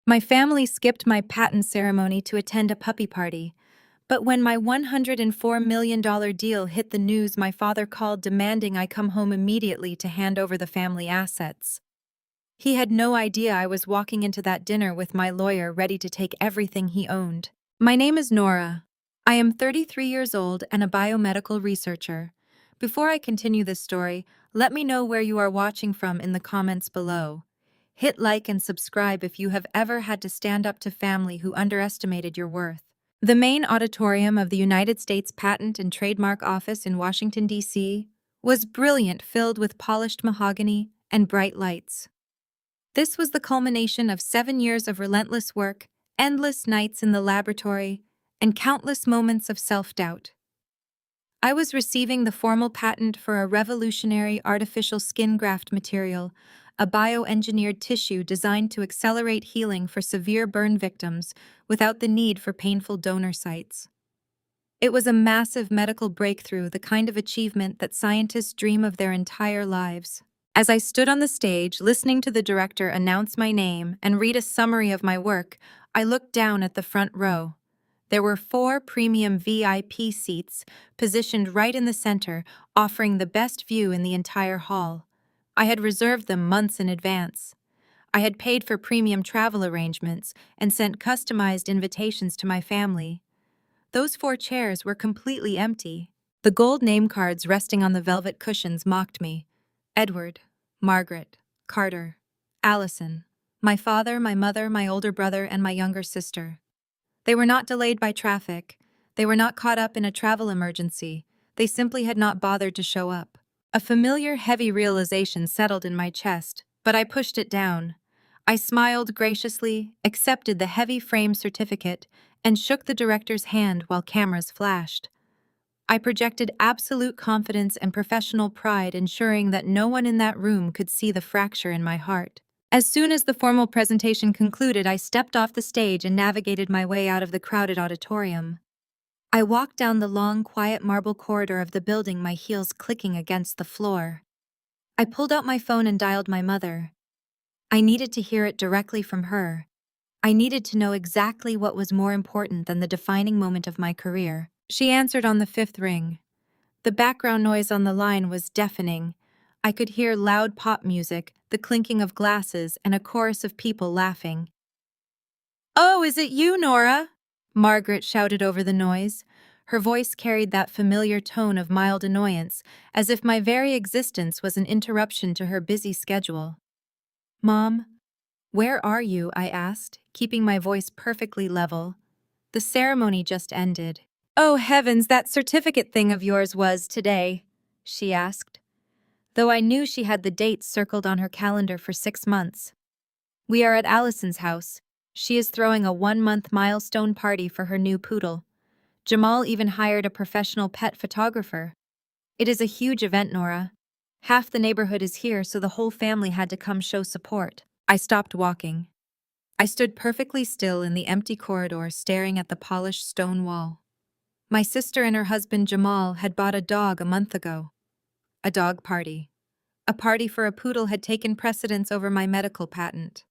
My family skipped my patent ceremony to attend a puppy party, but when my $104 million deal hit the news, my father called demanding I come home immediately to hand over the family assets. He had no idea I was walking into that dinner with my lawyer ready to take everything he owned. My name is Nora. I am 33 years old and a biomedical researcher. Before I continue this story, let me know where you are watching from in the comments below. Hit like and subscribe if you have ever had to stand up to family who underestimated your worth. The main auditorium of the United States Patent and Trademark Office in Washington, D.C., was brilliant, filled with polished mahogany and bright lights. This was the culmination of 7 years of relentless work, endless nights in the laboratory, and countless moments of self-doubt. I was receiving the formal patent for a revolutionary artificial skin graft material, a bioengineered tissue designed to accelerate healing for severe burn victims without the need for painful donor sites. It was a massive medical breakthrough, the kind of achievement that scientists dream of their entire lives. As I stood on the stage, listening to the director announce my name and read a summary of my work, I looked down at the front row. There were 4 premium VIP seats positioned right in the center, offering the best view in the entire hall. I had reserved them months in advance. I had paid for premium travel arrangements and sent customized invitations to my family. Those 4 chairs were completely empty. The gold name cards resting on the velvet cushions mocked me. Edward, Margaret, Carter, Allison, my father, my mother, my older brother, and my younger sister. They were not delayed by traffic. They were not caught up in a travel emergency. They simply had not bothered to show up. A familiar, heavy realization settled in my chest, but I pushed it down. I smiled graciously, accepted the heavy frame certificate, and shook the director's hand while cameras flashed. I projected absolute confidence and professional pride, ensuring that no one in that room could see the fracture in my heart. As soon as the formal presentation concluded, I stepped off the stage and navigated my way out of the crowded auditorium. I walked down the long, quiet marble corridor of the building, my heels clicking against the floor. I pulled out my phone and dialed my mother. I needed to hear it directly from her. I needed to know exactly what was more important than the defining moment of my career. She answered on the 5th ring. The background noise on the line was deafening. I could hear loud pop music, the clinking of glasses, and a chorus of people laughing. "Oh, is it you, Nora?" Margaret shouted over the noise. Her voice carried that familiar tone of mild annoyance, as if my very existence was an interruption to her busy schedule. "Mom, where are you?" I asked, keeping my voice perfectly level. "The ceremony just ended." "Oh heavens, that certificate thing of yours was today?" she asked, though I knew she had the dates circled on her calendar for 6 months. "We are at Allison's house. She is throwing a 1-month milestone party for her new poodle. Jamal even hired a professional pet photographer. It is a huge event, Nora. Half the neighborhood is here, so the whole family had to come show support." I stopped walking. I stood perfectly still in the empty corridor, staring at the polished stone wall. My sister and her husband Jamal had bought a dog a month ago. A dog party. A party for a poodle had taken precedence over my medical patent.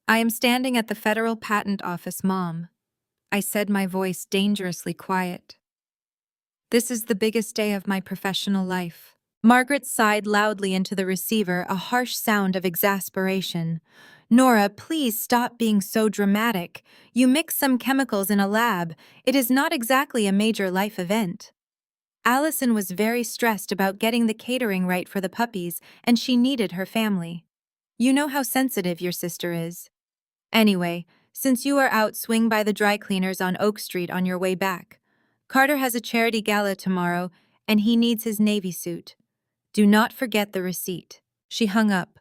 "I am standing at the Federal Patent Office, Mom," I said, my voice dangerously quiet. "This is the biggest day of my professional life." Margaret sighed loudly into the receiver, a harsh sound of exasperation. "Nora, please stop being so dramatic. You mix some chemicals in a lab. It is not exactly a major life event." Allison was very stressed about getting the catering right for the puppies, and she needed her family. "You know how sensitive your sister is. Anyway, since you are out, swing by the dry cleaners on Oak Street on your way back. Carter has a charity gala tomorrow, and he needs his Navy suit. Do not forget the receipt." She hung up.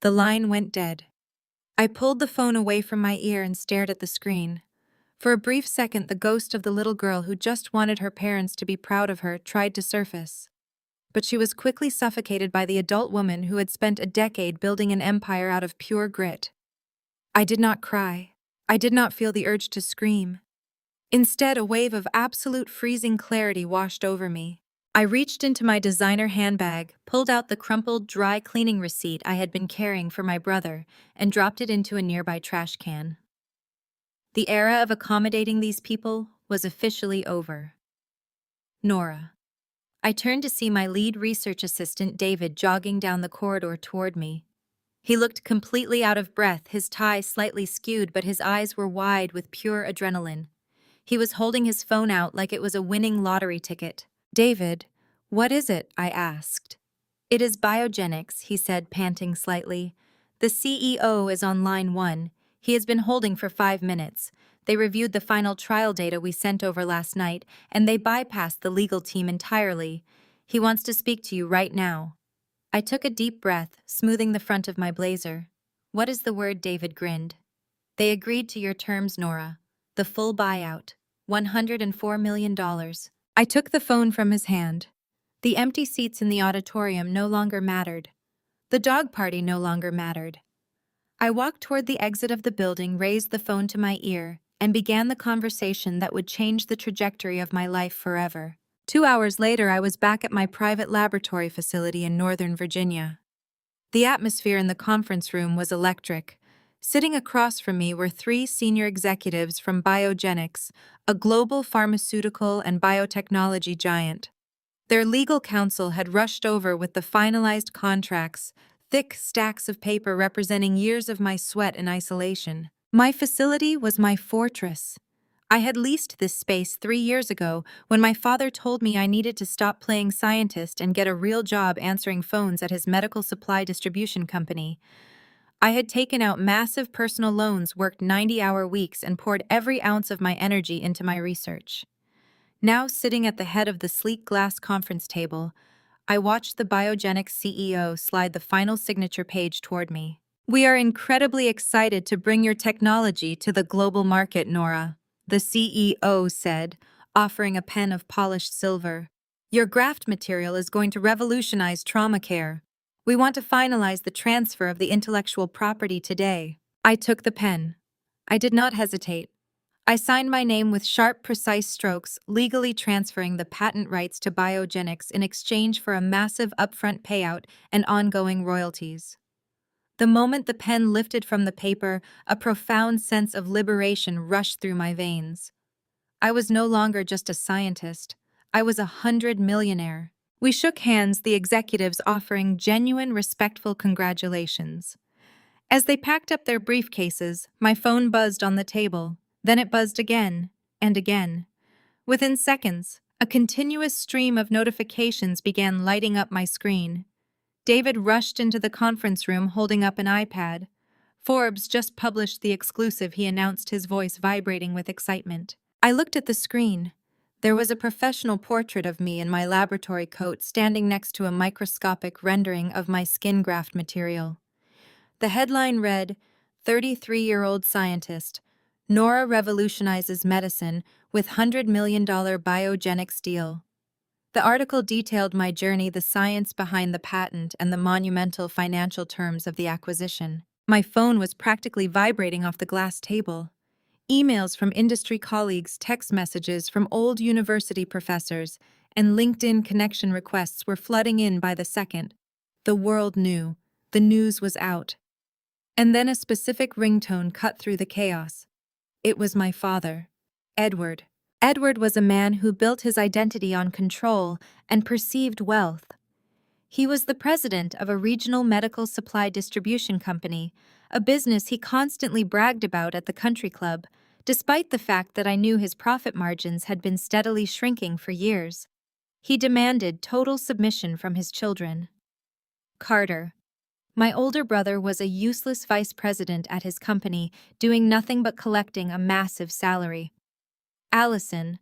The line went dead. I pulled the phone away from my ear and stared at the screen. For a brief second, the ghost of the little girl who just wanted her parents to be proud of her tried to surface. But she was quickly suffocated by the adult woman who had spent a decade building an empire out of pure grit. I did not cry. I did not feel the urge to scream. Instead, a wave of absolute freezing clarity washed over me. I reached into my designer handbag, pulled out the crumpled dry cleaning receipt I had been carrying for my brother, and dropped it into a nearby trash can. The era of accommodating these people was officially over. Nora. I turned to see my lead research assistant David jogging down the corridor toward me. He looked completely out of breath, his tie slightly skewed, but his eyes were wide with pure adrenaline. He was holding his phone out like it was a winning lottery ticket. David, what is it? I asked. It is biogenics, he said, panting slightly. The CEO is on line 1. He has been holding for 5 minutes. They reviewed the final trial data we sent over last night, and they bypassed the legal team entirely. He wants to speak to you right now. I took a deep breath, smoothing the front of my blazer. What is the word? David grinned. They agreed to your terms, Nora. The full buyout. $104 million. I took the phone from his hand. The empty seats in the auditorium no longer mattered. The dog party no longer mattered. I walked toward the exit of the building, raised the phone to my ear, and began the conversation that would change the trajectory of my life forever. 2 hours later, I was back at my private laboratory facility in Northern Virginia. The atmosphere in the conference room was electric. Sitting across from me were 3 senior executives from Biogenics, a global pharmaceutical and biotechnology giant. Their legal counsel had rushed over with the finalized contracts, thick stacks of paper representing years of my sweat and isolation. My facility was my fortress. I had leased this space 3 years ago when my father told me I needed to stop playing scientist and get a real job answering phones at his medical supply distribution company. I had taken out massive personal loans, worked 90-hour weeks, and poured every ounce of my energy into my research. Now, sitting at the head of the sleek glass conference table, I watched the Biogenics CEO slide the final signature page toward me. We are incredibly excited to bring your technology to the global market, Nora, the CEO said, offering a pen of polished silver. Your graft material is going to revolutionize trauma care. We want to finalize the transfer of the intellectual property today. I took the pen. I did not hesitate. I signed my name with sharp, precise strokes, legally transferring the patent rights to Biogenics in exchange for a massive upfront payout and ongoing royalties. The moment the pen lifted from the paper, a profound sense of liberation rushed through my veins. I was no longer just a scientist. I was 100-millionaire. We shook hands, the executives offering genuine, respectful congratulations. As they packed up their briefcases, my phone buzzed on the table. Then it buzzed again and again. Within seconds, a continuous stream of notifications began lighting up my screen. David rushed into the conference room holding up an iPad. Forbes just published the exclusive, he announced, his voice vibrating with excitement. I looked at the screen. There was a professional portrait of me in my laboratory coat standing next to a microscopic rendering of my skin graft material. The headline read, 33-year-old scientist, Nora revolutionizes medicine with $100 million biogenics deal. The article detailed my journey, the science behind the patent, and the monumental financial terms of the acquisition. My phone was practically vibrating off the glass table. Emails from industry colleagues, text messages from old university professors, and LinkedIn connection requests were flooding in by the second. The world knew. The news was out. And then a specific ringtone cut through the chaos. It was my father, Edward. Edward was a man who built his identity on control and perceived wealth. He was the president of a regional medical supply distribution company, a business he constantly bragged about at the country club, despite the fact that I knew his profit margins had been steadily shrinking for years. He demanded total submission from his children. Carter. My older brother was a useless vice president at his company, doing nothing but collecting a massive salary. Allison,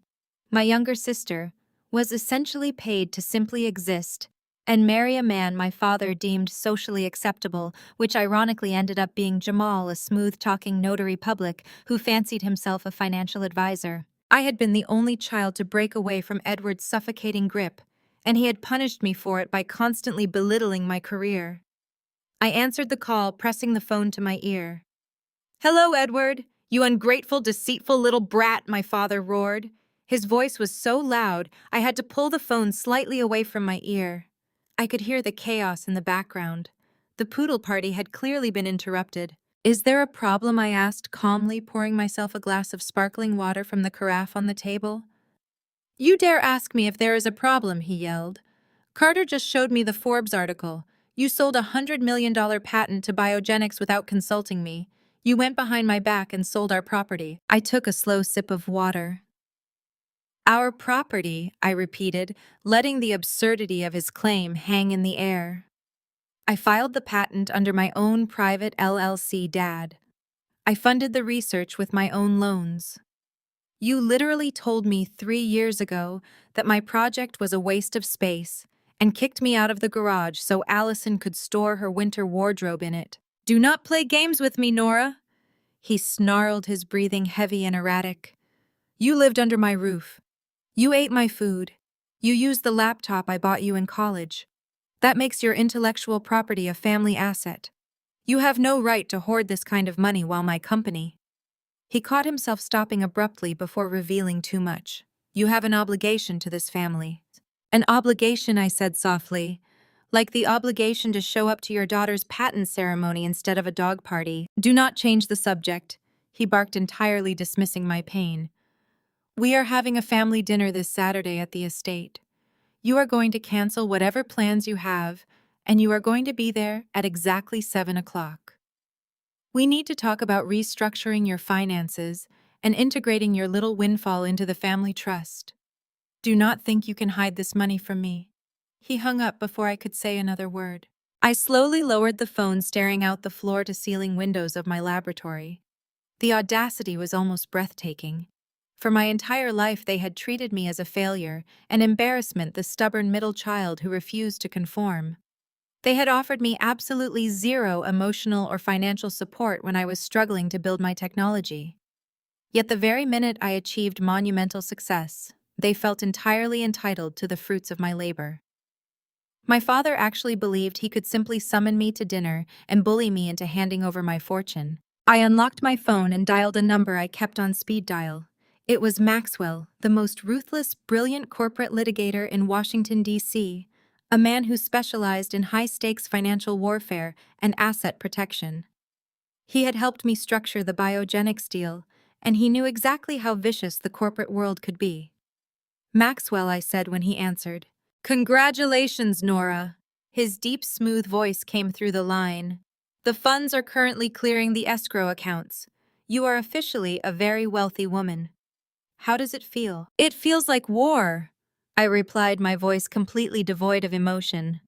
my younger sister, was essentially paid to simply exist and marry a man my father deemed socially acceptable, which ironically ended up being Jamal, a smooth-talking notary public who fancied himself a financial advisor. I had been the only child to break away from Edward's suffocating grip, and he had punished me for it by constantly belittling my career. I answered the call, pressing the phone to my ear. "Hello, Edward, you ungrateful, deceitful little brat," my father roared. His voice was so loud, I had to pull the phone slightly away from my ear. I could hear the chaos in the background. The poodle party had clearly been interrupted. "Is there a problem?" I asked calmly, pouring myself a glass of sparkling water from the carafe on the table. "You dare ask me if there is a problem," he yelled. "Carter just showed me the Forbes article. You sold a $100 million patent to biogenics without consulting me. You went behind my back and sold our property." I took a slow sip of water. "Our property," I repeated, letting the absurdity of his claim hang in the air. "I filed the patent under my own private LLC, Dad. I funded the research with my own loans. You literally told me 3 years ago that my project was a waste of space and kicked me out of the garage so Allison could store her winter wardrobe in it. Do not play games with me, Nora." He snarled, his breathing heavy and erratic. "You lived under my roof. You ate my food. You used the laptop I bought you in college. That makes your intellectual property a family asset. You have no right to hoard this kind of money while my company—" He caught himself stopping abruptly before revealing too much. "You have an obligation to this family." "An obligation," I said softly. "Like the obligation to show up to your daughter's patent ceremony instead of a dog party." "Do not change the subject," he barked, entirely dismissing my pain. "We are having a family dinner this Saturday at the estate. You are going to cancel whatever plans you have, and you are going to be there at exactly 7 o'clock. We need to talk about restructuring your finances and integrating your little windfall into the family trust. Do not think you can hide this money from me." He hung up before I could say another word. I slowly lowered the phone, staring out the floor-to-ceiling windows of my laboratory. The audacity was almost breathtaking. For my entire life, they had treated me as a failure, an embarrassment, the stubborn middle child who refused to conform. They had offered me absolutely zero emotional or financial support when I was struggling to build my technology. Yet the very minute I achieved monumental success, they felt entirely entitled to the fruits of my labor. My father actually believed he could simply summon me to dinner and bully me into handing over my fortune. I unlocked my phone and dialed a number I kept on speed dial. It was Maxwell, the most ruthless, brilliant corporate litigator in Washington, D.C., a man who specialized in high-stakes financial warfare and asset protection. He had helped me structure the biogenics deal, and he knew exactly how vicious the corporate world could be. "Maxwell," I said when he answered. "Congratulations, Nora." His deep, smooth voice came through the line. "The funds are currently clearing the escrow accounts. You are officially a very wealthy woman. How does it feel?" "It feels like war," I replied, my voice completely devoid of emotion.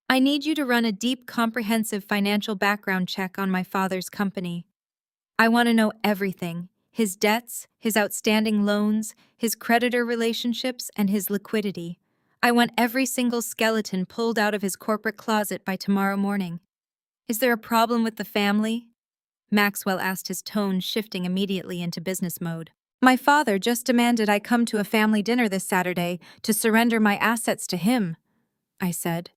"I need you to run a deep, comprehensive financial background check on my father's company. I want to know everything: his debts, his outstanding loans, his creditor relationships, and his liquidity. I want every single skeleton pulled out of his corporate closet by tomorrow morning." "Is there a problem with the family?" Maxwell asked, his tone shifting immediately into business mode. "My father just demanded I come to a family dinner this Saturday to surrender my assets to him," I said.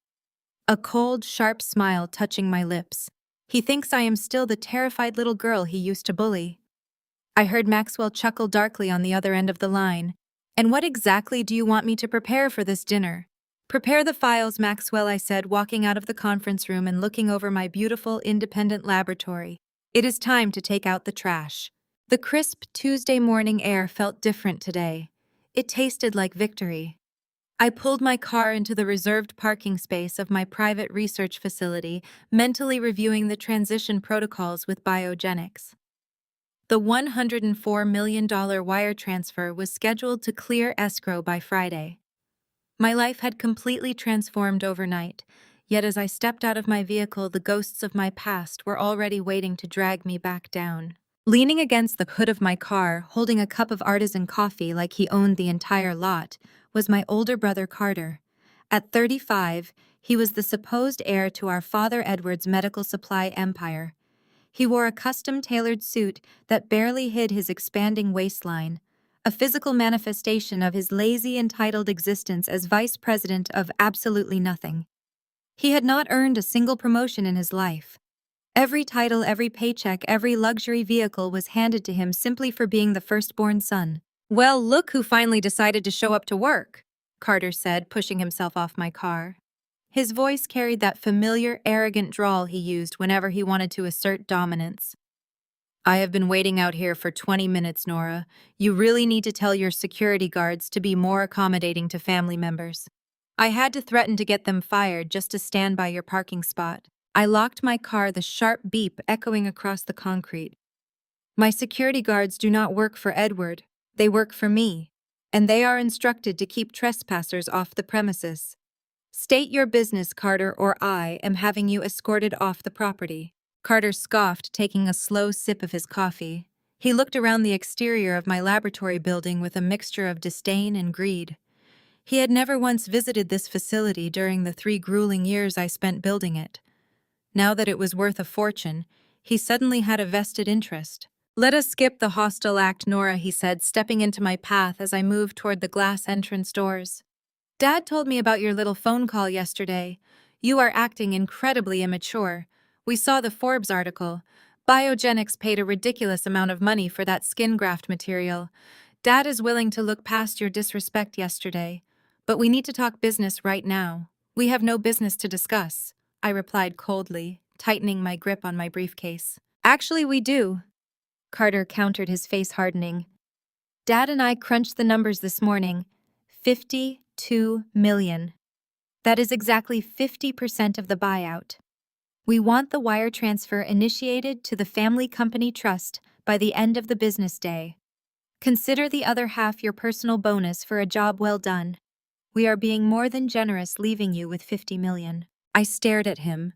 A cold, sharp smile touching my lips. "He thinks I am still the terrified little girl he used to bully." I heard Maxwell chuckle darkly on the other end of the line. "And what exactly do you want me to prepare for this dinner?" "Prepare the files, Maxwell," I said, walking out of the conference room and looking over my beautiful, independent laboratory. "It is time to take out the trash." The crisp Tuesday morning air felt different today. It tasted like victory. I pulled my car into the reserved parking space of my private research facility, mentally reviewing the transition protocols with biogenics. The $104 million wire transfer was scheduled to clear escrow by Friday. My life had completely transformed overnight, yet as I stepped out of my vehicle, the ghosts of my past were already waiting to drag me back down. Leaning against the hood of my car, holding a cup of artisan coffee like he owned the entire lot, was my older brother Carter. At 35, he was the supposed heir to our father Edward's medical supply empire. He wore a custom-tailored suit that barely hid his expanding waistline, a physical manifestation of his lazy, entitled existence as vice president of absolutely nothing. He had not earned a single promotion in his life. Every title, every paycheck, every luxury vehicle was handed to him simply for being the firstborn son. Well, look who finally decided to show up to work, Carter said, pushing himself off my car. His voice carried that familiar, arrogant drawl he used whenever he wanted to assert dominance. I have been waiting out here for 20 minutes, Nora. You really need to tell your security guards to be more accommodating to family members. I had to threaten to get them fired just to stand by your parking spot. I locked my car, the sharp beep echoing across the concrete. My security guards do not work for Edward. They work for me, and they are instructed to keep trespassers off the premises. State your business, Carter, or I am having you escorted off the property. Carter scoffed, taking a slow sip of his coffee. He looked around the exterior of my laboratory building with a mixture of disdain and greed. He had never once visited this facility during the 3 grueling years I spent building it. Now that it was worth a fortune, he suddenly had a vested interest. Let us skip the hostile act, Nora, he said, stepping into my path as I moved toward the glass entrance doors. Dad told me about your little phone call yesterday. You are acting incredibly immature. We saw the Forbes article. Biogenics paid a ridiculous amount of money for that skin graft material. Dad is willing to look past your disrespect yesterday. But we need to talk business right now. We have no business to discuss, I replied coldly, tightening my grip on my briefcase. Actually, we do, Carter countered, his face hardening. Dad and I crunched the numbers this morning. 52 million. That is exactly 50% of the buyout. We want the wire transfer initiated to the family company trust by the end of the business day. Consider the other half your personal bonus for a job well done. We are being more than generous leaving you with 50 million. I stared at him.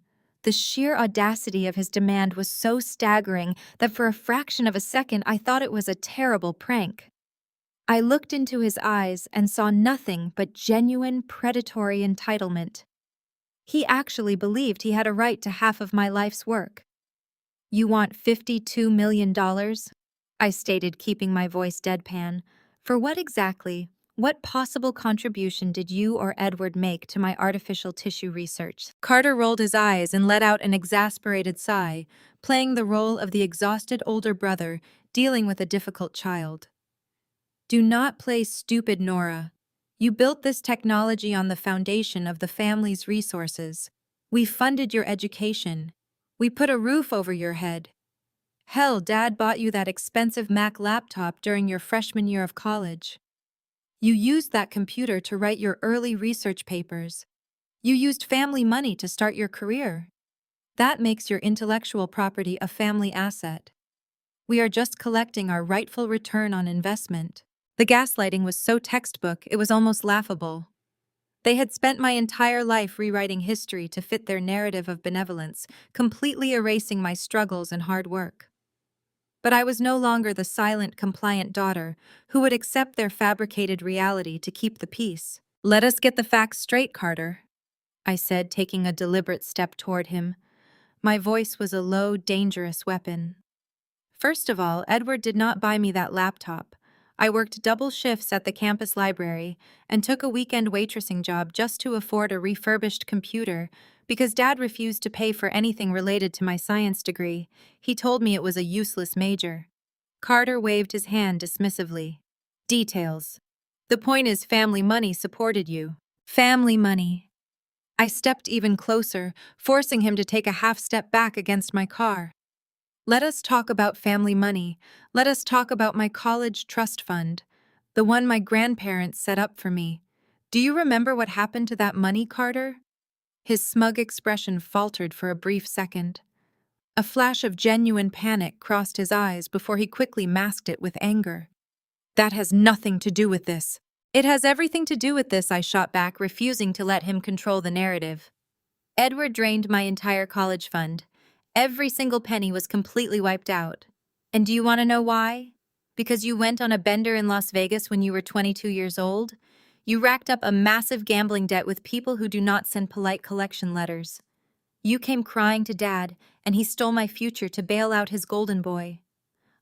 The sheer audacity of his demand was so staggering that for a fraction of a second I thought it was a terrible prank. I looked into his eyes and saw nothing but genuine predatory entitlement. He actually believed he had a right to half of my life's work. You want $52 million? I stated, keeping my voice deadpan. For what exactly? What possible contribution did you or Edward make to my artificial tissue research? Carter rolled his eyes and let out an exasperated sigh, playing the role of the exhausted older brother dealing with a difficult child. Do not play stupid, Nora. You built this technology on the foundation of the family's resources. We funded your education. We put a roof over your head. Hell, Dad bought you that expensive Mac laptop during your freshman year of college. You used that computer to write your early research papers. You used family money to start your career. That makes your intellectual property a family asset. We are just collecting our rightful return on investment. The gaslighting was so textbook, it was almost laughable. They had spent my entire life rewriting history to fit their narrative of benevolence, completely erasing my struggles and hard work. But I was no longer the silent, compliant daughter who would accept their fabricated reality to keep the peace. Let us get the facts straight, Carter, I said, taking a deliberate step toward him. My voice was a low, dangerous weapon. First of all, Edward did not buy me that laptop. I worked double shifts at the campus library and took a weekend waitressing job just to afford a refurbished computer because Dad refused to pay for anything related to my science degree. He told me it was a useless major. Carter waved his hand dismissively. Details. The point is, family money supported you. Family money. I stepped even closer, forcing him to take a half step back against my car. Let us talk about family money. Let us talk about my college trust fund, the one my grandparents set up for me. Do you remember what happened to that money, Carter? His smug expression faltered for a brief second. A flash of genuine panic crossed his eyes before he quickly masked it with anger. That has nothing to do with this. It has everything to do with this, I shot back, refusing to let him control the narrative. Edward drained my entire college fund. Every single penny was completely wiped out. And do you want to know why? Because you went on a bender in Las Vegas when you were 22 years old? You racked up a massive gambling debt with people who do not send polite collection letters. You came crying to Dad, and he stole my future to bail out his golden boy.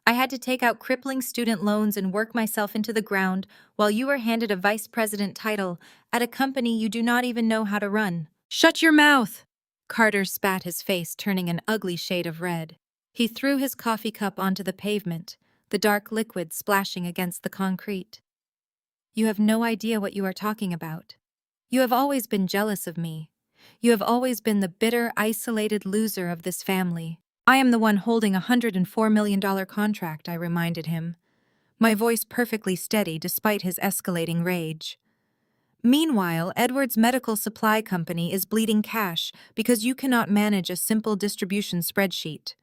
I had to take out crippling student loans and work myself into the ground while you were handed a vice president title at a company you do not even know how to run. Shut your mouth! Carter spat, his face turning an ugly shade of red. He threw his coffee cup onto the pavement, the dark liquid splashing against the concrete. You have no idea what you are talking about. You have always been jealous of me. You have always been the bitter, isolated loser of this family. I am the one holding a $104 million contract, I reminded him, my voice perfectly steady despite his escalating rage. Meanwhile, Edward's medical supply company is bleeding cash because you cannot manage a simple distribution spreadsheet.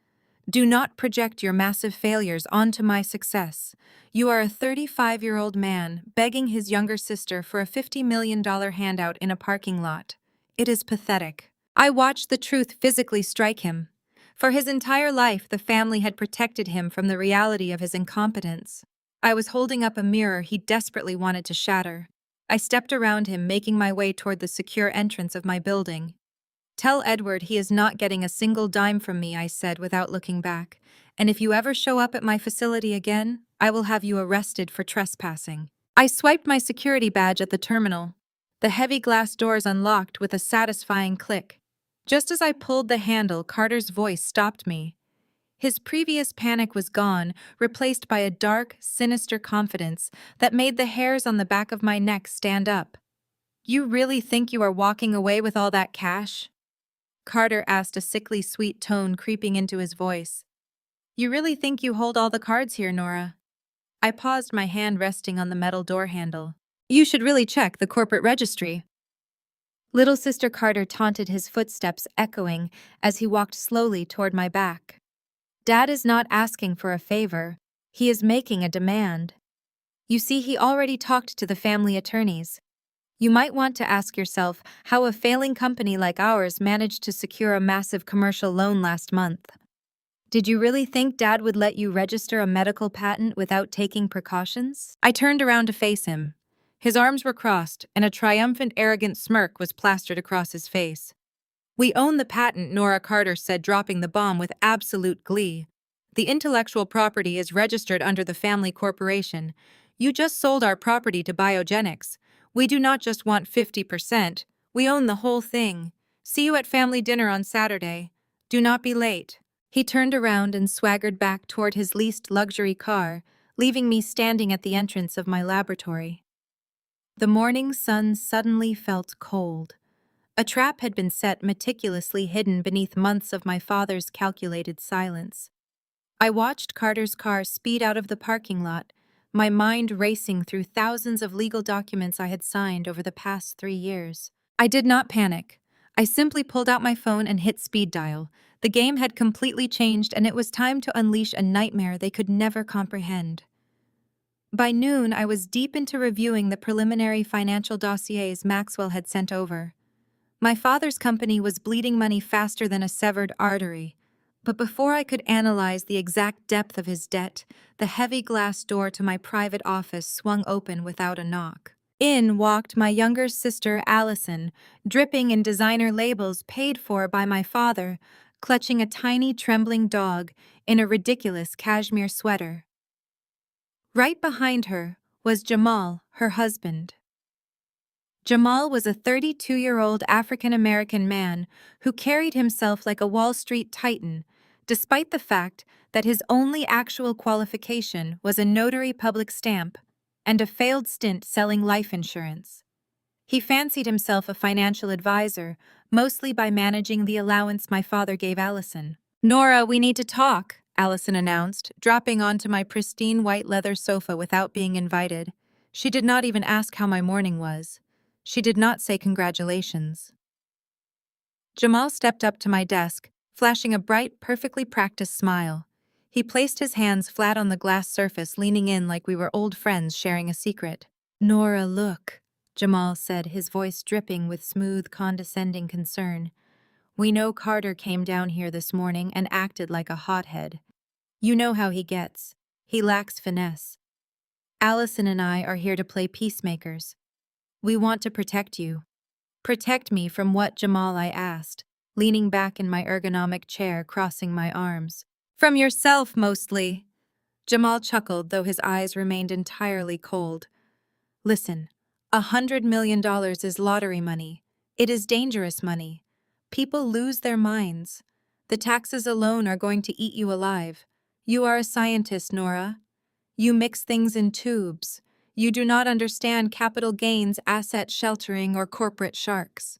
Do not project your massive failures onto my success. You are a 35-year-old man begging his younger sister for a $50 million handout in a parking lot. It is pathetic. I watched the truth physically strike him. For his entire life, the family had protected him from the reality of his incompetence. I was holding up a mirror he desperately wanted to shatter. I stepped around him, making my way toward the secure entrance of my building. Tell Edward he is not getting a single dime from me, I said without looking back. And if you ever show up at my facility again, I will have you arrested for trespassing. I swiped my security badge at the terminal. The heavy glass doors unlocked with a satisfying click. Just as I pulled the handle, Carter's voice stopped me. His previous panic was gone, replaced by a dark, sinister confidence that made the hairs on the back of my neck stand up. You really think you are walking away with all that cash? Carter asked, a sickly sweet tone creeping into his voice. You really think you hold all the cards here, Nora? I paused, my hand resting on the metal door handle. You should really check the corporate registry. Little Sister Carter taunted, his footsteps echoing as he walked slowly toward my back. Dad is not asking for a favor. He is making a demand. You see, he already talked to the family attorneys. You might want to ask yourself how a failing company like ours managed to secure a massive commercial loan last month. Did you really think Dad would let you register a medical patent without taking precautions? I turned around to face him. His arms were crossed, and a triumphant, arrogant smirk was plastered across his face. We own the patent, Nora Carter said, dropping the bomb with absolute glee. The intellectual property is registered under the family corporation. You just sold our property to Biogenics. We do not just want 50%. We own the whole thing. See you at family dinner on Saturday. Do not be late. He turned around and swaggered back toward his leased luxury car, leaving me standing at the entrance of my laboratory. The morning sun suddenly felt cold. A trap had been set, meticulously hidden beneath months of my father's calculated silence. I watched Carter's car speed out of the parking lot, my mind racing through thousands of legal documents I had signed over the past 3 years. I did not panic. I simply pulled out my phone and hit speed dial. The game had completely changed, and it was time to unleash a nightmare they could never comprehend. By noon, I was deep into reviewing the preliminary financial dossiers Maxwell had sent over. My father's company was bleeding money faster than a severed artery. But before I could analyze the exact depth of his debt, the heavy glass door to my private office swung open without a knock. In walked my younger sister, Allison, dripping in designer labels paid for by my father, clutching a tiny, trembling dog in a ridiculous cashmere sweater. Right behind her was Jamal, her husband. Jamal was a 32-year-old African-American man who carried himself like a Wall Street titan, despite the fact that his only actual qualification was a notary public stamp and a failed stint selling life insurance. He fancied himself a financial advisor, mostly by managing the allowance my father gave Allison. "Nora, we need to talk," Allison announced, dropping onto my pristine white leather sofa without being invited. She did not even ask how my morning was. She did not say congratulations. Jamal stepped up to my desk, flashing a bright, perfectly practiced smile. He placed his hands flat on the glass surface, leaning in like we were old friends sharing a secret. "Nora, look," Jamal said, his voice dripping with smooth, condescending concern. "We know Carter came down here this morning and acted like a hothead. You know how he gets. He lacks finesse. Allison and I are here to play peacemakers. We want to protect you." "Protect me from what, Jamal?" I asked, leaning back in my ergonomic chair, crossing my arms. "From yourself, mostly." Jamal chuckled, though his eyes remained entirely cold. "Listen, $100 million is lottery money. It is dangerous money. People lose their minds. The taxes alone are going to eat you alive. You are a scientist, Nora. You mix things in tubes. You do not understand capital gains, asset sheltering, or corporate sharks.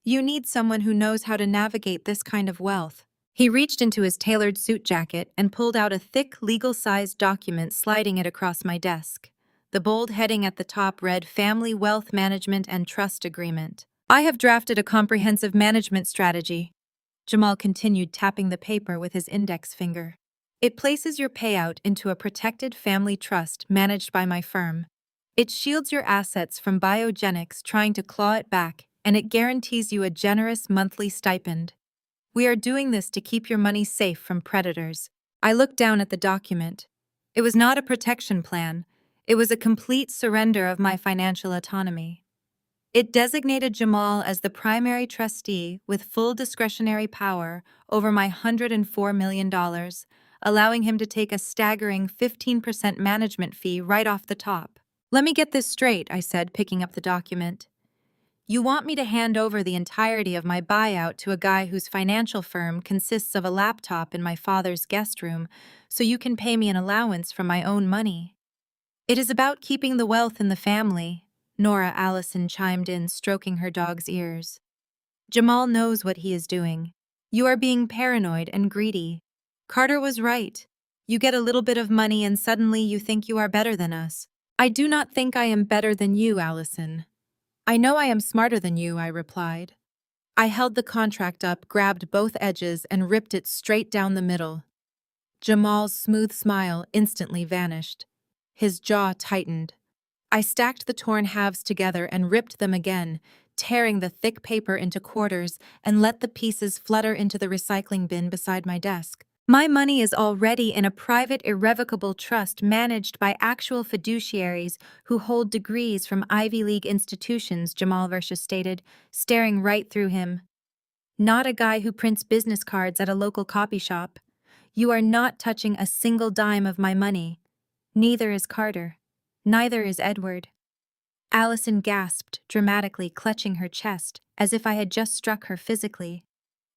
You need someone who knows how to navigate this kind of wealth. He reached into his tailored suit jacket and pulled out a thick, legal-sized document, sliding it across my desk. The bold heading at the top read Family Wealth Management and Trust Agreement. I have drafted a comprehensive management strategy. Jamal continued, tapping the paper with his index finger. It places your payout into a protected family trust managed by my firm. It shields your assets from biogenics trying to claw it back, and it guarantees you a generous monthly stipend. We are doing this to keep your money safe from predators. I looked down at the document. It was not a protection plan. It was a complete surrender of my financial autonomy. It designated Jamal as the primary trustee with full discretionary power over my $104 million, allowing him to take a staggering 15% management fee right off the top. Let me get this straight, I said, picking up the document. You want me to hand over the entirety of my buyout to a guy whose financial firm consists of a laptop in my father's guest room, so you can pay me an allowance from my own money? It is about keeping the wealth in the family, Nora Allison chimed in, stroking her dog's ears. Jamal knows what he is doing. You are being paranoid and greedy. Carter was right. You get a little bit of money and suddenly you think you are better than us. I do not think I am better than you, Allison. I know I am smarter than you, I replied. I held the contract up, grabbed both edges, and ripped it straight down the middle. Jamal's smooth smile instantly vanished. His jaw tightened. I stacked the torn halves together and ripped them again, tearing the thick paper into quarters, and let the pieces flutter into the recycling bin beside my desk. My money is already in a private irrevocable trust managed by actual fiduciaries who hold degrees from Ivy League institutions, Jamal Vershis stated, staring right through him. Not a guy who prints business cards at a local copy shop. You are not touching a single dime of my money. Neither is Carter. Neither is Edward. Allison gasped, dramatically clutching her chest, as if I had just struck her physically.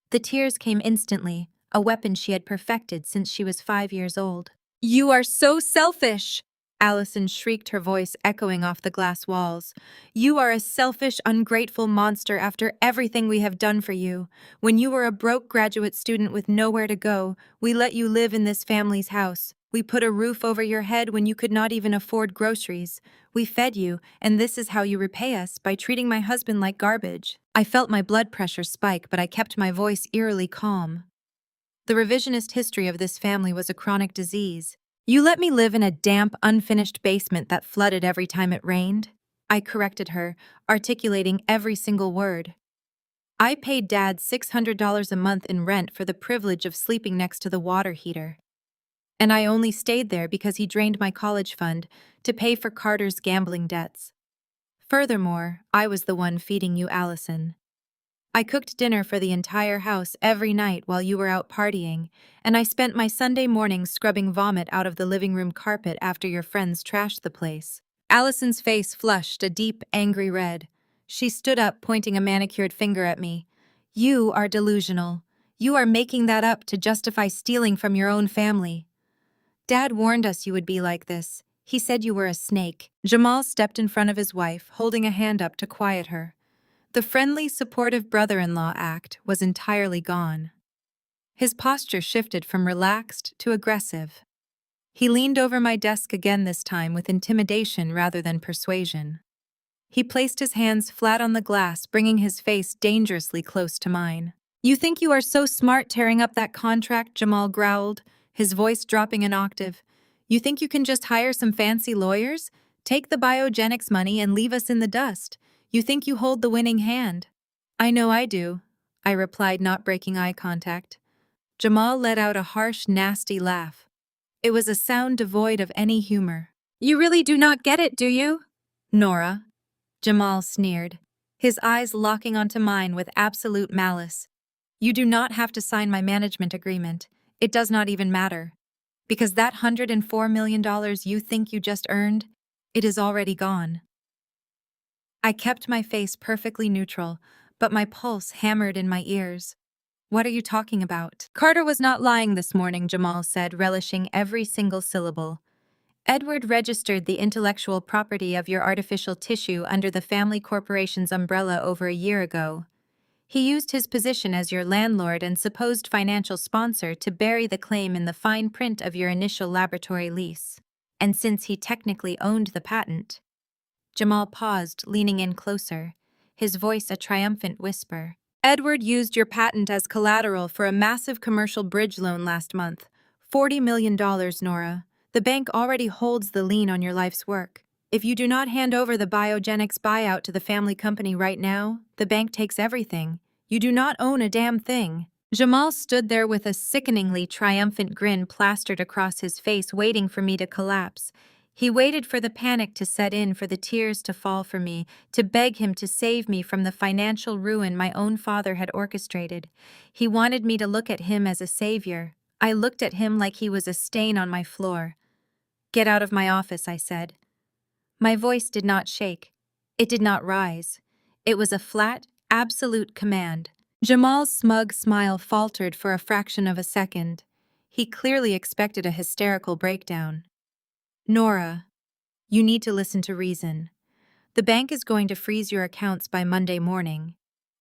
The tears came instantly, a weapon she had perfected since she was 5 years old. You are so selfish! Allison shrieked, her voice echoing off the glass walls. You are a selfish, ungrateful monster after everything we have done for you. When you were a broke graduate student with nowhere to go, we let you live in this family's house. We put a roof over your head when you could not even afford groceries. We fed you, and this is how you repay us, by treating my husband like garbage. I felt my blood pressure spike, but I kept my voice eerily calm. The revisionist history of this family was a chronic disease. You let me live in a damp, unfinished basement that flooded every time it rained. I corrected her, articulating every single word. I paid Dad $600 a month in rent for the privilege of sleeping next to the water heater. And I only stayed there because he drained my college fund to pay for Carter's gambling debts. Furthermore, I was the one feeding you, Allison. I cooked dinner for the entire house every night while you were out partying, and I spent my Sunday mornings scrubbing vomit out of the living room carpet after your friends trashed the place. Allison's face flushed a deep, angry red. She stood up, pointing a manicured finger at me. You are delusional. You are making that up to justify stealing from your own family. Dad warned us you would be like this. He said you were a snake. Jamal stepped in front of his wife, holding a hand up to quiet her. The friendly, supportive brother-in-law act was entirely gone. His posture shifted from relaxed to aggressive. He leaned over my desk again, this time with intimidation rather than persuasion. He placed his hands flat on the glass, bringing his face dangerously close to mine. You think you are so smart tearing up that contract, Jamal growled, his voice dropping an octave. You think you can just hire some fancy lawyers, take the biogenics money, and leave us in the dust? You think you hold the winning hand? I know I do, I replied, not breaking eye contact. Jamal let out a harsh, nasty laugh. It was a sound devoid of any humor. You really do not get it, do you? Nora, Jamal sneered, his eyes locking onto mine with absolute malice. You do not have to sign my management agreement. It does not even matter. Because that $104 million you think you just earned, it is already gone. I kept my face perfectly neutral, but my pulse hammered in my ears. What are you talking about? Carter was not lying this morning, Jamal said, relishing every single syllable. Edward registered the intellectual property of your artificial tissue under the family corporation's umbrella over a year ago. He used his position as your landlord and supposed financial sponsor to bury the claim in the fine print of your initial laboratory lease. And since he technically owned the patent— Jamal paused, leaning in closer, his voice a triumphant whisper. Edward used your patent as collateral for a massive commercial bridge loan last month. $40 million, Nora. The bank already holds the lien on your life's work. If you do not hand over the biogenics buyout to the family company right now, the bank takes everything. You do not own a damn thing. Jamal stood there with a sickeningly triumphant grin plastered across his face, waiting for me to collapse. He waited for the panic to set in, for the tears to fall for me, to beg him to save me from the financial ruin my own father had orchestrated. He wanted me to look at him as a savior. I looked at him like he was a stain on my floor. "Get out of my office," I said. My voice did not shake. It did not rise. It was a flat, absolute command. Jamal's smug smile faltered for a fraction of a second. He clearly expected a hysterical breakdown. "Nora, you need to listen to reason. The bank is going to freeze your accounts by Monday morning.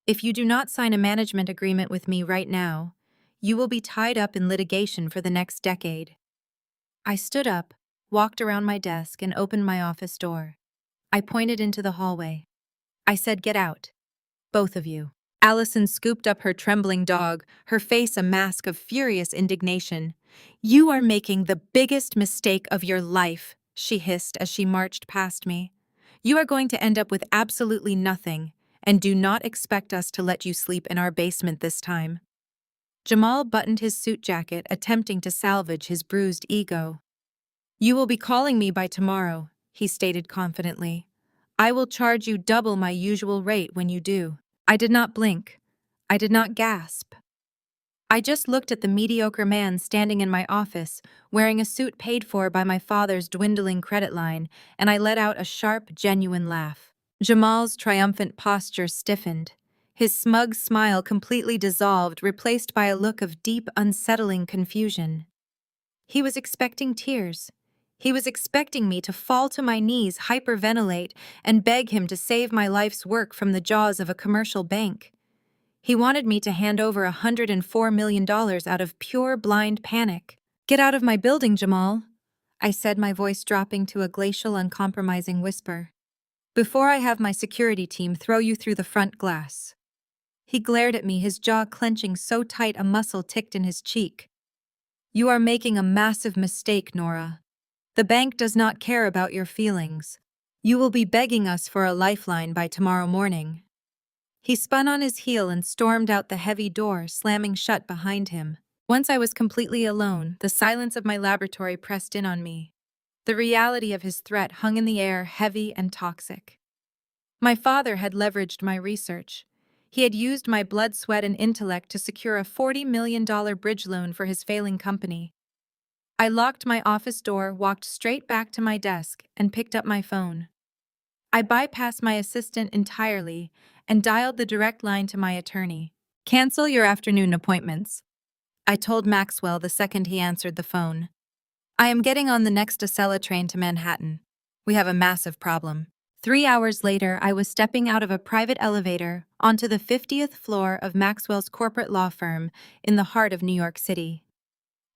If you do not sign a management agreement with me right now, you will be tied up in litigation for the next decade." I stood up, walked around my desk, and opened my office door. I pointed into the hallway. I said, "Get out. Both of you." Allison scooped up her trembling dog, her face a mask of furious indignation. "You are making the biggest mistake of your life," she hissed as she marched past me. "You are going to end up with absolutely nothing, and do not expect us to let you sleep in our basement this time." Jamal buttoned his suit jacket, attempting to salvage his bruised ego. "You will be calling me by tomorrow," he stated confidently. "I will charge you double my usual rate when you do." I did not blink. I did not gasp. I just looked at the mediocre man standing in my office, wearing a suit paid for by my father's dwindling credit line, and I let out a sharp, genuine laugh. Jamal's triumphant posture stiffened. His smug smile completely dissolved, replaced by a look of deep, unsettling confusion. He was expecting tears. He was expecting me to fall to my knees, hyperventilate, and beg him to save my life's work from the jaws of a commercial bank. He wanted me to hand over $104 million out of pure, blind panic. "Get out of my building, Jamal," I said, my voice dropping to a glacial, uncompromising whisper, "before I have my security team throw you through the front glass." He glared at me, his jaw clenching so tight a muscle ticked in his cheek. "You are making a massive mistake, Nora. The bank does not care about your feelings. You will be begging us for a lifeline by tomorrow morning." He spun on his heel and stormed out the heavy door, slamming shut behind him. Once I was completely alone, the silence of my laboratory pressed in on me. The reality of his threat hung in the air, heavy and toxic. My father had leveraged my research. He had used my blood, sweat, and intellect to secure a $40 million bridge loan for his failing company. I locked my office door, walked straight back to my desk, and picked up my phone. I bypassed my assistant entirely and dialed the direct line to my attorney. "Cancel your afternoon appointments," I told Maxwell the second he answered the phone. "I am getting on the next Acela train to Manhattan. We have a massive problem." 3 hours later, I was stepping out of a private elevator onto the 50th floor of Maxwell's corporate law firm in the heart of New York City.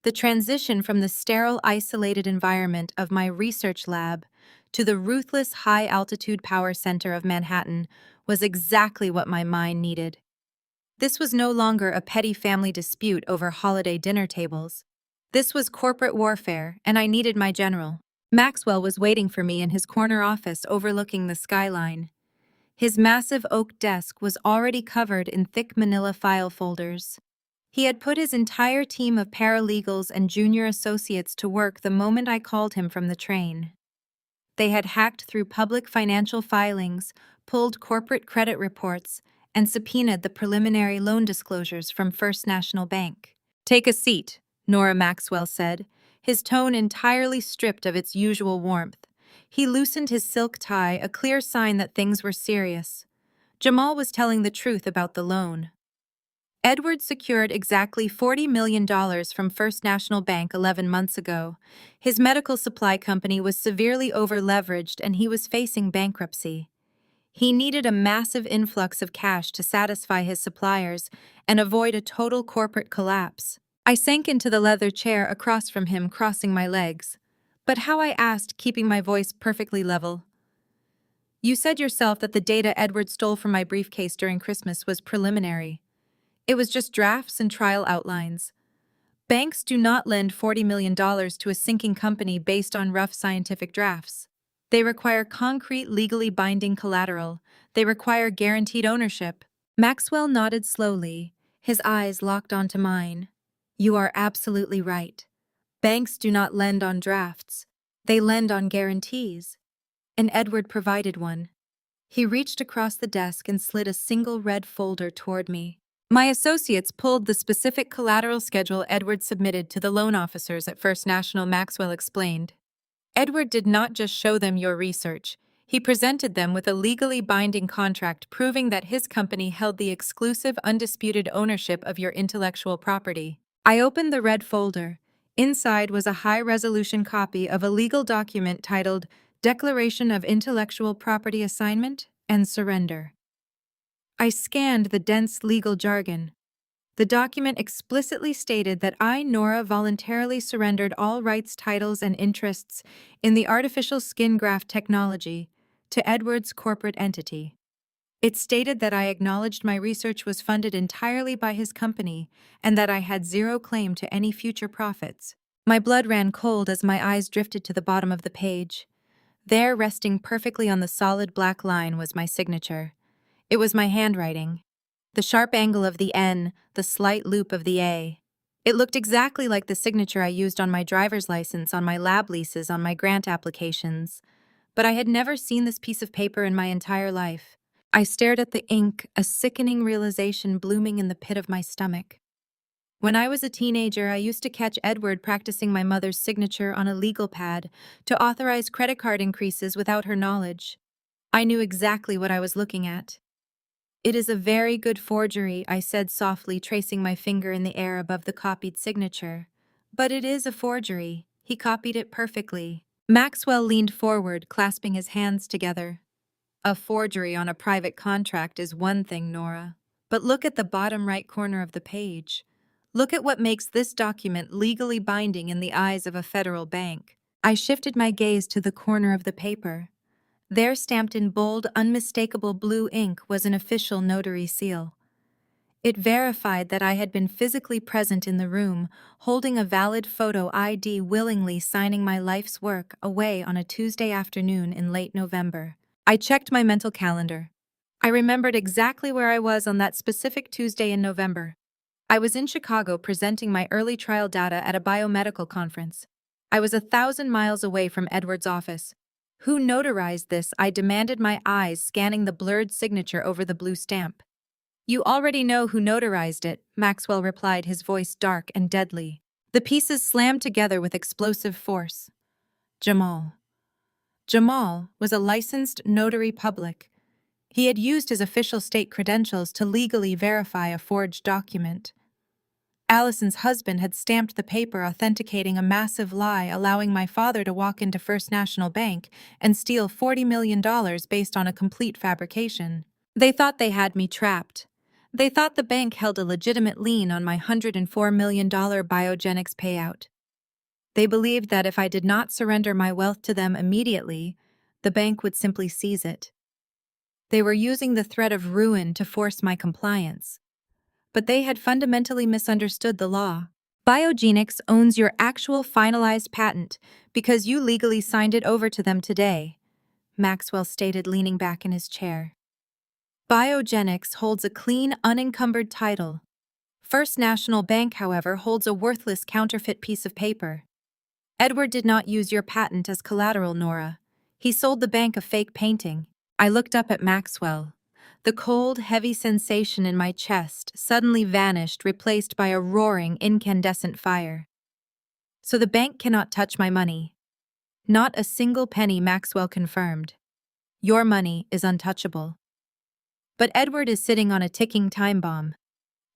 The transition from the sterile, isolated environment of my research lab to the ruthless, high-altitude power center of Manhattan was exactly what my mind needed. This was no longer a petty family dispute over holiday dinner tables. This was corporate warfare, and I needed my general. Maxwell was waiting for me in his corner office overlooking the skyline. His massive oak desk was already covered in thick manila file folders. He had put his entire team of paralegals and junior associates to work the moment I called him from the train. They had hacked through public financial filings, pulled corporate credit reports, and subpoenaed the preliminary loan disclosures from First National Bank. "Take a seat," Nora Maxwell said, his tone entirely stripped of its usual warmth. He loosened his silk tie, a clear sign that things were serious. Jamal was telling the truth about the loan. Edward secured exactly $40 million from First National Bank 11 months ago. His medical supply company was severely over-leveraged and he was facing bankruptcy. He needed a massive influx of cash to satisfy his suppliers and avoid a total corporate collapse. I sank into the leather chair across from him, crossing my legs. But how, I asked, keeping my voice perfectly level. You said yourself that the data Edward stole from my briefcase during Christmas was preliminary. It was just drafts and trial outlines. Banks do not lend $40 million to a sinking company based on rough scientific drafts. They require concrete, legally binding collateral. They require guaranteed ownership. Maxwell nodded slowly, his eyes locked onto mine. You are absolutely right. Banks do not lend on drafts. They lend on guarantees. And Edward provided one. He reached across the desk and slid a single red folder toward me. My associates pulled the specific collateral schedule Edward submitted to the loan officers at First National, Maxwell explained. Edward did not just show them your research. He presented them with a legally binding contract proving that his company held the exclusive, undisputed ownership of your intellectual property. I opened the red folder. Inside was a high-resolution copy of a legal document titled Declaration of Intellectual Property Assignment and Surrender. I scanned the dense legal jargon. The document explicitly stated that I, Nora, voluntarily surrendered all rights, titles, and interests in the artificial skin graft technology to Edward's corporate entity. It stated that I acknowledged my research was funded entirely by his company and that I had zero claim to any future profits. My blood ran cold as my eyes drifted to the bottom of the page. There, resting perfectly on the solid black line, was my signature. It was my handwriting. The sharp angle of the N, the slight loop of the A. It looked exactly like the signature I used on my driver's license, on my lab leases, on my grant applications. But I had never seen this piece of paper in my entire life. I stared at the ink, a sickening realization blooming in the pit of my stomach. When I was a teenager, I used to catch Edward practicing my mother's signature on a legal pad to authorize credit card increases without her knowledge. I knew exactly what I was looking at. It is a very good forgery, I said softly, tracing my finger in the air above the copied signature. But it is a forgery. He copied it perfectly. Maxwell leaned forward, clasping his hands together. A forgery on a private contract is one thing, Nora. But look at the bottom right corner of the page. Look at what makes this document legally binding in the eyes of a federal bank. I shifted my gaze to the corner of the paper. There, stamped in bold, unmistakable blue ink, was an official notary seal. It verified that I had been physically present in the room, holding a valid photo ID, willingly signing my life's work away on a Tuesday afternoon in late November. I checked my mental calendar. I remembered exactly where I was on that specific Tuesday in November. I was in Chicago presenting my early trial data at a biomedical conference. I was 1,000 miles away from Edward's office. Who notarized this? I demanded, my eyes scanning the blurred signature over the blue stamp. You already know who notarized it, Maxwell replied, his voice dark and deadly. The pieces slammed together with explosive force. Jamal. Jamal was a licensed notary public. He had used his official state credentials to legally verify a forged document. Allison's husband had stamped the paper authenticating a massive lie, allowing my father to walk into First National Bank and steal $40 million based on a complete fabrication. They thought they had me trapped. They thought the bank held a legitimate lien on my $104 million biogenics payout. They believed that if I did not surrender my wealth to them immediately, the bank would simply seize it. They were using the threat of ruin to force my compliance. But they had fundamentally misunderstood the law. Biogenics owns your actual finalized patent because you legally signed it over to them today, Maxwell stated, leaning back in his chair. Biogenics holds a clean, unencumbered title. First National Bank, however, holds a worthless counterfeit piece of paper. Edward did not use your patent as collateral, Nora. He sold the bank a fake painting. I looked up at Maxwell. The cold, heavy sensation in my chest suddenly vanished, replaced by a roaring, incandescent fire. So the bank cannot touch my money. Not a single penny, Maxwell confirmed. Your money is untouchable. But Edward is sitting on a ticking time bomb.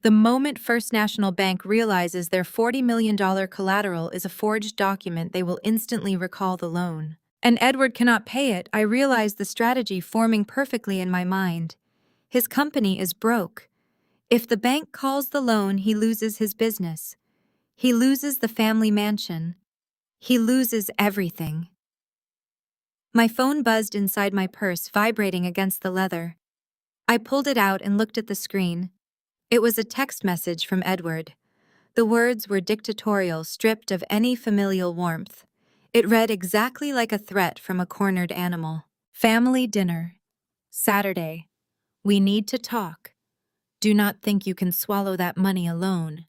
The moment First National Bank realizes their $40 million collateral is a forged document, they will instantly recall the loan. And Edward cannot pay it. I realize the strategy forming perfectly in my mind. His company is broke. If the bank calls the loan, he loses his business. He loses the family mansion. He loses everything. My phone buzzed inside my purse, vibrating against the leather. I pulled it out and looked at the screen. It was a text message from Edward. The words were dictatorial, stripped of any familial warmth. It read exactly like a threat from a cornered animal. Family dinner. Saturday. We need to talk. Do not think you can swallow that money alone.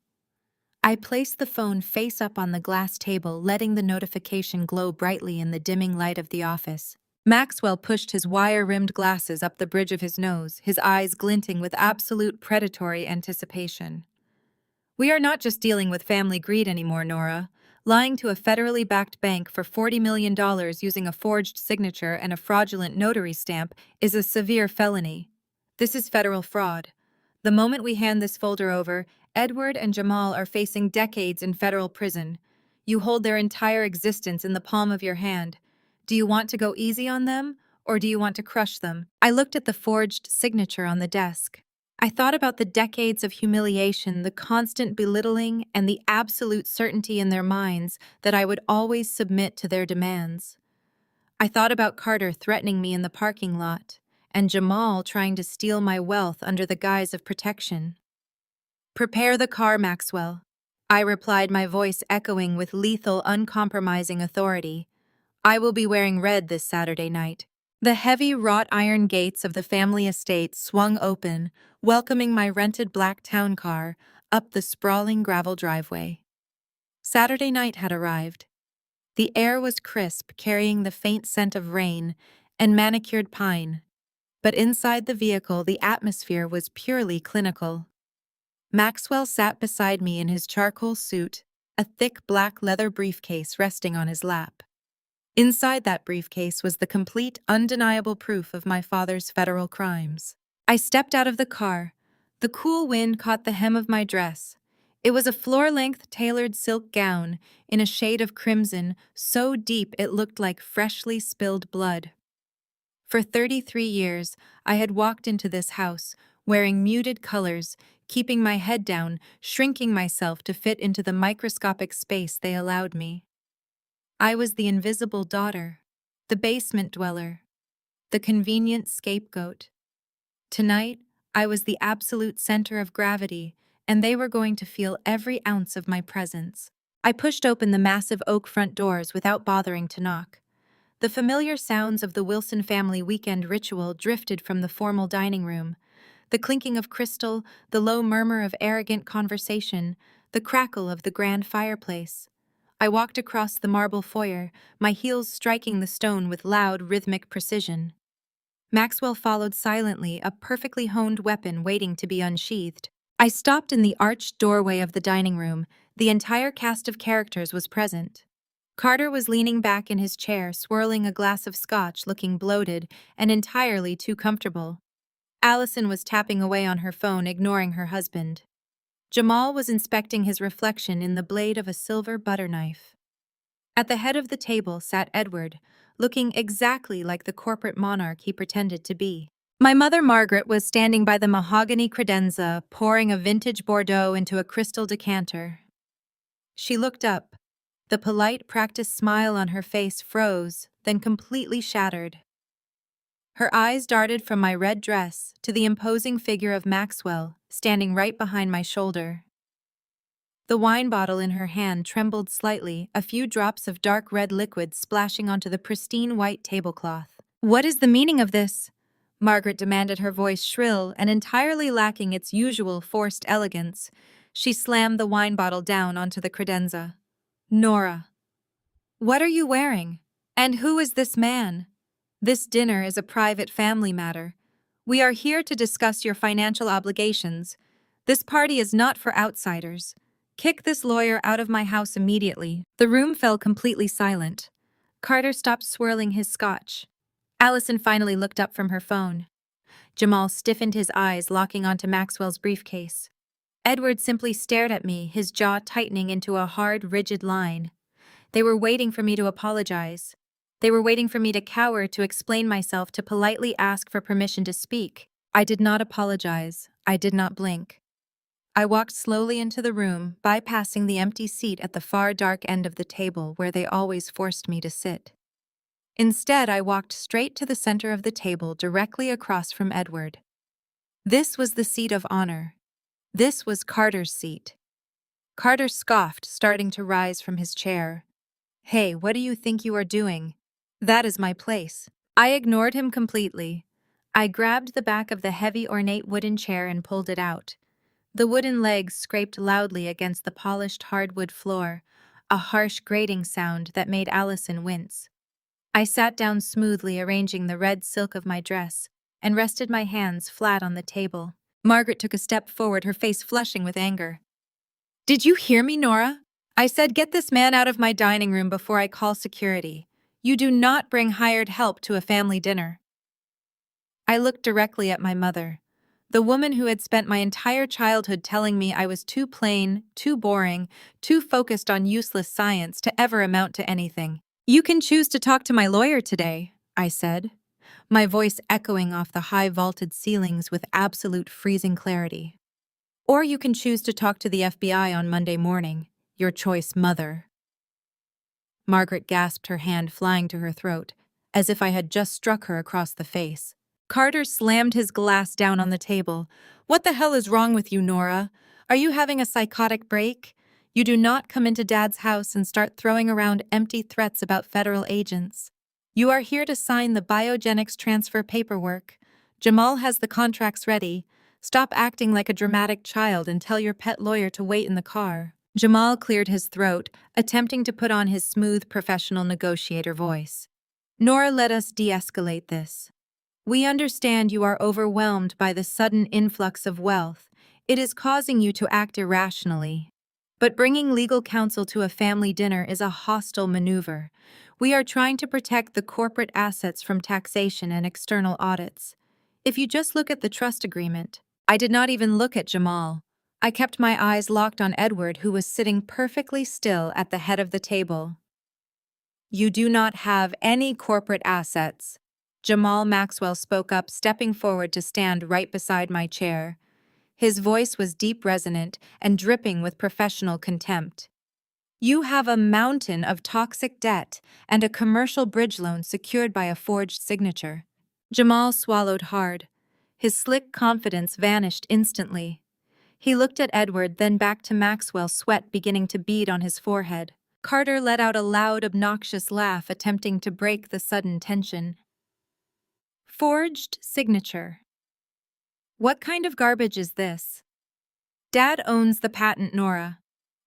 I placed the phone face up on the glass table, letting the notification glow brightly in the dimming light of the office. Maxwell pushed his wire-rimmed glasses up the bridge of his nose, his eyes glinting with absolute predatory anticipation. We are not just dealing with family greed anymore, Nora. Lying to a federally backed bank for $40 million using a forged signature and a fraudulent notary stamp is a severe felony. This is federal fraud. The moment we hand this folder over, Edward and Jamal are facing decades in federal prison. You hold their entire existence in the palm of your hand. Do you want to go easy on them, or do you want to crush them? I looked at the forged signature on the desk. I thought about the decades of humiliation, the constant belittling, and the absolute certainty in their minds that I would always submit to their demands. I thought about Carter threatening me in the parking lot, and Jamal trying to steal my wealth under the guise of protection. "Prepare the car, Maxwell," I replied, my voice echoing with lethal, uncompromising authority. "I will be wearing red this Saturday night." The heavy wrought iron gates of the family estate swung open, welcoming my rented black town car up the sprawling gravel driveway. Saturday night had arrived. The air was crisp, carrying the faint scent of rain and manicured pine. But inside the vehicle, the atmosphere was purely clinical. Maxwell sat beside me in his charcoal suit, a thick black leather briefcase resting on his lap. Inside that briefcase was the complete, undeniable proof of my father's federal crimes. I stepped out of the car. The cool wind caught the hem of my dress. It was a floor-length tailored silk gown in a shade of crimson, so deep it looked like freshly spilled blood. For 33 years, I had walked into this house, wearing muted colors, keeping my head down, shrinking myself to fit into the microscopic space they allowed me. I was the invisible daughter, the basement dweller, the convenient scapegoat. Tonight, I was the absolute center of gravity, and they were going to feel every ounce of my presence. I pushed open the massive oak front doors without bothering to knock. The familiar sounds of the Wilson family weekend ritual drifted from the formal dining room. The clinking of crystal, the low murmur of arrogant conversation, the crackle of the grand fireplace. I walked across the marble foyer, my heels striking the stone with loud, rhythmic precision. Maxwell followed silently, a perfectly honed weapon waiting to be unsheathed. I stopped in the arched doorway of the dining room. The entire cast of characters was present. Carter was leaning back in his chair, swirling a glass of scotch, looking bloated and entirely too comfortable. Allison was tapping away on her phone, ignoring her husband. Jamal was inspecting his reflection in the blade of a silver butter knife. At the head of the table sat Edward, looking exactly like the corporate monarch he pretended to be. My mother Margaret was standing by the mahogany credenza, pouring a vintage Bordeaux into a crystal decanter. She looked up. The polite, practiced smile on her face froze, then completely shattered. Her eyes darted from my red dress to the imposing figure of Maxwell, standing right behind my shoulder. The wine bottle in her hand trembled slightly, a few drops of dark red liquid splashing onto the pristine white tablecloth. "What is the meaning of this?" Margaret demanded, her voice shrill and entirely lacking its usual forced elegance. She slammed the wine bottle down onto the credenza. "Nora, what are you wearing? And who is this man? This dinner is a private family matter. We are here to discuss your financial obligations. This party is not for outsiders. Kick this lawyer out of my house immediately." The room fell completely silent. Carter stopped swirling his scotch. Allison finally looked up from her phone. Jamal stiffened his eyes, locking onto Maxwell's briefcase. Edward simply stared at me, his jaw tightening into a hard, rigid line. They were waiting for me to apologize. They were waiting for me to cower, to explain myself, to politely ask for permission to speak. I did not apologize. I did not blink. I walked slowly into the room, bypassing the empty seat at the far dark end of the table where they always forced me to sit. Instead, I walked straight to the center of the table, directly across from Edward. This was the seat of honor. This was Carter's seat. Carter scoffed, starting to rise from his chair. "Hey, what do you think you are doing? That is my place." I ignored him completely. I grabbed the back of the heavy, ornate wooden chair and pulled it out. The wooden legs scraped loudly against the polished hardwood floor, a harsh grating sound that made Allison wince. I sat down smoothly, arranging the red silk of my dress, and rested my hands flat on the table. Margaret took a step forward, her face flushing with anger. "Did you hear me, Nora? I said get this man out of my dining room before I call security. You do not bring hired help to a family dinner." I looked directly at my mother, the woman who had spent my entire childhood telling me I was too plain, too boring, too focused on useless science to ever amount to anything. "You can choose to talk to my lawyer today," I said, my voice echoing off the high vaulted ceilings with absolute freezing clarity. "Or you can choose to talk to the FBI on Monday morning. Your choice, mother." Margaret gasped, her hand flying to her throat, as if I had just struck her across the face. Carter slammed his glass down on the table. "What the hell is wrong with you, Nora? Are you having a psychotic break? You do not come into Dad's house and start throwing around empty threats about federal agents. You are here to sign the biogenics transfer paperwork. Jamal has the contracts ready. Stop acting like a dramatic child and tell your pet lawyer to wait in the car." Jamal cleared his throat, attempting to put on his smooth, professional negotiator voice. "Nora, let us de-escalate this. We understand you are overwhelmed by the sudden influx of wealth. It is causing you to act irrationally. But bringing legal counsel to a family dinner is a hostile maneuver. We are trying to protect the corporate assets from taxation and external audits. If you just look at the trust agreement." I did not even look at Jamal. I kept my eyes locked on Edward, who was sitting perfectly still at the head of the table. "You do not have any corporate assets." Jamal Maxwell spoke up, stepping forward to stand right beside my chair. His voice was deep, resonant, and dripping with professional contempt. "You have a mountain of toxic debt and a commercial bridge loan secured by a forged signature." Jamal swallowed hard. His slick confidence vanished instantly. He looked at Edward, then back to Maxwell, sweat beginning to bead on his forehead. Carter let out a loud, obnoxious laugh, attempting to break the sudden tension. "Forged signature. What kind of garbage is this? Dad owns the patent, Nora.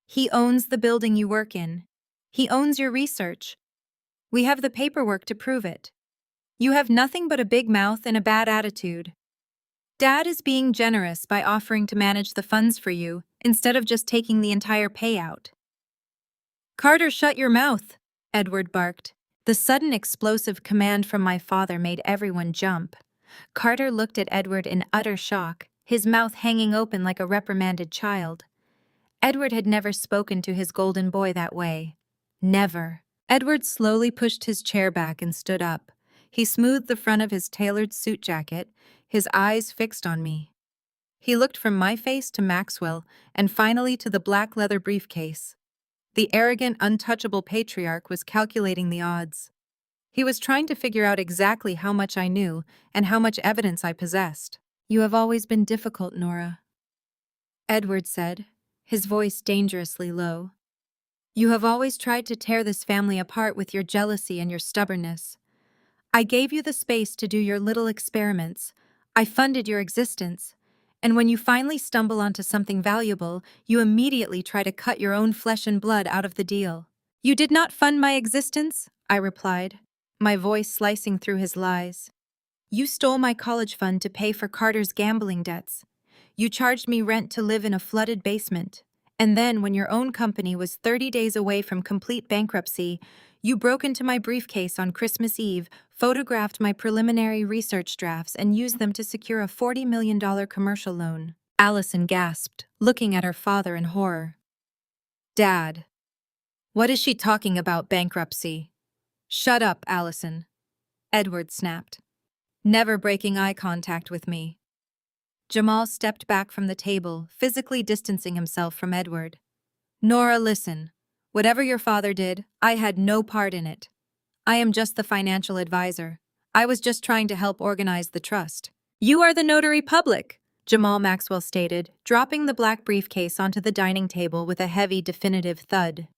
He owns the building you work in. He owns your research. We have the paperwork to prove it. You have nothing but a big mouth and a bad attitude. Dad is being generous by offering to manage the funds for you instead of just taking the entire payout." "Carter, shut your mouth," Edward barked. The sudden explosive command from my father made everyone jump. Carter looked at Edward in utter shock, his mouth hanging open like a reprimanded child. Edward had never spoken to his golden boy that way. Never. Edward slowly pushed his chair back and stood up. He smoothed the front of his tailored suit jacket, his eyes fixed on me. He looked from my face to Maxwell, and finally to the black leather briefcase. The arrogant, untouchable patriarch was calculating the odds. He was trying to figure out exactly how much I knew and how much evidence I possessed. "You have always been difficult, Nora," Edward said, his voice dangerously low. "You have always tried to tear this family apart with your jealousy and your stubbornness. I gave you the space to do your little experiments. I funded your existence. And when you finally stumble onto something valuable, you immediately try to cut your own flesh and blood out of the deal." "You did not fund my existence," I replied, my voice slicing through his lies. "You stole my college fund to pay for Carter's gambling debts. You charged me rent to live in a flooded basement. And then, when your own company was 30 days away from complete bankruptcy, you broke into my briefcase on Christmas Eve, photographed my preliminary research drafts, and used them to secure a $40 million commercial loan." Allison gasped, looking at her father in horror. Dad, what is she talking about bankruptcy? Shut up, Allison, Edward snapped, never breaking eye contact with me. Jamal stepped back from the table, physically distancing himself from Edward. Nora, listen. Whatever your father did, I had no part in it. I am just the financial advisor. I was just trying to help organize the trust. You are the notary public, Jamal Maxwell stated, dropping the black briefcase onto the dining table with a heavy, definitive thud.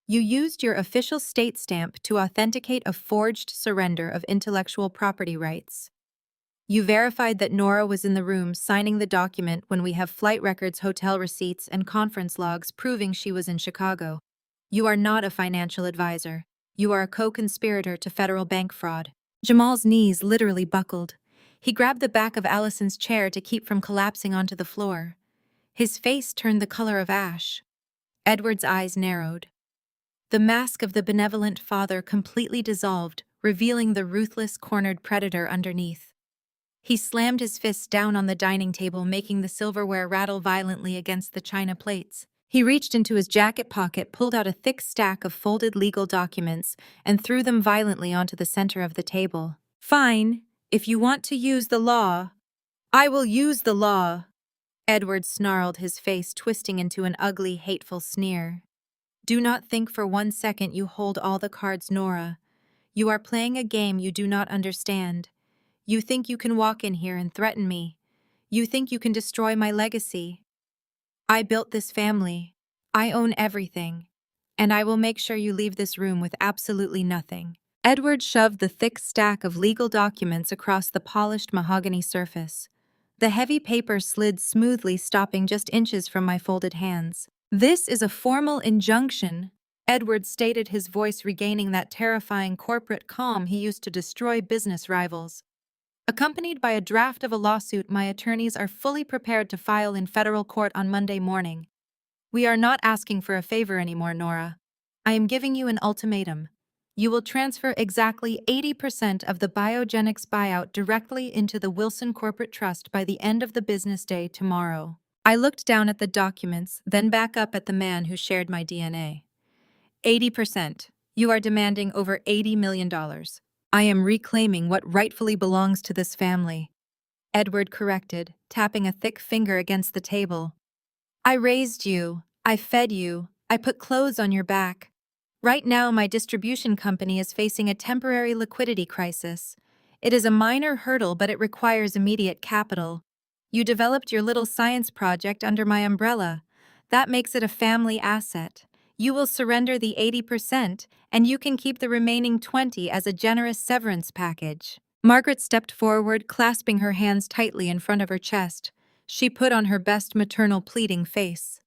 You used your official state stamp to authenticate a forged surrender of intellectual property rights. You verified that Nora was in the room signing the document when we have flight records, hotel receipts, and conference logs proving she was in Chicago. You are not a financial advisor. You are a co-conspirator to federal bank fraud. Jamal's knees literally buckled. He grabbed the back of Allison's chair to keep from collapsing onto the floor. His face turned the color of ash. Edward's eyes narrowed. The mask of the benevolent father completely dissolved, revealing the ruthless, cornered predator underneath. He slammed his fist down on the dining table, making the silverware rattle violently against the china plates. He reached into his jacket pocket, pulled out a thick stack of folded legal documents, and threw them violently onto the center of the table. Fine, if you want to use the law. I will use the law, Edward snarled, his face twisting into an ugly, hateful sneer. Do not think for 1 second you hold all the cards, Nora. You are playing a game you do not understand. You think you can walk in here and threaten me. You think you can destroy my legacy. I built this family. I own everything. And I will make sure you leave this room with absolutely nothing. Edward shoved the thick stack of legal documents across the polished mahogany surface. The heavy paper slid smoothly, stopping just inches from my folded hands. This is a formal injunction, Edward stated, his voice regaining that terrifying corporate calm he used to destroy business rivals. Accompanied by a draft of a lawsuit my attorneys are fully prepared to file in federal court on Monday morning. We are not asking for a favor anymore, Nora. I am giving you an ultimatum. You will transfer exactly 80% of the Biogenics buyout directly into the Wilson Corporate Trust by the end of the business day tomorrow. I looked down at the documents, then back up at the man who shared my DNA. 80%. You are demanding over $80 million. I am reclaiming what rightfully belongs to this family, Edward corrected, tapping a thick finger against the table. I raised you, I fed you, I put clothes on your back. Right now, my distribution company is facing a temporary liquidity crisis. It is a minor hurdle, but it requires immediate capital. You developed your little science project under my umbrella. That makes it a family asset. You will surrender the 80%, and you can keep the remaining 20% as a generous severance package. Margaret stepped forward, clasping her hands tightly in front of her chest. She put on her best maternal pleading face.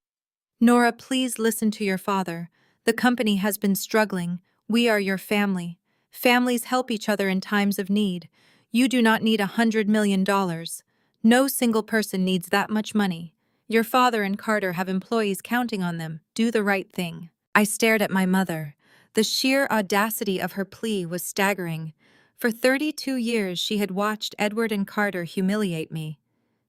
Nora, please listen to your father. The company has been struggling. We are your family. Families help each other in times of need. You do not need $100 million. No single person needs that much money. Your father and Carter have employees counting on them. Do the right thing. I stared at my mother. The sheer audacity of her plea was staggering. For 32 years, she had watched Edward and Carter humiliate me.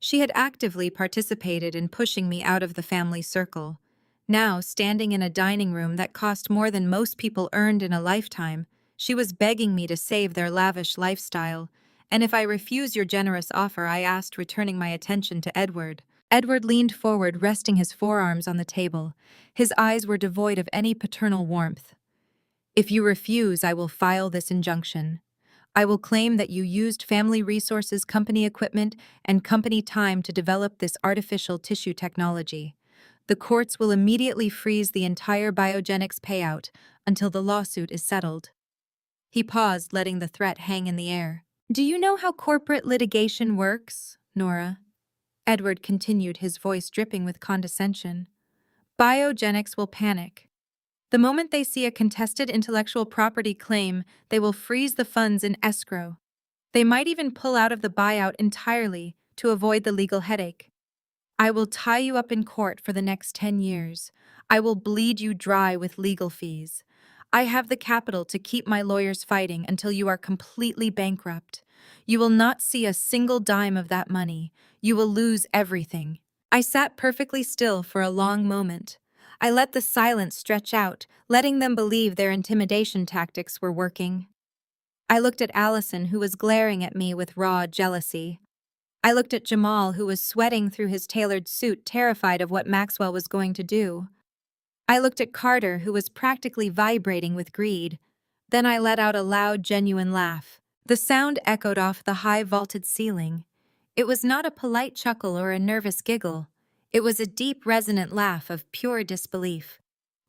She had actively participated in pushing me out of the family circle. Now, standing in a dining room that cost more than most people earned in a lifetime, she was begging me to save their lavish lifestyle. And if I refuse your generous offer, I asked, returning my attention to Edward. Edward leaned forward, resting his forearms on the table. His eyes were devoid of any paternal warmth. If you refuse, I will file this injunction. I will claim that you used family resources, company equipment, and company time to develop this artificial tissue technology. The courts will immediately freeze the entire Biogenics payout until the lawsuit is settled. He paused, letting the threat hang in the air. Do you know how corporate litigation works, Nora? Edward continued, his voice dripping with condescension. Biogenics will panic. The moment they see a contested intellectual property claim, they will freeze the funds in escrow. They might even pull out of the buyout entirely to avoid the legal headache. I will tie you up in court for the next 10 years. I will bleed you dry with legal fees. I have the capital to keep my lawyers fighting until you are completely bankrupt. You will not see a single dime of that money. You will lose everything. I sat perfectly still for a long moment. I let the silence stretch out, letting them believe their intimidation tactics were working. I looked at Allison, who was glaring at me with raw jealousy. I looked at Jamal, who was sweating through his tailored suit, terrified of what Maxwell was going to do. I looked at Carter, who was practically vibrating with greed. Then I let out a loud, genuine laugh. The sound echoed off the high vaulted ceiling. It was not a polite chuckle or a nervous giggle. It was a deep, resonant laugh of pure disbelief.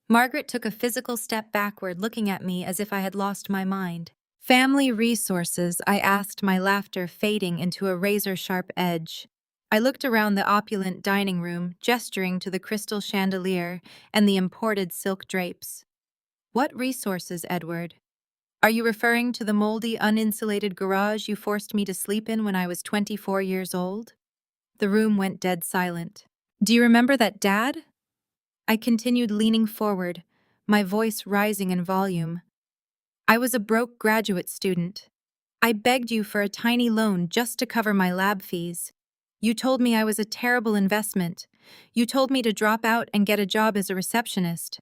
Margaret took a physical step backward, looking at me as if I had lost my mind. Family resources, I asked, my laughter fading into a razor-sharp edge. I looked around the opulent dining room, gesturing to the crystal chandelier and the imported silk drapes. What resources, Edward? Are you referring to the moldy, uninsulated garage you forced me to sleep in when I was 24 years old? The room went dead silent. Do you remember that, Dad? I continued, leaning forward, my voice rising in volume. I was a broke graduate student. I begged you for a tiny loan just to cover my lab fees. You told me I was a terrible investment. You told me to drop out and get a job as a receptionist.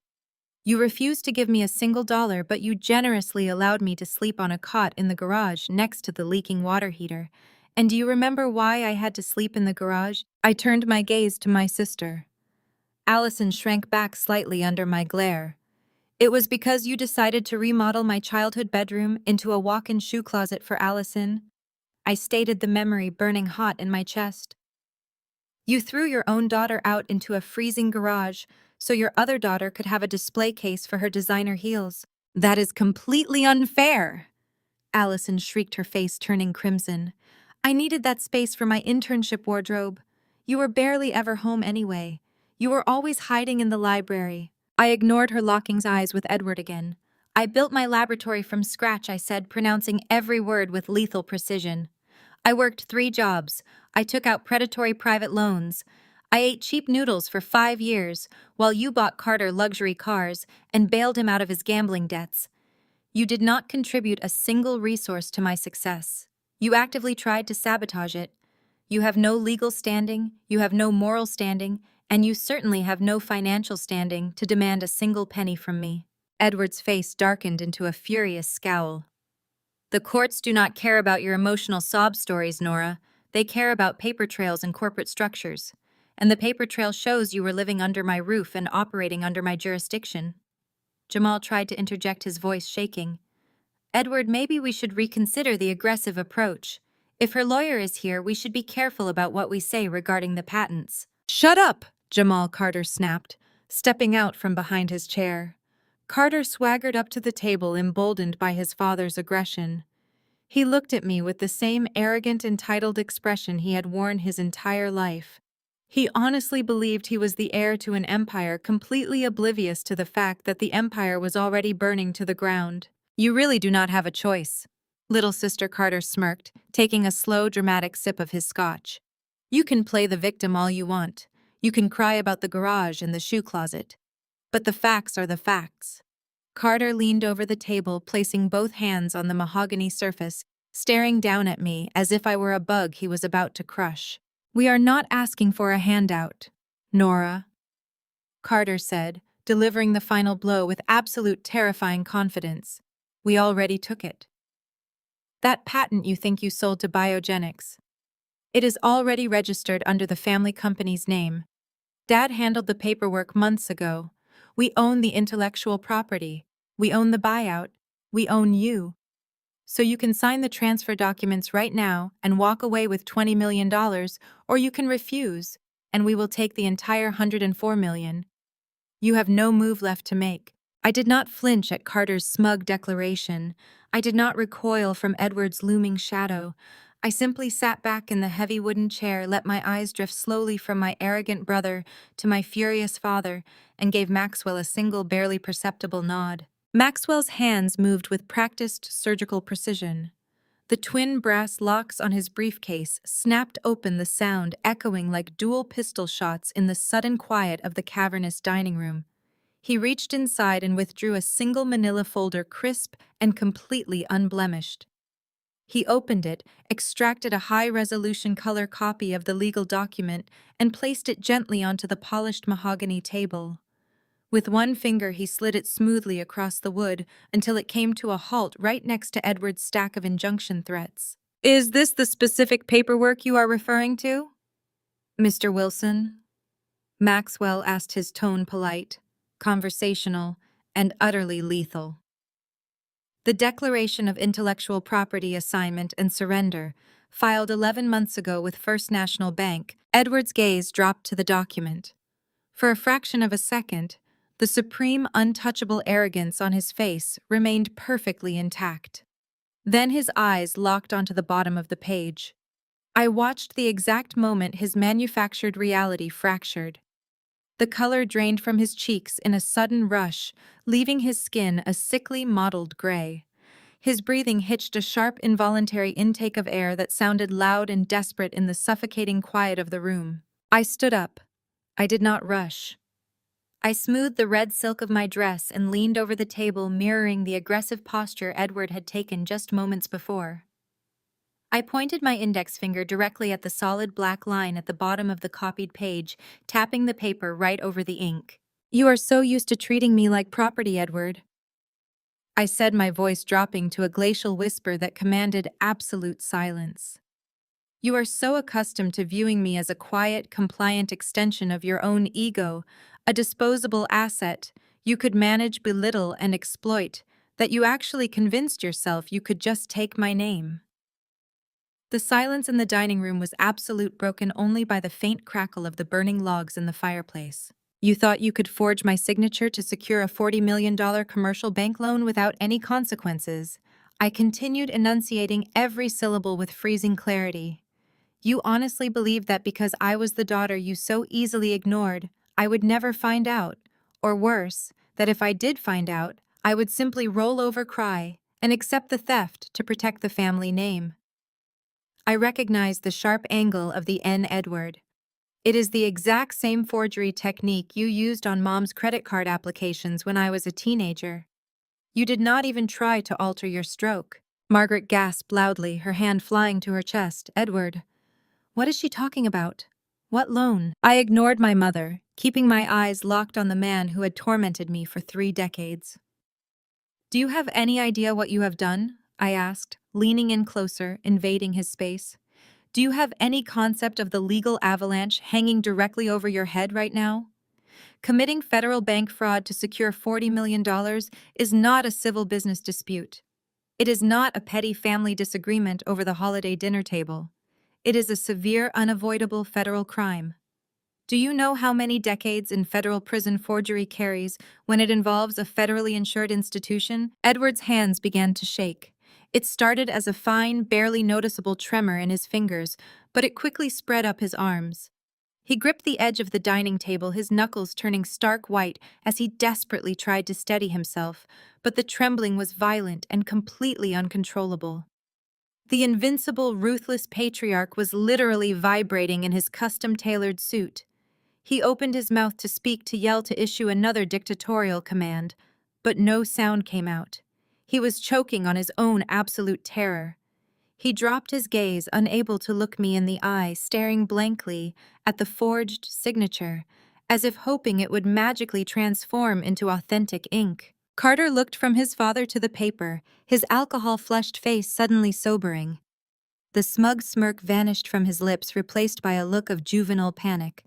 You refused to give me a single dollar, but you generously allowed me to sleep on a cot in the garage next to the leaking water heater. And do you remember why I had to sleep in the garage? I turned my gaze to my sister. Allison shrank back slightly under my glare. It was because you decided to remodel my childhood bedroom into a walk-in shoe closet for Allison. I stated, the memory burning hot in my chest. You threw your own daughter out into a freezing garage so your other daughter could have a display case for her designer heels. That is completely unfair, Allison shrieked, her face turning crimson. I needed that space for my internship wardrobe. You were barely ever home anyway. You were always hiding in the library. I ignored her, locking eyes with Edward again. I built my laboratory from scratch, I said, pronouncing every word with lethal precision. I worked 3 jobs. I took out predatory private loans. I ate cheap noodles for 5 years, while you bought Carter luxury cars and bailed him out of his gambling debts. You did not contribute a single resource to my success. You actively tried to sabotage it. You have no legal standing, you have no moral standing, and you certainly have no financial standing to demand a single penny from me. Edward's face darkened into a furious scowl. The courts do not care about your emotional sob stories, Nora. They care about paper trails and corporate structures. And the paper trail shows you were living under my roof and operating under my jurisdiction. Jamal tried to interject, his voice shaking. Edward, maybe we should reconsider the aggressive approach. If her lawyer is here, we should be careful about what we say regarding the patents. Shut up, Jamal, Carter snapped, stepping out from behind his chair. Carter swaggered up to the table, emboldened by his father's aggression. He looked at me with the same arrogant, entitled expression he had worn his entire life. He honestly believed he was the heir to an empire, completely oblivious to the fact that the empire was already burning to the ground. You really do not have a choice, little sister, Carter smirked, taking a slow, dramatic sip of his scotch. You can play the victim all you want. You can cry about the garage and the shoe closet. But the facts are the facts. Carter leaned over the table, placing both hands on the mahogany surface, staring down at me as if I were a bug he was about to crush. We are not asking for a handout, Nora, Carter said, delivering the final blow with absolute terrifying confidence. We already took it. That patent you think you sold to Biogenics. It is already registered under the family company's name. Dad handled the paperwork months ago. We own the intellectual property. We own the buyout. We own you. So you can sign the transfer documents right now and walk away with $20 million, or you can refuse, and we will take the entire $104 million. You have no move left to make. I did not flinch at Carter's smug declaration. I did not recoil from Edward's looming shadow. I simply sat back in the heavy wooden chair, let my eyes drift slowly from my arrogant brother to my furious father, and gave Maxwell a single, barely perceptible nod. Maxwell's hands moved with practiced surgical precision. The twin brass locks on his briefcase snapped open, the sound echoing like dual pistol shots in the sudden quiet of the cavernous dining room. He reached inside and withdrew a single manila folder, crisp and completely unblemished. He opened it, extracted a high-resolution color copy of the legal document, and placed it gently onto the polished mahogany table. With one finger, he slid it smoothly across the wood until it came to a halt right next to Edward's stack of injunction threats. "Is this the specific paperwork you are referring to, Mr. Wilson?" Maxwell asked, his tone polite, conversational, and utterly lethal. The Declaration of Intellectual Property Assignment and Surrender, filed 11 months ago with First National Bank. Edward's gaze dropped to the document. For a fraction of a second, the supreme untouchable arrogance on his face remained perfectly intact. Then his eyes locked onto the bottom of the page. I watched the exact moment his manufactured reality fractured. The color drained from his cheeks in a sudden rush, leaving his skin a sickly mottled gray. His breathing hitched a sharp, involuntary intake of air that sounded loud and desperate in the suffocating quiet of the room. I stood up. I did not rush. I smoothed the red silk of my dress and leaned over the table, mirroring the aggressive posture Edward had taken just moments before. I pointed my index finger directly at the solid black line at the bottom of the copied page, tapping the paper right over the ink. "You are so used to treating me like property, Edward," I said, my voice dropping to a glacial whisper that commanded absolute silence. "You are so accustomed to viewing me as a quiet, compliant extension of your own ego, a disposable asset you could manage, belittle, and exploit, that you actually convinced yourself you could just take my name." The silence in the dining room was absolute, broken only by the faint crackle of the burning logs in the fireplace. "You thought you could forge my signature to secure a $40 million commercial bank loan without any consequences," I continued, enunciating every syllable with freezing clarity. "You honestly believed that because I was the daughter you so easily ignored, I would never find out, or worse, that if I did find out, I would simply roll over, cry, and accept the theft to protect the family name." I recognized the sharp angle of the N, Edward. "It is the exact same forgery technique you used on Mom's credit card applications when I was a teenager. You did not even try to alter your stroke." Margaret gasped loudly, her hand flying to her chest. "Edward, what is she talking about? What loan?" I ignored my mother, keeping my eyes locked on the man who had tormented me for 3 decades. "Do you have any idea what you have done?" I asked, leaning in closer, invading his space. "Do you have any concept of the legal avalanche hanging directly over your head right now? Committing federal bank fraud to secure $40 million is not a civil business dispute. It is not a petty family disagreement over the holiday dinner table. It is a severe, unavoidable federal crime. Do you know how many decades in federal prison forgery carries when it involves a federally insured institution?" Edward's hands began to shake. It started as a fine, barely noticeable tremor in his fingers, but it quickly spread up his arms. He gripped the edge of the dining table, his knuckles turning stark white as he desperately tried to steady himself, but the trembling was violent and completely uncontrollable. The invincible, ruthless patriarch was literally vibrating in his custom-tailored suit. He opened his mouth to speak, to yell, to issue another dictatorial command, but no sound came out. He was choking on his own absolute terror. He dropped his gaze, unable to look me in the eye, staring blankly at the forged signature, as if hoping it would magically transform into authentic ink. Carter looked from his father to the paper, his alcohol-flushed face suddenly sobering. The smug smirk vanished from his lips, replaced by a look of juvenile panic.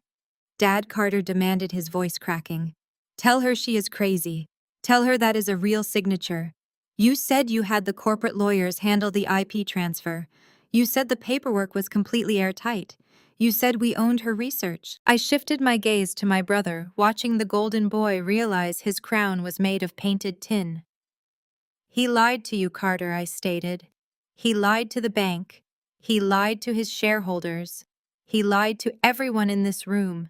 "Dad," Carter demanded, his voice cracking. "Tell her she is crazy. Tell her that is a real signature. You said you had the corporate lawyers handle the IP transfer. You said the paperwork was completely airtight. You said we owned her research." I shifted my gaze to my brother, watching the golden boy realize his crown was made of painted tin. "He lied to you, Carter," I stated. "He lied to the bank. He lied to his shareholders. He lied to everyone in this room.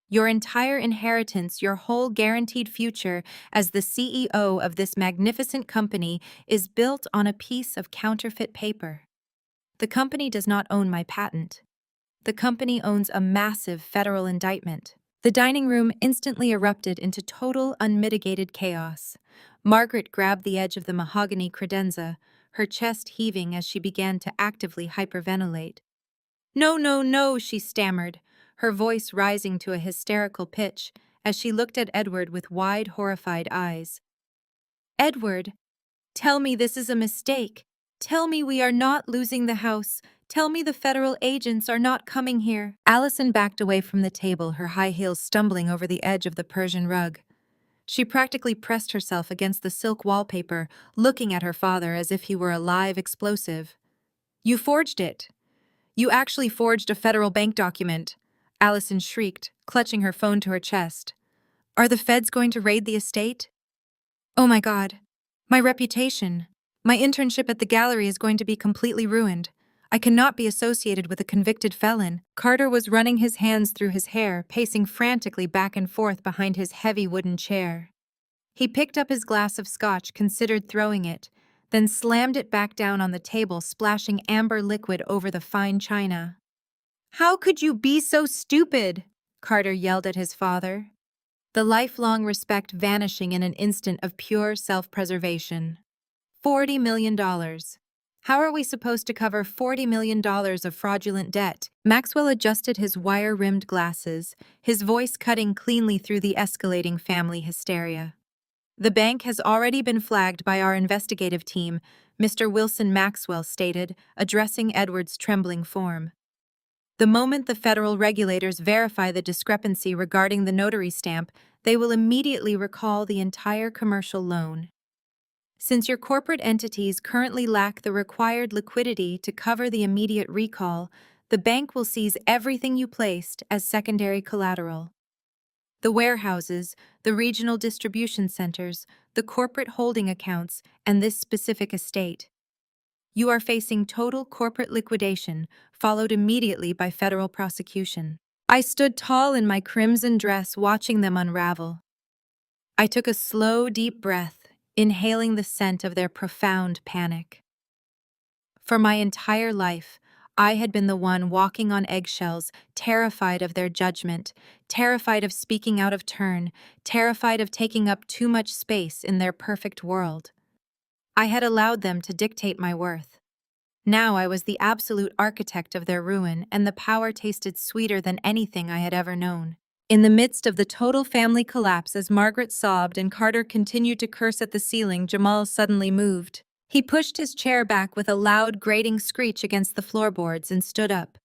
Your entire inheritance, your whole guaranteed future as the CEO of this magnificent company is built on a piece of counterfeit paper. The company does not own my patent. The company owns a massive federal indictment. The dining room instantly erupted into total, unmitigated chaos. Margaret grabbed the edge of the mahogany credenza, her chest heaving as she began to actively hyperventilate. No, no, no, she stammered, her voice rising to a hysterical pitch as she looked at Edward with wide, horrified eyes. Edward, tell me this is a mistake. Tell me we are not losing the house. Tell me the federal agents are not coming here. Allison backed away from the table, her high heels stumbling over the edge of the Persian rug. She practically pressed herself against the silk wallpaper, looking at her father as if he were a live explosive. You forged it. You actually forged a federal bank document, Allison shrieked, clutching her phone to her chest. Are the feds going to raid the estate? Oh my God. My reputation. My internship at the gallery is going to be completely ruined. I cannot be associated with a convicted felon. Carter was running his hands through his hair, pacing frantically back and forth behind his heavy wooden chair. He picked up his glass of scotch, considered throwing it, then slammed it back down on the table, splashing amber liquid over the fine china. How could you be so stupid? Carter yelled at his father, the lifelong respect vanishing in an instant of pure self-preservation. $40 million. How are we supposed to cover $40 million of fraudulent debt? Maxwell adjusted his wire-rimmed glasses, his voice cutting cleanly through the escalating family hysteria. The bank has already been flagged by our investigative team, Mr. Wilson Maxwell stated, addressing Edward's trembling form. The moment the federal regulators verify the discrepancy regarding the notary stamp, they will immediately recall the entire commercial loan. Since your corporate entities currently lack the required liquidity to cover the immediate recall, the bank will seize everything you placed as secondary collateral. The warehouses, the regional distribution centers, the corporate holding accounts, and this specific estate. You are facing total corporate liquidation, followed immediately by federal prosecution. I stood tall in my crimson dress, watching them unravel. I took a slow, deep breath, inhaling the scent of their profound panic. For my entire life, I had been the one walking on eggshells, terrified of their judgment, terrified of speaking out of turn, terrified of taking up too much space in their perfect world. I had allowed them to dictate my worth. Now I was the absolute architect of their ruin, and the power tasted sweeter than anything I had ever known. In the midst of the total family collapse, as Margaret sobbed and Carter continued to curse at the ceiling, Jamal suddenly moved. He pushed his chair back with a loud, grating screech against the floorboards and stood up.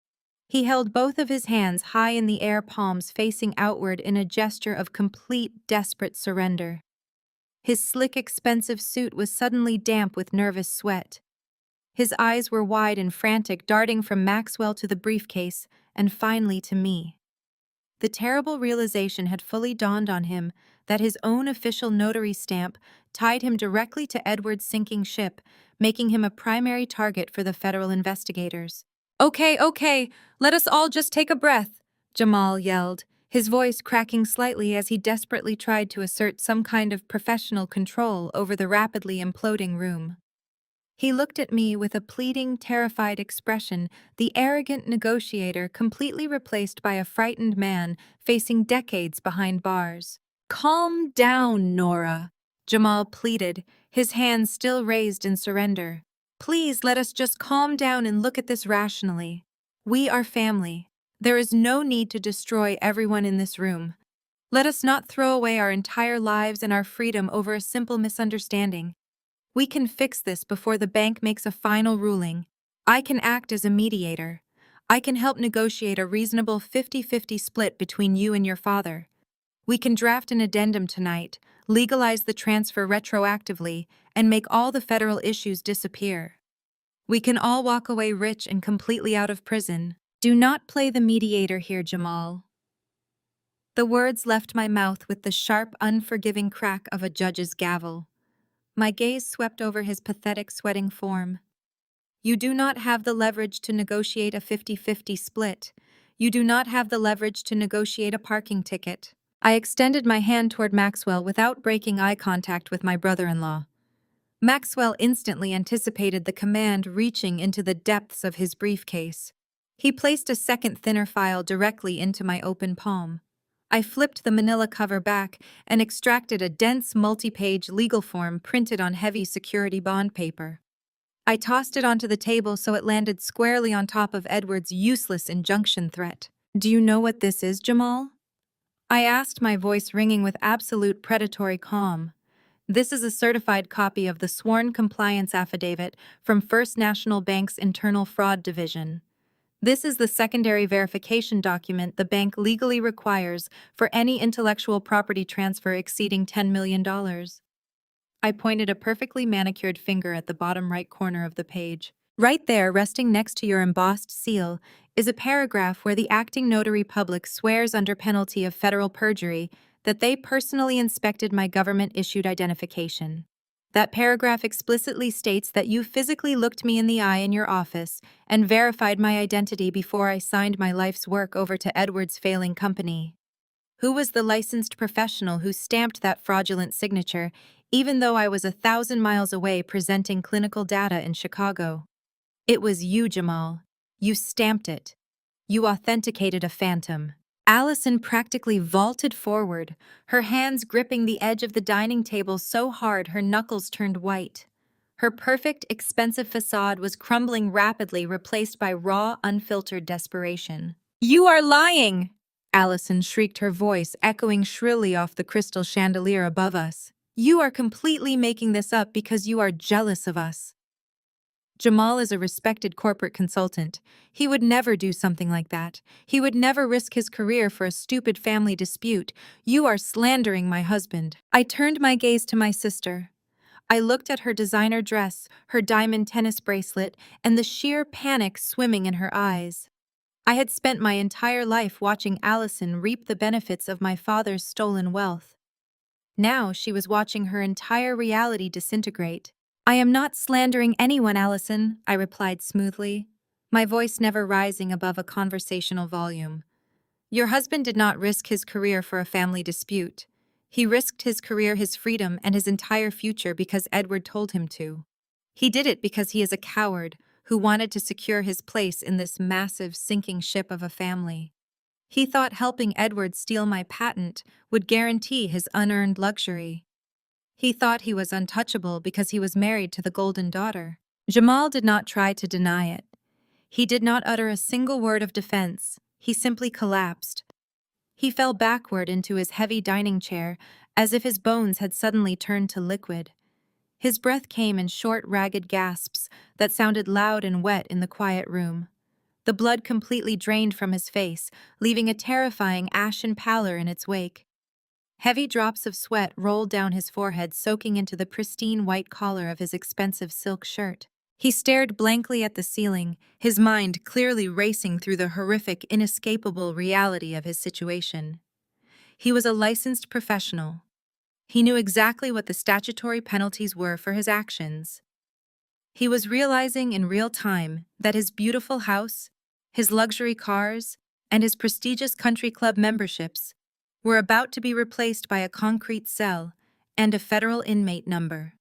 He held both of his hands high in the air, palms facing outward in a gesture of complete, desperate surrender. His slick, expensive suit was suddenly damp with nervous sweat. His eyes were wide and frantic, darting from Maxwell to the briefcase, and finally to me. The terrible realization had fully dawned on him that his own official notary stamp tied him directly to Edward's sinking ship, making him a primary target for the federal investigators. Okay, let us all just take a breath, Jamal yelled, his voice cracking slightly as he desperately tried to assert some kind of professional control over the rapidly imploding room. He looked at me with a pleading, terrified expression, the arrogant negotiator completely replaced by a frightened man facing decades behind bars. Calm down, Nora, Jamal pleaded, his hands still raised in surrender. Please let us just calm down and look at this rationally. We are family. There is no need to destroy everyone in this room. Let us not throw away our entire lives and our freedom over a simple misunderstanding. We can fix this before the bank makes a final ruling. I can act as a mediator. I can help negotiate a reasonable 50-50 split between you and your father. We can draft an addendum tonight, legalize the transfer retroactively, and make all the federal issues disappear. We can all walk away rich and completely out of prison. Do not play the mediator here, Jamal. The words left my mouth with the sharp, unforgiving crack of a judge's gavel. My gaze swept over his pathetic, sweating form. You do not have the leverage to negotiate a 50-50 split. You do not have the leverage to negotiate a parking ticket. I extended my hand toward Maxwell without breaking eye contact with my brother-in-law. Maxwell instantly anticipated the command reaching into the depths of his briefcase. He placed a second thinner file directly into my open palm. I flipped the manila cover back and extracted a dense multi-page legal form printed on heavy security bond paper. I tossed it onto the table so it landed squarely on top of Edward's useless injunction threat. "Do you know what this is, Jamal?" I asked, my voice ringing with absolute predatory calm. "This is a certified copy of the sworn compliance affidavit from First National Bank's Internal Fraud Division. This is the secondary verification document the bank legally requires for any intellectual property transfer exceeding $10 million. I pointed a perfectly manicured finger at the bottom right corner of the page. "Right there, resting next to your embossed seal, is a paragraph where the acting notary public swears under penalty of federal perjury that they personally inspected my government-issued identification. That paragraph explicitly states that you physically looked me in the eye in your office and verified my identity before I signed my life's work over to Edward's failing company. Who was the licensed professional who stamped that fraudulent signature, even though I was 1,000 miles away presenting clinical data in Chicago? It was you, Jamal. You stamped it. You authenticated a phantom." Allison practically vaulted forward, her hands gripping the edge of the dining table so hard her knuckles turned white. Her perfect, expensive facade was crumbling rapidly, replaced by raw, unfiltered desperation. "You are lying!" Allison shrieked, her voice echoing shrilly off the crystal chandelier above us. "You are completely making this up because you are jealous of us." Jamal is a respected corporate consultant. He would never do something like that. He would never risk his career for a stupid family dispute. "You are slandering my husband." I turned my gaze to my sister. I looked at her designer dress, her diamond tennis bracelet, and the sheer panic swimming in her eyes. I had spent my entire life watching Allison reap the benefits of my father's stolen wealth. Now she was watching her entire reality disintegrate. "I am not slandering anyone, Allison," I replied smoothly, my voice never rising above a conversational volume. "Your husband did not risk his career for a family dispute. He risked his career, his freedom, and his entire future because Edward told him to. He did it because he is a coward who wanted to secure his place in this massive, sinking ship of a family. He thought helping Edward steal my patent would guarantee his unearned luxury. He thought he was untouchable because he was married to the Golden Daughter." Jamal did not try to deny it. He did not utter a single word of defense. He simply collapsed. He fell backward into his heavy dining chair, as if his bones had suddenly turned to liquid. His breath came in short, ragged gasps that sounded loud and wet in the quiet room. The blood completely drained from his face, leaving a terrifying ashen pallor in its wake. Heavy drops of sweat rolled down his forehead, soaking into the pristine white collar of his expensive silk shirt. He stared blankly at the ceiling, his mind clearly racing through the horrific, inescapable reality of his situation. He was a licensed professional. He knew exactly what the statutory penalties were for his actions. He was realizing in real time that his beautiful house, his luxury cars, and his prestigious country club memberships were about to be replaced by a concrete cell and a federal inmate number.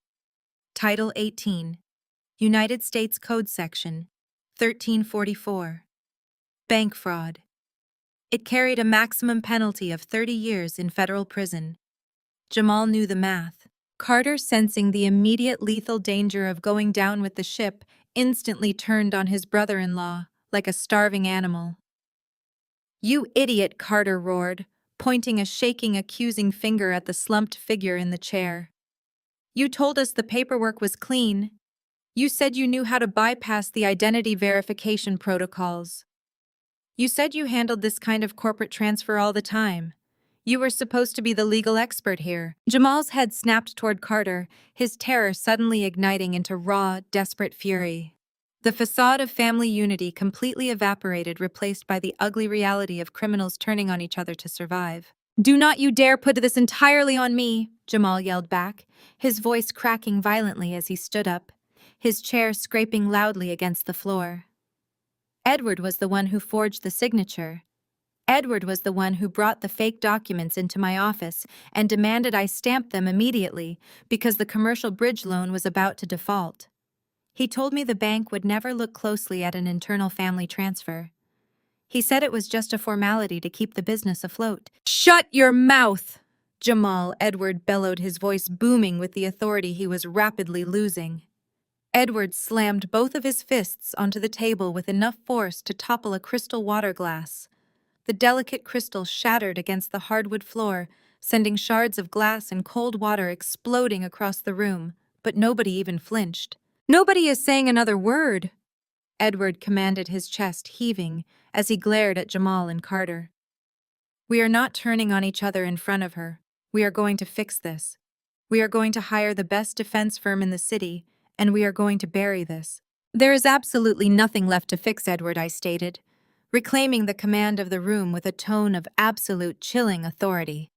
Title 18, United States Code Section 1344. Bank fraud. It carried a maximum penalty of 30 years in federal prison. Jamal knew the math. Carter, sensing the immediate lethal danger of going down with the ship, instantly turned on his brother-in-law like a starving animal. "You idiot," Carter roared, pointing a shaking, accusing finger at the slumped figure in the chair. "You told us the paperwork was clean. You said you knew how to bypass the identity verification protocols. You said you handled this kind of corporate transfer all the time. You were supposed to be the legal expert here." Jamal's head snapped toward Carter, his terror suddenly igniting into raw, desperate fury. The facade of family unity completely evaporated, replaced by the ugly reality of criminals turning on each other to survive. "Do not you dare put this entirely on me," Jamal yelled back, his voice cracking violently as he stood up, his chair scraping loudly against the floor. Edward was the one who forged the signature. Edward was the one who brought the fake documents into my office and demanded I stamp them immediately because the commercial bridge loan was about to default. He told me the bank would never look closely at an internal family transfer. He said it was just a formality to keep the business afloat. Shut your mouth! Jamal Edward bellowed, his voice booming with the authority he was rapidly losing. Edward slammed both of his fists onto the table with enough force to topple a crystal water glass. The delicate crystal shattered against the hardwood floor, sending shards of glass and cold water exploding across the room, but nobody even flinched. Nobody is saying another word, Edward commanded, his chest heaving as he glared at Jamal and Carter. We are not turning on each other in front of her. We are going to fix this. We are going to hire the best defense firm in the city, and we are going to bury this. There is absolutely nothing left to fix, Edward, I stated, reclaiming the command of the room with a tone of absolute chilling authority.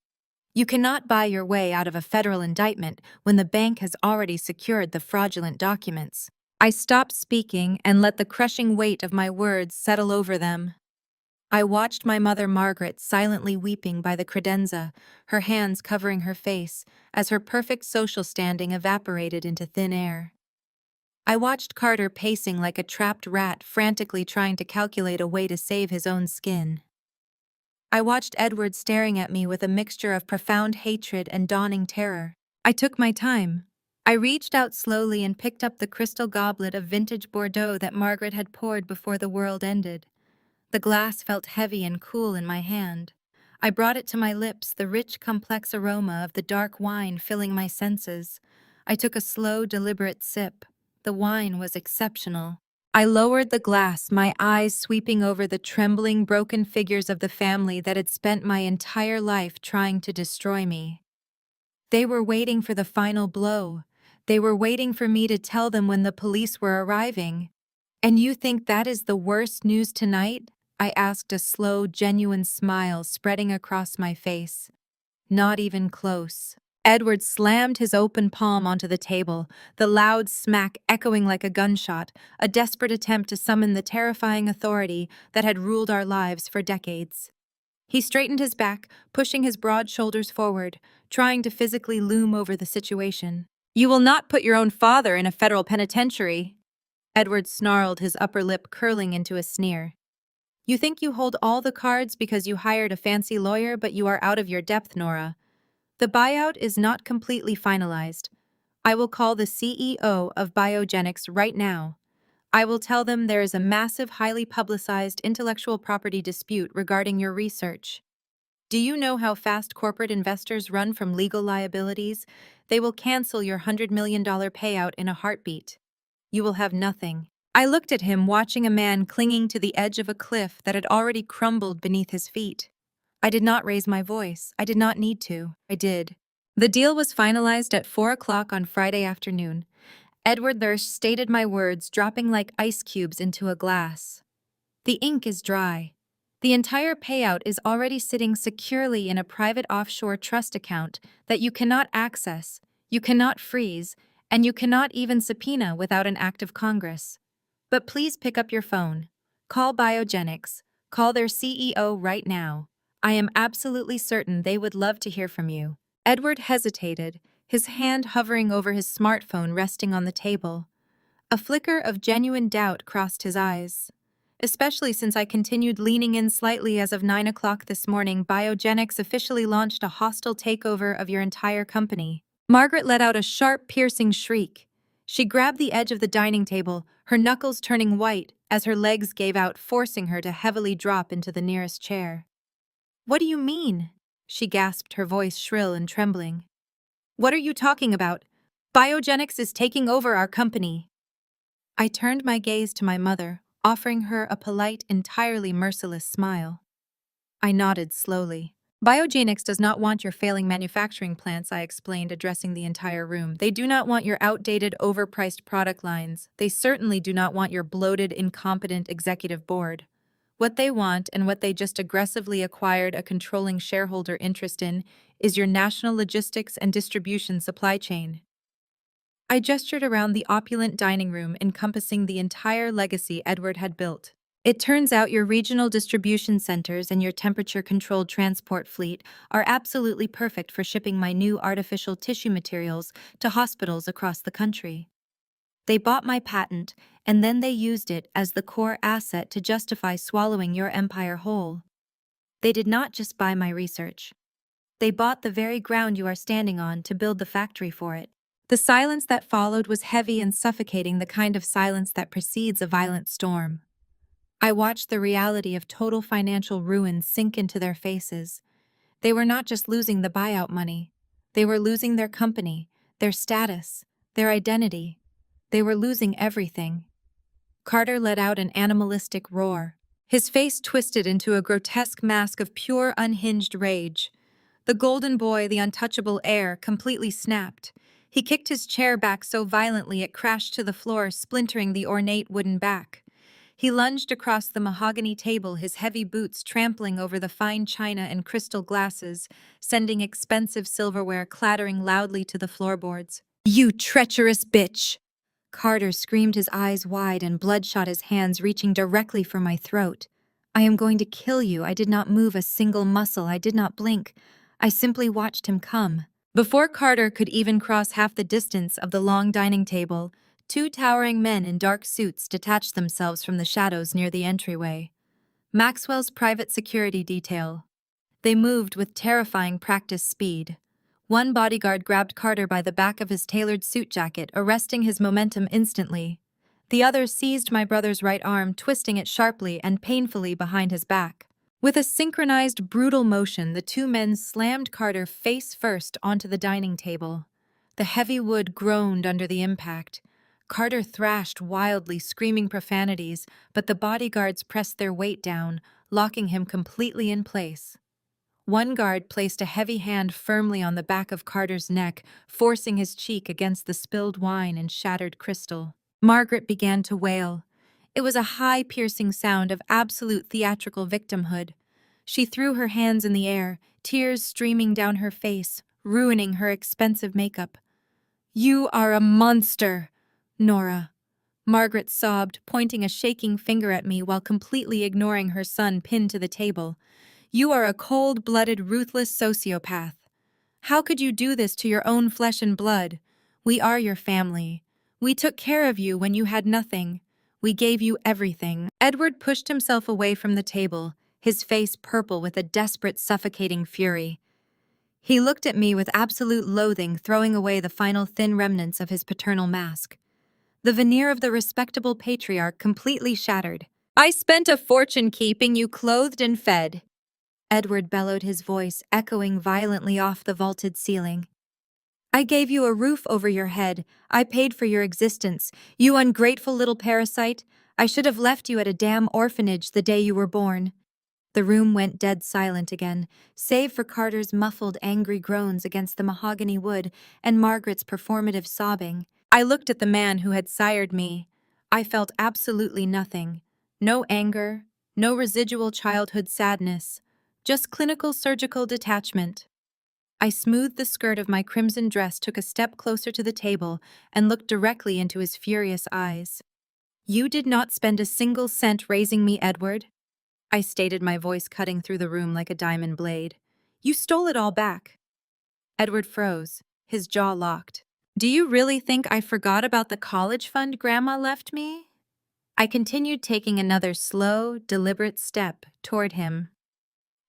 You cannot buy your way out of a federal indictment when the bank has already secured the fraudulent documents. I stopped speaking and let the crushing weight of my words settle over them. I watched my mother Margaret silently weeping by the credenza, her hands covering her face, as her perfect social standing evaporated into thin air. I watched Carter pacing like a trapped rat, frantically trying to calculate a way to save his own skin. I watched Edward staring at me with a mixture of profound hatred and dawning terror. I took my time. I reached out slowly and picked up the crystal goblet of vintage Bordeaux that Margaret had poured before the world ended. The glass felt heavy and cool in my hand. I brought it to my lips, the rich, complex aroma of the dark wine filling my senses. I took a slow, deliberate sip. The wine was exceptional. I lowered the glass, my eyes sweeping over the trembling, broken figures of the family that had spent my entire life trying to destroy me. They were waiting for the final blow. They were waiting for me to tell them when the police were arriving. And you think that is the worst news tonight? I asked, a slow, genuine smile spreading across my face. Not even close. Edward slammed his open palm onto the table, the loud smack echoing like a gunshot, a desperate attempt to summon the terrifying authority that had ruled our lives for decades. He straightened his back, pushing his broad shoulders forward, trying to physically loom over the situation. You will not put your own father in a federal penitentiary, Edward snarled, his upper lip curling into a sneer. You think you hold all the cards because you hired a fancy lawyer, but you are out of your depth, Nora. The buyout is not completely finalized. I will call the CEO of Biogenics right now. I will tell them there is a massive, highly publicized intellectual property dispute regarding your research. Do you know how fast corporate investors run from legal liabilities? They will cancel your $100 million payout in a heartbeat. You will have nothing. I looked at him, watching a man clinging to the edge of a cliff that had already crumbled beneath his feet. I did not raise my voice. I did not need to. I did. The deal was finalized at 4 o'clock on Friday afternoon. Edward Lurch stated my words, dropping like ice cubes into a glass. The ink is dry. The entire payout is already sitting securely in a private offshore trust account that you cannot access, you cannot freeze, and you cannot even subpoena without an act of Congress. But please pick up your phone. Call Biogenics. Call their CEO right now. I am absolutely certain they would love to hear from you. Edward hesitated, his hand hovering over his smartphone resting on the table. A flicker of genuine doubt crossed his eyes. Especially since I continued leaning in slightly. As of 9 o'clock this morning, Biogenics officially launched a hostile takeover of your entire company. Margaret let out a sharp, piercing shriek. She grabbed the edge of the dining table, her knuckles turning white as her legs gave out, forcing her to heavily drop into the nearest chair. What do you mean? She gasped, her voice shrill and trembling. What are you talking about? Biogenics is taking over our company. I turned my gaze to my mother, offering her a polite, entirely merciless smile. I nodded slowly. Biogenics does not want your failing manufacturing plants, I explained, addressing the entire room. They do not want your outdated, overpriced product lines. They certainly do not want your bloated, incompetent executive board. What they want, and what they just aggressively acquired a controlling shareholder interest in, is your national logistics and distribution supply chain. I gestured around the opulent dining room encompassing the entire legacy Edward had built. It turns out your regional distribution centers and your temperature-controlled transport fleet are absolutely perfect for shipping my new artificial tissue materials to hospitals across the country. They bought my patent, and then they used it as the core asset to justify swallowing your empire whole. They did not just buy my research. They bought the very ground you are standing on to build the factory for it. The silence that followed was heavy and suffocating, the kind of silence that precedes a violent storm. I watched the reality of total financial ruin sink into their faces. They were not just losing the buyout money. They were losing their company, their status, their identity. They were losing everything. Carter let out an animalistic roar. His face twisted into a grotesque mask of pure, unhinged rage. The golden boy, the untouchable heir, completely snapped. He kicked his chair back so violently it crashed to the floor, splintering the ornate wooden back. He lunged across the mahogany table, his heavy boots trampling over the fine china and crystal glasses, sending expensive silverware clattering loudly to the floorboards. "You treacherous bitch!" Carter screamed, his eyes wide and bloodshot, his hands reaching directly for my throat. "I am going to kill you." I did not move a single muscle. I did not blink. I simply watched him come. Before Carter could even cross half the distance of the long dining table, two towering men in dark suits detached themselves from the shadows near the entryway. Maxwell's private security detail. They moved with terrifying practice speed. One bodyguard grabbed Carter by the back of his tailored suit jacket, arresting his momentum instantly. The other seized my brother's right arm, twisting it sharply and painfully behind his back. With a synchronized, brutal motion, the two men slammed Carter face first onto the dining table. The heavy wood groaned under the impact. Carter thrashed wildly, screaming profanities, but the bodyguards pressed their weight down, locking him completely in place. One guard placed a heavy hand firmly on the back of Carter's neck, forcing his cheek against the spilled wine and shattered crystal. Margaret began to wail. It was a high, piercing sound of absolute theatrical victimhood. She threw her hands in the air, tears streaming down her face, ruining her expensive makeup. "You are a monster, Nora," Margaret sobbed, pointing a shaking finger at me while completely ignoring her son pinned to the table. "You are a cold-blooded, ruthless sociopath. How could you do this to your own flesh and blood? We are your family. We took care of you when you had nothing. We gave you everything." Edward pushed himself away from the table, his face purple with a desperate, suffocating fury. He looked at me with absolute loathing, throwing away the final thin remnants of his paternal mask. The veneer of the respectable patriarch completely shattered. "I spent a fortune keeping you clothed and fed," Edward bellowed, his voice echoing violently off the vaulted ceiling. "I gave you a roof over your head. I paid for your existence. You ungrateful little parasite. I should have left you at a damn orphanage the day you were born." The room went dead silent again, save for Carter's muffled, angry groans against the mahogany wood and Margaret's performative sobbing. I looked at the man who had sired me. I felt absolutely nothing. No anger, no residual childhood sadness, just clinical surgical detachment. I smoothed the skirt of my crimson dress, took a step closer to the table, and looked directly into his furious eyes. "You did not spend a single cent raising me, Edward," I stated, my voice cutting through the room like a diamond blade. "You stole it all back." Edward froze, his jaw locked. "Do you really think I forgot about the college fund Grandma left me?" I continued, taking another slow, deliberate step toward him.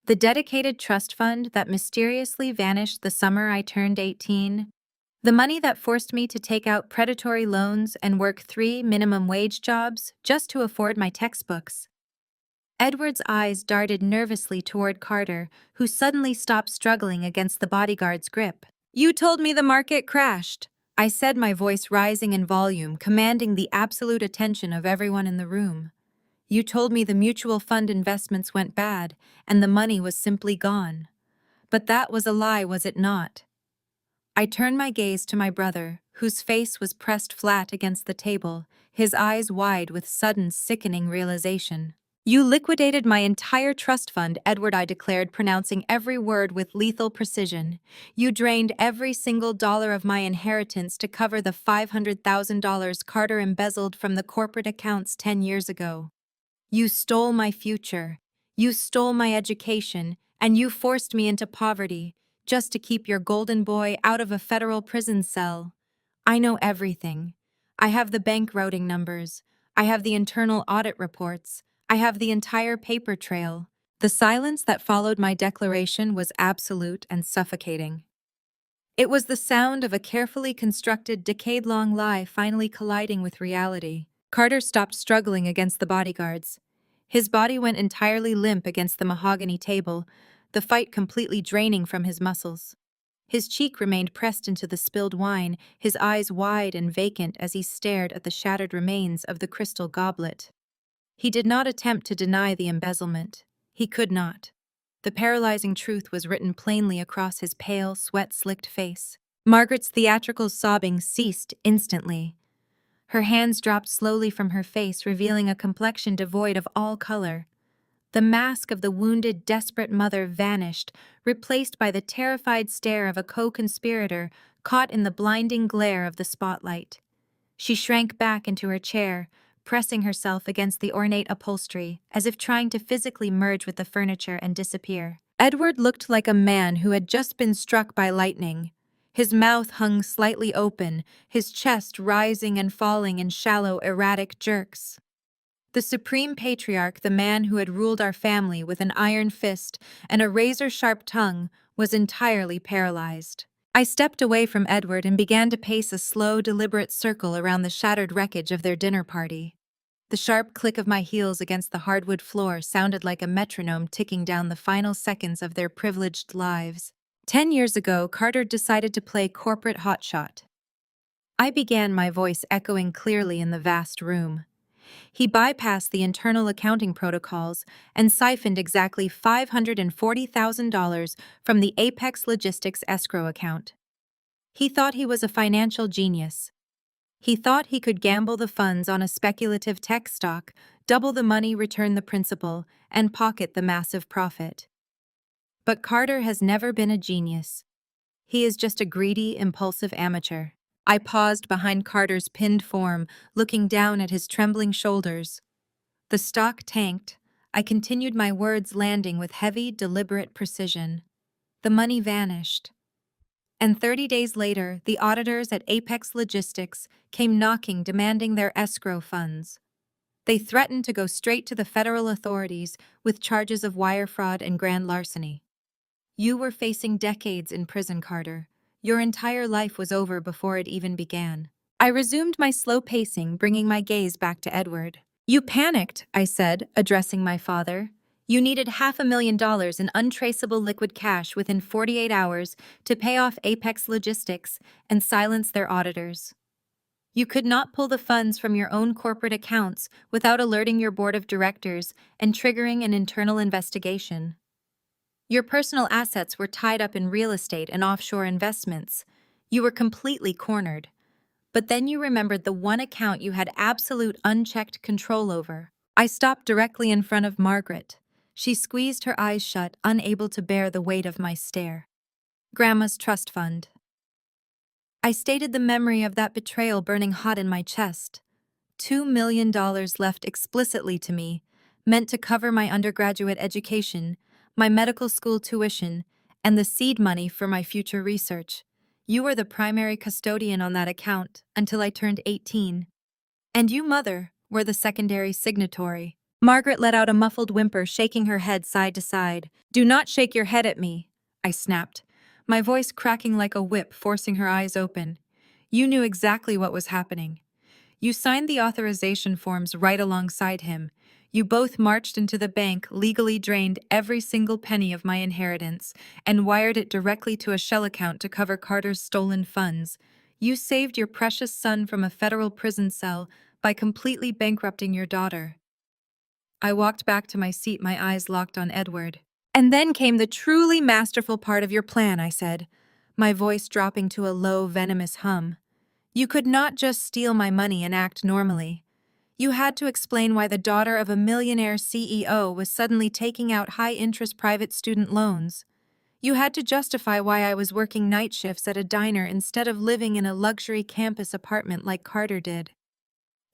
"The dedicated trust fund that mysteriously vanished the summer I turned 18. The money that forced me to take out predatory loans and work 3 minimum wage jobs just to afford my textbooks." Edward's eyes darted nervously toward Carter, who suddenly stopped struggling against the bodyguard's grip. "You told me the market crashed," I said, my voice rising in volume, commanding the absolute attention of everyone in the room. "You told me the mutual fund investments went bad, and the money was simply gone. But that was a lie, was it not?" I turned my gaze to my brother, whose face was pressed flat against the table, his eyes wide with sudden, sickening realization. "You liquidated my entire trust fund," Edward, I declared, pronouncing every word with lethal precision. "You drained every single dollar of my inheritance to cover the $500,000 Carter embezzled from the corporate accounts 10 years ago. You stole my future, you stole my education, and you forced me into poverty, just to keep your golden boy out of a federal prison cell. I know everything. I have the bank routing numbers. I have the internal audit reports. I have the entire paper trail. The silence that followed my declaration was absolute and suffocating. It was the sound of a carefully constructed, decade-long lie finally colliding with reality. Carter stopped struggling against the bodyguards. His body went entirely limp against the mahogany table, the fight completely draining from his muscles. His cheek remained pressed into the spilled wine, his eyes wide and vacant as he stared at the shattered remains of the crystal goblet. He did not attempt to deny the embezzlement. He could not. The paralyzing truth was written plainly across his pale, sweat-slicked face. Margaret's theatrical sobbing ceased instantly. Her hands dropped slowly from her face, revealing a complexion devoid of all color. The mask of the wounded, desperate mother vanished, replaced by the terrified stare of a co-conspirator caught in the blinding glare of the spotlight. She shrank back into her chair, pressing herself against the ornate upholstery, as if trying to physically merge with the furniture and disappear. Edward looked like a man who had just been struck by lightning. His mouth hung slightly open, his chest rising and falling in shallow, erratic jerks. The supreme patriarch, the man who had ruled our family with an iron fist and a razor-sharp tongue, was entirely paralyzed. I stepped away from Edward and began to pace a slow, deliberate circle around the shattered wreckage of their dinner party. The sharp click of my heels against the hardwood floor sounded like a metronome ticking down the final seconds of their privileged lives. 10 years ago, Carter decided to play corporate hotshot. I began, my voice echoing clearly in the vast room. He bypassed the internal accounting protocols and siphoned exactly $540,000 from the Apex Logistics escrow account. He thought he was a financial genius. He thought he could gamble the funds on a speculative tech stock, double the money, return the principal, and pocket the massive profit. But Carter has never been a genius. He is just a greedy, impulsive amateur. I paused behind Carter's pinned form, looking down at his trembling shoulders. The stock tanked. I continued, my words landing with heavy, deliberate precision. The money vanished. And 30 days later, the auditors at Apex Logistics came knocking, demanding their escrow funds. They threatened to go straight to the federal authorities with charges of wire fraud and grand larceny. You were facing decades in prison, Carter. Your entire life was over before it even began. I resumed my slow pacing, bringing my gaze back to Edward. You panicked, I said, addressing my father. You needed $500,000 in untraceable liquid cash within 48 hours to pay off Apex Logistics and silence their auditors. You could not pull the funds from your own corporate accounts without alerting your board of directors and triggering an internal investigation. Your personal assets were tied up in real estate and offshore investments. You were completely cornered. But then you remembered the one account you had absolute unchecked control over. I stopped directly in front of Margaret. She squeezed her eyes shut, unable to bear the weight of my stare. Grandma's trust fund. I stated the memory of that betrayal burning hot in my chest. $2 million left explicitly to me, meant to cover my undergraduate education, my medical school tuition, and the seed money for my future research. You were the primary custodian on that account until I turned 18. And you, Mother, were the secondary signatory. Margaret let out a muffled whimper, shaking her head side to side. Do not shake your head at me, I snapped, my voice cracking like a whip, forcing her eyes open. You knew exactly what was happening. You signed the authorization forms right alongside him. You both marched into the bank, legally drained every single penny of my inheritance, and wired it directly to a shell account to cover Carter's stolen funds. You saved your precious son from a federal prison cell by completely bankrupting your daughter. I walked back to my seat, my eyes locked on Edward. And then came the truly masterful part of your plan, I said, my voice dropping to a low, venomous hum. You could not just steal my money and act normally. You had to explain why the daughter of a millionaire CEO was suddenly taking out high-interest private student loans. You had to justify why I was working night shifts at a diner instead of living in a luxury campus apartment like Carter did.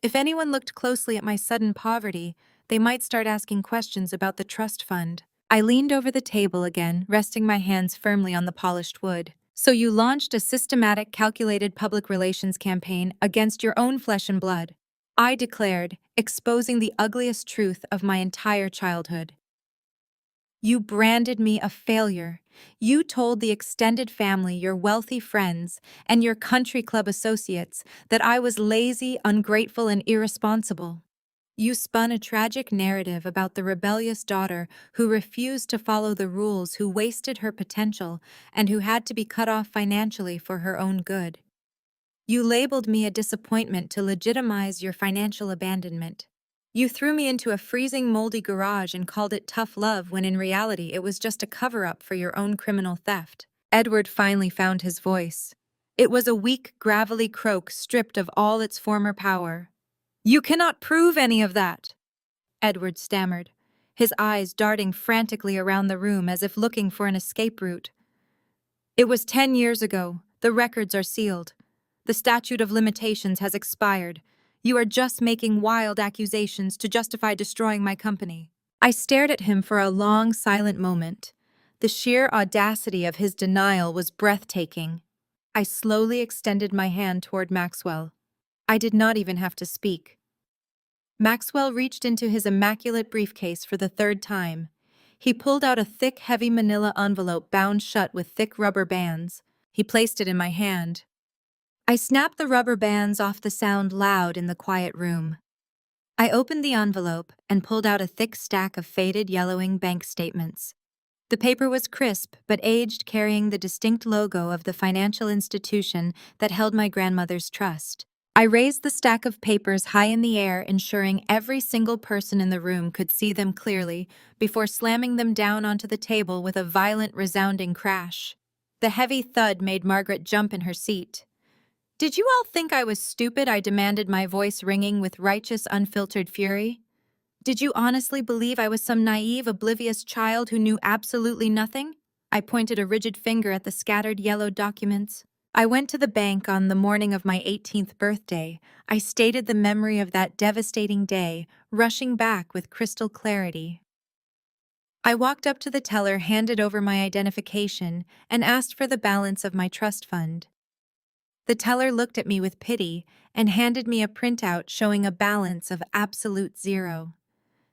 If anyone looked closely at my sudden poverty, they might start asking questions about the trust fund. I leaned over the table again, resting my hands firmly on the polished wood. So you launched a systematic, calculated public relations campaign against your own flesh and blood. I declared, exposing the ugliest truth of my entire childhood. You branded me a failure. You told the extended family, your wealthy friends, and your country club associates that I was lazy, ungrateful, and irresponsible. You spun a tragic narrative about the rebellious daughter who refused to follow the rules, who wasted her potential, and who had to be cut off financially for her own good. You labeled me a disappointment to legitimize your financial abandonment. You threw me into a freezing, moldy garage and called it tough love when in reality it was just a cover-up for your own criminal theft. Edward finally found his voice. It was a weak, gravelly croak stripped of all its former power. "You cannot prove any of that," Edward stammered, his eyes darting frantically around the room as if looking for an escape route. "It was 10 years ago. The records are sealed. The statute of limitations has expired. You are just making wild accusations to justify destroying my company." I stared at him for a long, silent moment. The sheer audacity of his denial was breathtaking. I slowly extended my hand toward Maxwell. I did not even have to speak. Maxwell reached into his immaculate briefcase for the third time. He pulled out a thick, heavy manila envelope bound shut with thick rubber bands. He placed it in my hand. I snapped the rubber bands off, the sound loud in the quiet room. I opened the envelope and pulled out a thick stack of faded, yellowing bank statements. The paper was crisp but aged, carrying the distinct logo of the financial institution that held my grandmother's trust. I raised the stack of papers high in the air, ensuring every single person in the room could see them clearly, before slamming them down onto the table with a violent, resounding crash. The heavy thud made Margaret jump in her seat. "Did you all think I was stupid?" I demanded, my voice ringing with righteous, unfiltered fury. "Did you honestly believe I was some naive, oblivious child who knew absolutely nothing?" I pointed a rigid finger at the scattered yellow documents. "I went to the bank on the morning of my 18th birthday. I stated the memory of that devastating day, rushing back with crystal clarity. I walked up to the teller, handed over my identification, and asked for the balance of my trust fund. The teller looked at me with pity and handed me a printout showing a balance of absolute zero.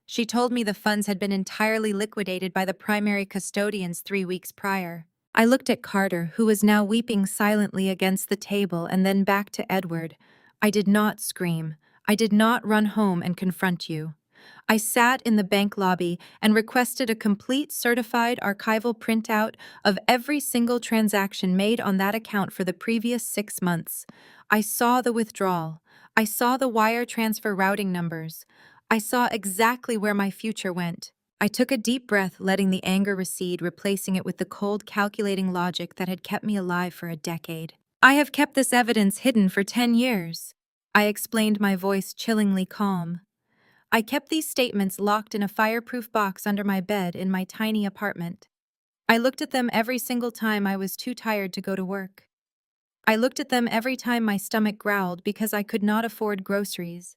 She told me the funds had been entirely liquidated by the primary custodians 3 weeks prior. I looked at Carter, who was now weeping silently against the table, and then back to Edward. I did not scream. I did not run home and confront you. I sat in the bank lobby and requested a complete certified archival printout of every single transaction made on that account for the previous 6 months. I saw the withdrawal. I saw the wire transfer routing numbers. I saw exactly where my future went. I took a deep breath, letting the anger recede, replacing it with the cold, calculating logic that had kept me alive for a decade. "I have kept this evidence hidden for 10 years. I explained, my voice chillingly calm. "I kept these statements locked in a fireproof box under my bed in my tiny apartment. I looked at them every single time I was too tired to go to work. I looked at them every time my stomach growled because I could not afford groceries.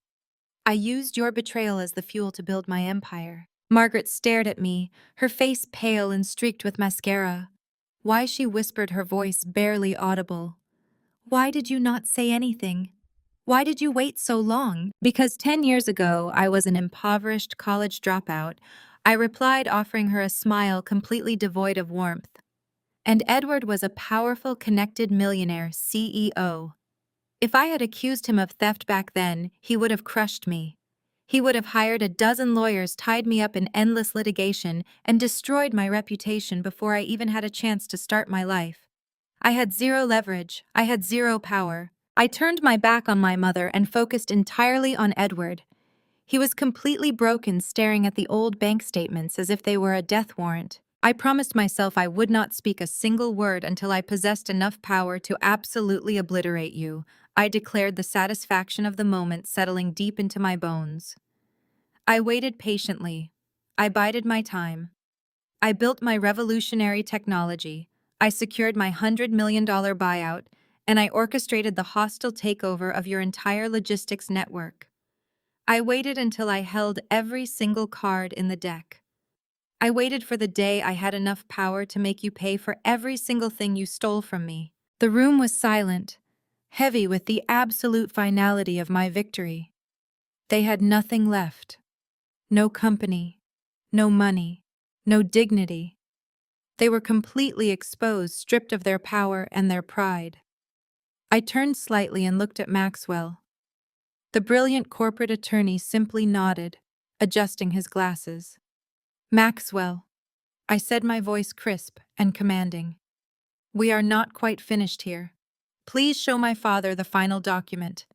I used your betrayal as the fuel to build my empire." Margaret stared at me, her face pale and streaked with mascara. "Why?" she whispered, her voice barely audible. "Why did you not say anything? Why did you wait so long?" "Because 10 years ago I was an impoverished college dropout," I replied, offering her a smile completely devoid of warmth. "And Edward was a powerful, connected millionaire CEO. If I had accused him of theft back then, he would have crushed me. He would have hired a dozen lawyers, tied me up in endless litigation, and destroyed my reputation before I even had a chance to start my life. I had zero leverage. I had zero power. I turned my back on my mother and focused entirely on Edward. He was completely broken, staring at the old bank statements as if they were a death warrant. I promised myself I would not speak a single word until I possessed enough power to absolutely obliterate you," I declared, the satisfaction of the moment settling deep into my bones. I waited patiently. I bided my time. I built my revolutionary technology. I secured my $100 million buyout, and I orchestrated the hostile takeover of your entire logistics network. I waited until I held every single card in the deck. I waited for the day I had enough power to make you pay for every single thing you stole from me. The room was silent, heavy with the absolute finality of my victory. They had nothing left. No company, no money, no dignity. They were completely exposed, stripped of their power and their pride. I turned slightly and looked at Maxwell. The brilliant corporate attorney simply nodded, adjusting his glasses. Maxwell, I said, my voice crisp and commanding. We are not quite finished here. Please show my father the final document,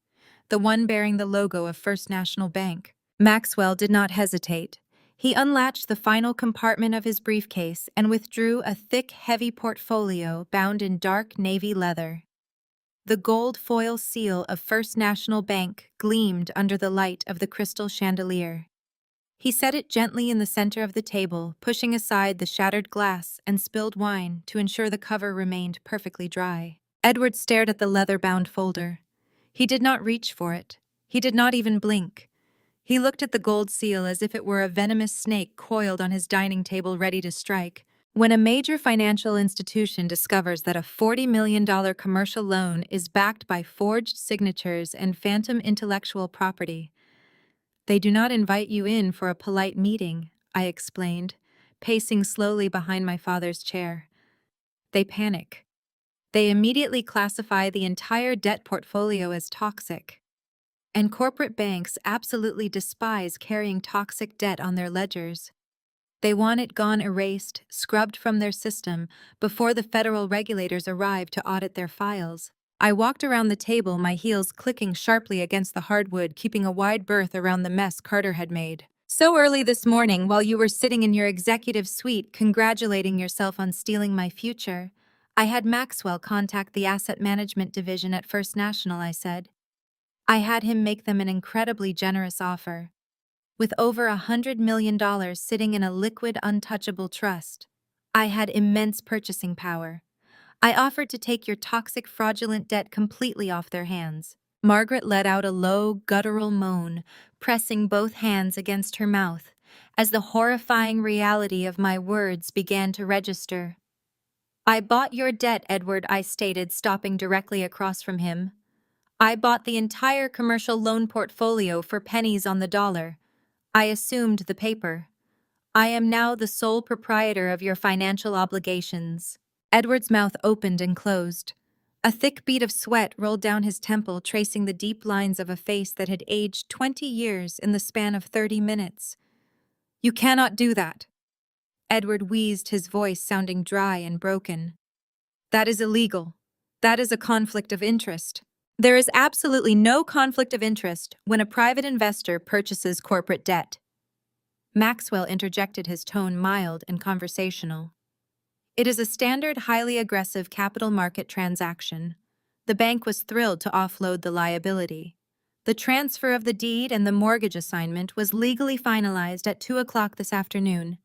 the one bearing the logo of First National Bank. Maxwell did not hesitate. He unlatched the final compartment of his briefcase and withdrew a thick, heavy portfolio bound in dark navy leather. The gold foil seal of First National Bank gleamed under the light of the crystal chandelier. He set it gently in the center of the table, pushing aside the shattered glass and spilled wine to ensure the cover remained perfectly dry. Edward stared at the leather-bound folder. He did not reach for it. He did not even blink. He looked at the gold seal as if it were a venomous snake coiled on his dining table ready to strike. When a major financial institution discovers that a $40 million commercial loan is backed by forged signatures and phantom intellectual property, they do not invite you in for a polite meeting, I explained, pacing slowly behind my father's chair. They panic. They immediately classify the entire debt portfolio as toxic. And corporate banks absolutely despise carrying toxic debt on their ledgers. They want it gone, erased, scrubbed from their system before the federal regulators arrive to audit their files. I walked around the table, my heels clicking sharply against the hardwood, keeping a wide berth around the mess Carter had made. So early this morning, while you were sitting in your executive suite congratulating yourself on stealing my future, I had Maxwell contact the asset management division at First National, I said. I had him make them an incredibly generous offer. With over $100 million sitting in a liquid, untouchable trust, I had immense purchasing power. I offered to take your toxic, fraudulent debt completely off their hands. Margaret let out a low, guttural moan, pressing both hands against her mouth, as the horrifying reality of my words began to register. I bought your debt, Edward, I stated, stopping directly across from him. I bought the entire commercial loan portfolio for pennies on the dollar. I assumed the paper. I am now the sole proprietor of your financial obligations. Edward's mouth opened and closed. A thick bead of sweat rolled down his temple, tracing the deep lines of a face that had aged 20 years in the span of 30 minutes. You cannot do that. Edward wheezed, his voice sounding dry and broken. That is illegal. That is a conflict of interest. There is absolutely no conflict of interest when a private investor purchases corporate debt. Maxwell interjected, his tone mild and conversational. It is a standard, highly aggressive capital market transaction. The bank was thrilled to offload the liability. The transfer of the deed and the mortgage assignment was legally finalized at 2 o'clock this afternoon.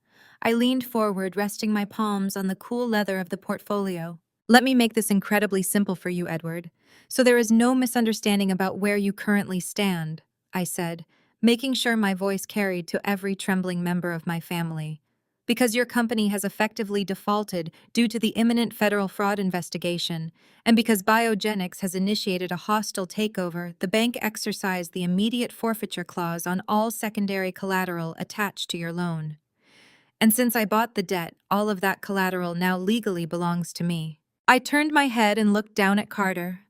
I leaned forward, resting my palms on the cool leather of the portfolio. Let me make this incredibly simple for you, Edward, so there is no misunderstanding about where you currently stand, I said, making sure my voice carried to every trembling member of my family. Because your company has effectively defaulted due to the imminent federal fraud investigation, and because Biogenics has initiated a hostile takeover, the bank exercised the immediate forfeiture clause on all secondary collateral attached to your loan. And since I bought the debt, all of that collateral now legally belongs to me. I turned my head and looked down at Carter.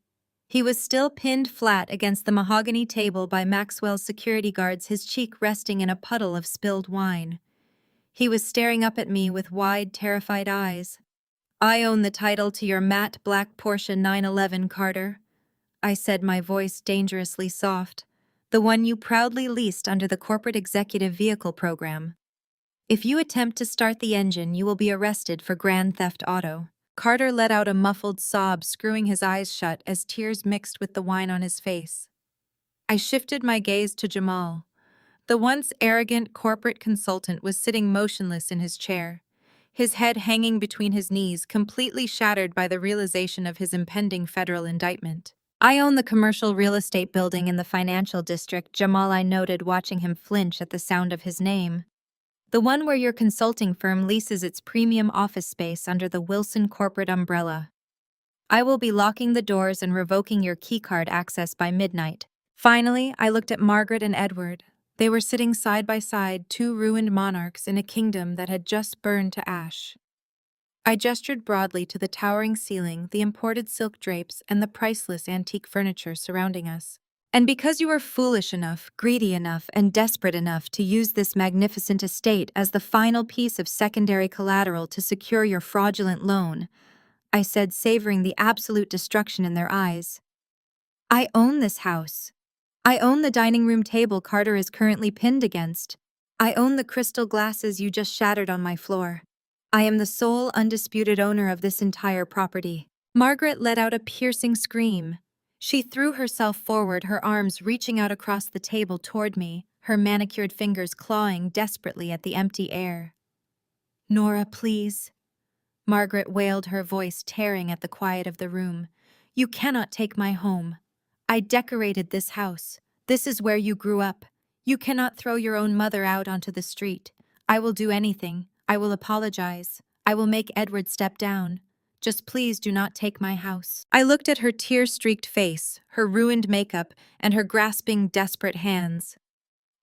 He was still pinned flat against the mahogany table by Maxwell's security guards, his cheek resting in a puddle of spilled wine. He was staring up at me with wide, terrified eyes. I own the title to your matte black Porsche 911, Carter, I said, my voice dangerously soft. The one you proudly leased under the corporate executive vehicle program. If you attempt to start the engine, you will be arrested for grand theft auto. Carter let out a muffled sob, screwing his eyes shut as tears mixed with the wine on his face. I shifted my gaze to Jamal. The once arrogant corporate consultant was sitting motionless in his chair, his head hanging between his knees, completely shattered by the realization of his impending federal indictment. I own the commercial real estate building in the financial district, Jamal, I noted, watching him flinch at the sound of his name. The one where your consulting firm leases its premium office space under the Wilson corporate umbrella. I will be locking the doors and revoking your keycard access by midnight. Finally, I looked at Margaret and Edward. They were sitting side by side, two ruined monarchs in a kingdom that had just burned to ash. I gestured broadly to the towering ceiling, the imported silk drapes, and the priceless antique furniture surrounding us. And because you were foolish enough, greedy enough, and desperate enough to use this magnificent estate as the final piece of secondary collateral to secure your fraudulent loan, I said, savoring the absolute destruction in their eyes. I own this house. I own the dining room table Carter is currently pinned against. I own the crystal glasses you just shattered on my floor. I am the sole undisputed owner of this entire property. Margaret let out a piercing scream. She threw herself forward, her arms reaching out across the table toward me, her manicured fingers clawing desperately at the empty air. "Nora, please," Margaret wailed, her voice tearing at the quiet of the room. "You cannot take my home. I decorated this house. This is where you grew up. You cannot throw your own mother out onto the street. I will do anything. I will apologize. I will make Edward step down. Just please do not take my house." I looked at her tear-streaked face, her ruined makeup, and her grasping, desperate hands.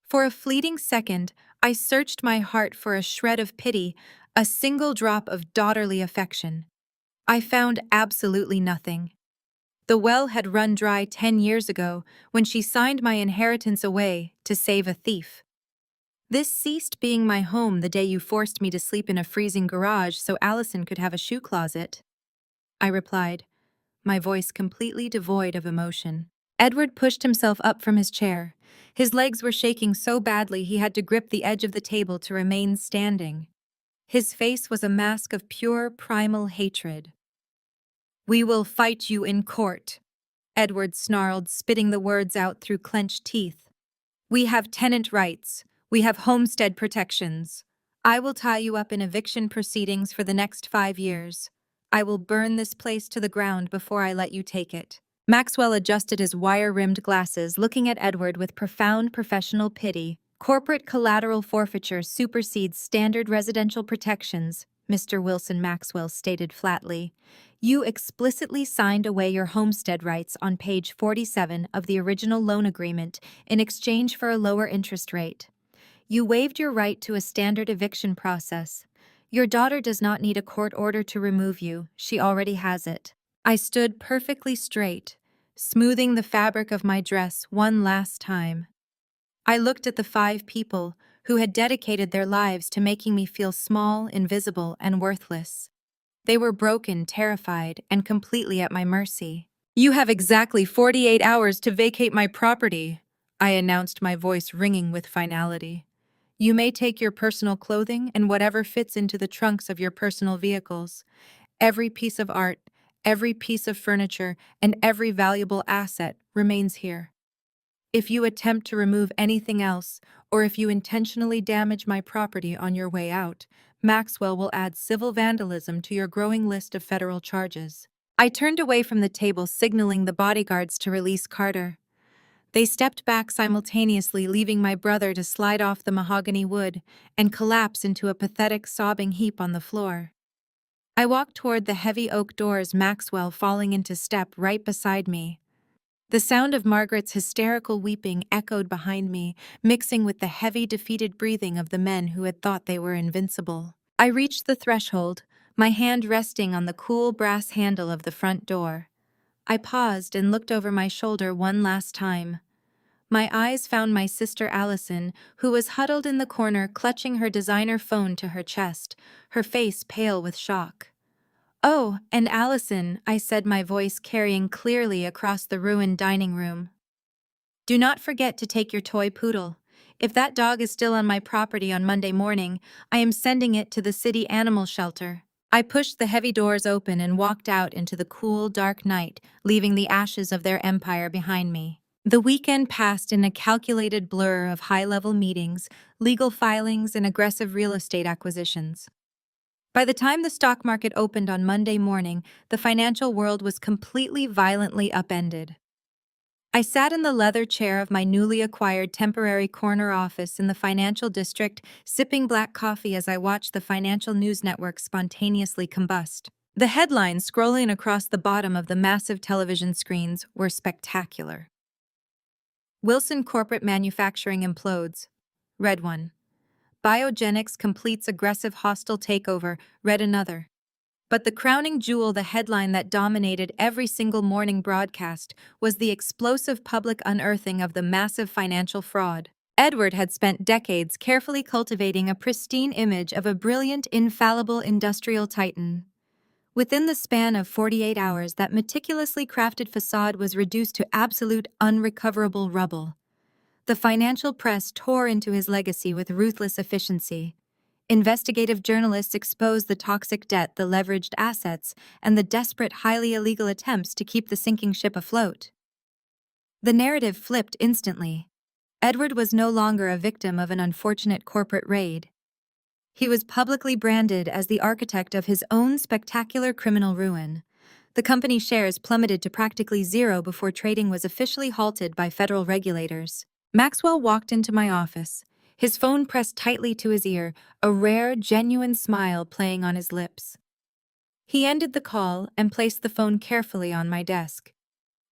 For a fleeting second, I searched my heart for a shred of pity, a single drop of daughterly affection. I found absolutely nothing. The well had run dry 10 years ago when she signed my inheritance away to save a thief. This ceased being my home the day you forced me to sleep in a freezing garage so Allison could have a shoe closet, I replied, my voice completely devoid of emotion. Edward pushed himself up from his chair. His legs were shaking so badly he had to grip the edge of the table to remain standing. His face was a mask of pure, primal hatred. "We will fight you in court," Edward snarled, spitting the words out through clenched teeth. "We have tenant rights. We have homestead protections. I will tie you up in eviction proceedings for the next 5 years. I will burn this place to the ground before I let you take it." Maxwell adjusted his wire-rimmed glasses, looking at Edward with profound professional pity. "Corporate collateral forfeiture supersedes standard residential protections," Mr. Wilson Maxwell stated flatly. "You explicitly signed away your homestead rights on page 47 of the original loan agreement in exchange for a lower interest rate. You waived your right to a standard eviction process. Your daughter does not need a court order to remove you. She already has it." I stood perfectly straight, smoothing the fabric of my dress one last time. I looked at the 5 people who had dedicated their lives to making me feel small, invisible, and worthless. They were broken, terrified, and completely at my mercy. "You have exactly 48 hours to vacate my property," I announced, my voice ringing with finality. "You may take your personal clothing and whatever fits into the trunks of your personal vehicles. Every piece of art, every piece of furniture, and every valuable asset remains here. If you attempt to remove anything else, or if you intentionally damage my property on your way out, Maxwell will add civil vandalism to your growing list of federal charges." I turned away from the table, signaling the bodyguards to release Carter. They stepped back simultaneously, leaving my brother to slide off the mahogany wood and collapse into a pathetic sobbing heap on the floor. I walked toward the heavy oak doors, Maxwell falling into step right beside me. The sound of Margaret's hysterical weeping echoed behind me, mixing with the heavy, defeated breathing of the men who had thought they were invincible. I reached the threshold, my hand resting on the cool brass handle of the front door. I paused and looked over my shoulder one last time. My eyes found my sister Allison, who was huddled in the corner, clutching her designer phone to her chest, her face pale with shock. "Oh, and Allison," I said, my voice carrying clearly across the ruined dining room. "Do not forget to take your toy poodle. If that dog is still on my property on Monday morning, I am sending it to the city animal shelter." I pushed the heavy doors open and walked out into the cool, dark night, leaving the ashes of their empire behind me. The weekend passed in a calculated blur of high-level meetings, legal filings, and aggressive real estate acquisitions. By the time the stock market opened on Monday morning, the financial world was completely violently upended. I sat in the leather chair of my newly acquired temporary corner office in the financial district, sipping black coffee as I watched the financial news network spontaneously combust. The headlines scrolling across the bottom of the massive television screens were spectacular. Wilson Corporate Manufacturing implodes. Read one. Biogenics completes aggressive hostile takeover. Read another. But the crowning jewel, the headline that dominated every single morning broadcast, was the explosive public unearthing of the massive financial fraud. Edward had spent decades carefully cultivating a pristine image of a brilliant, infallible industrial titan. Within the span of 48 hours, that meticulously crafted facade was reduced to absolute, unrecoverable rubble. The financial press tore into his legacy with ruthless efficiency. Investigative journalists exposed the toxic debt, the leveraged assets, and the desperate, highly illegal attempts to keep the sinking ship afloat. The narrative flipped instantly. Edward was no longer a victim of an unfortunate corporate raid. He was publicly branded as the architect of his own spectacular criminal ruin. The company's shares plummeted to practically zero before trading was officially halted by federal regulators. Maxwell walked into my office, his phone pressed tightly to his ear, a rare, genuine smile playing on his lips. He ended the call and placed the phone carefully on my desk.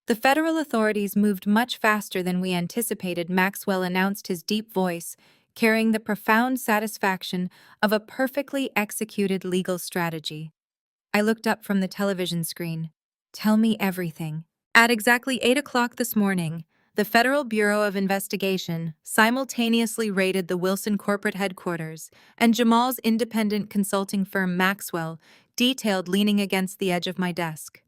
The federal authorities moved much faster than we anticipated, Maxwell announced, his deep voice carrying the profound satisfaction of a perfectly executed legal strategy. I looked up from the television screen. Tell me everything. At exactly 8 o'clock this morning, the Federal Bureau of Investigation simultaneously raided the Wilson corporate headquarters, and Jamal's independent consulting firm Maxwell detailed leaning against the edge of my desk.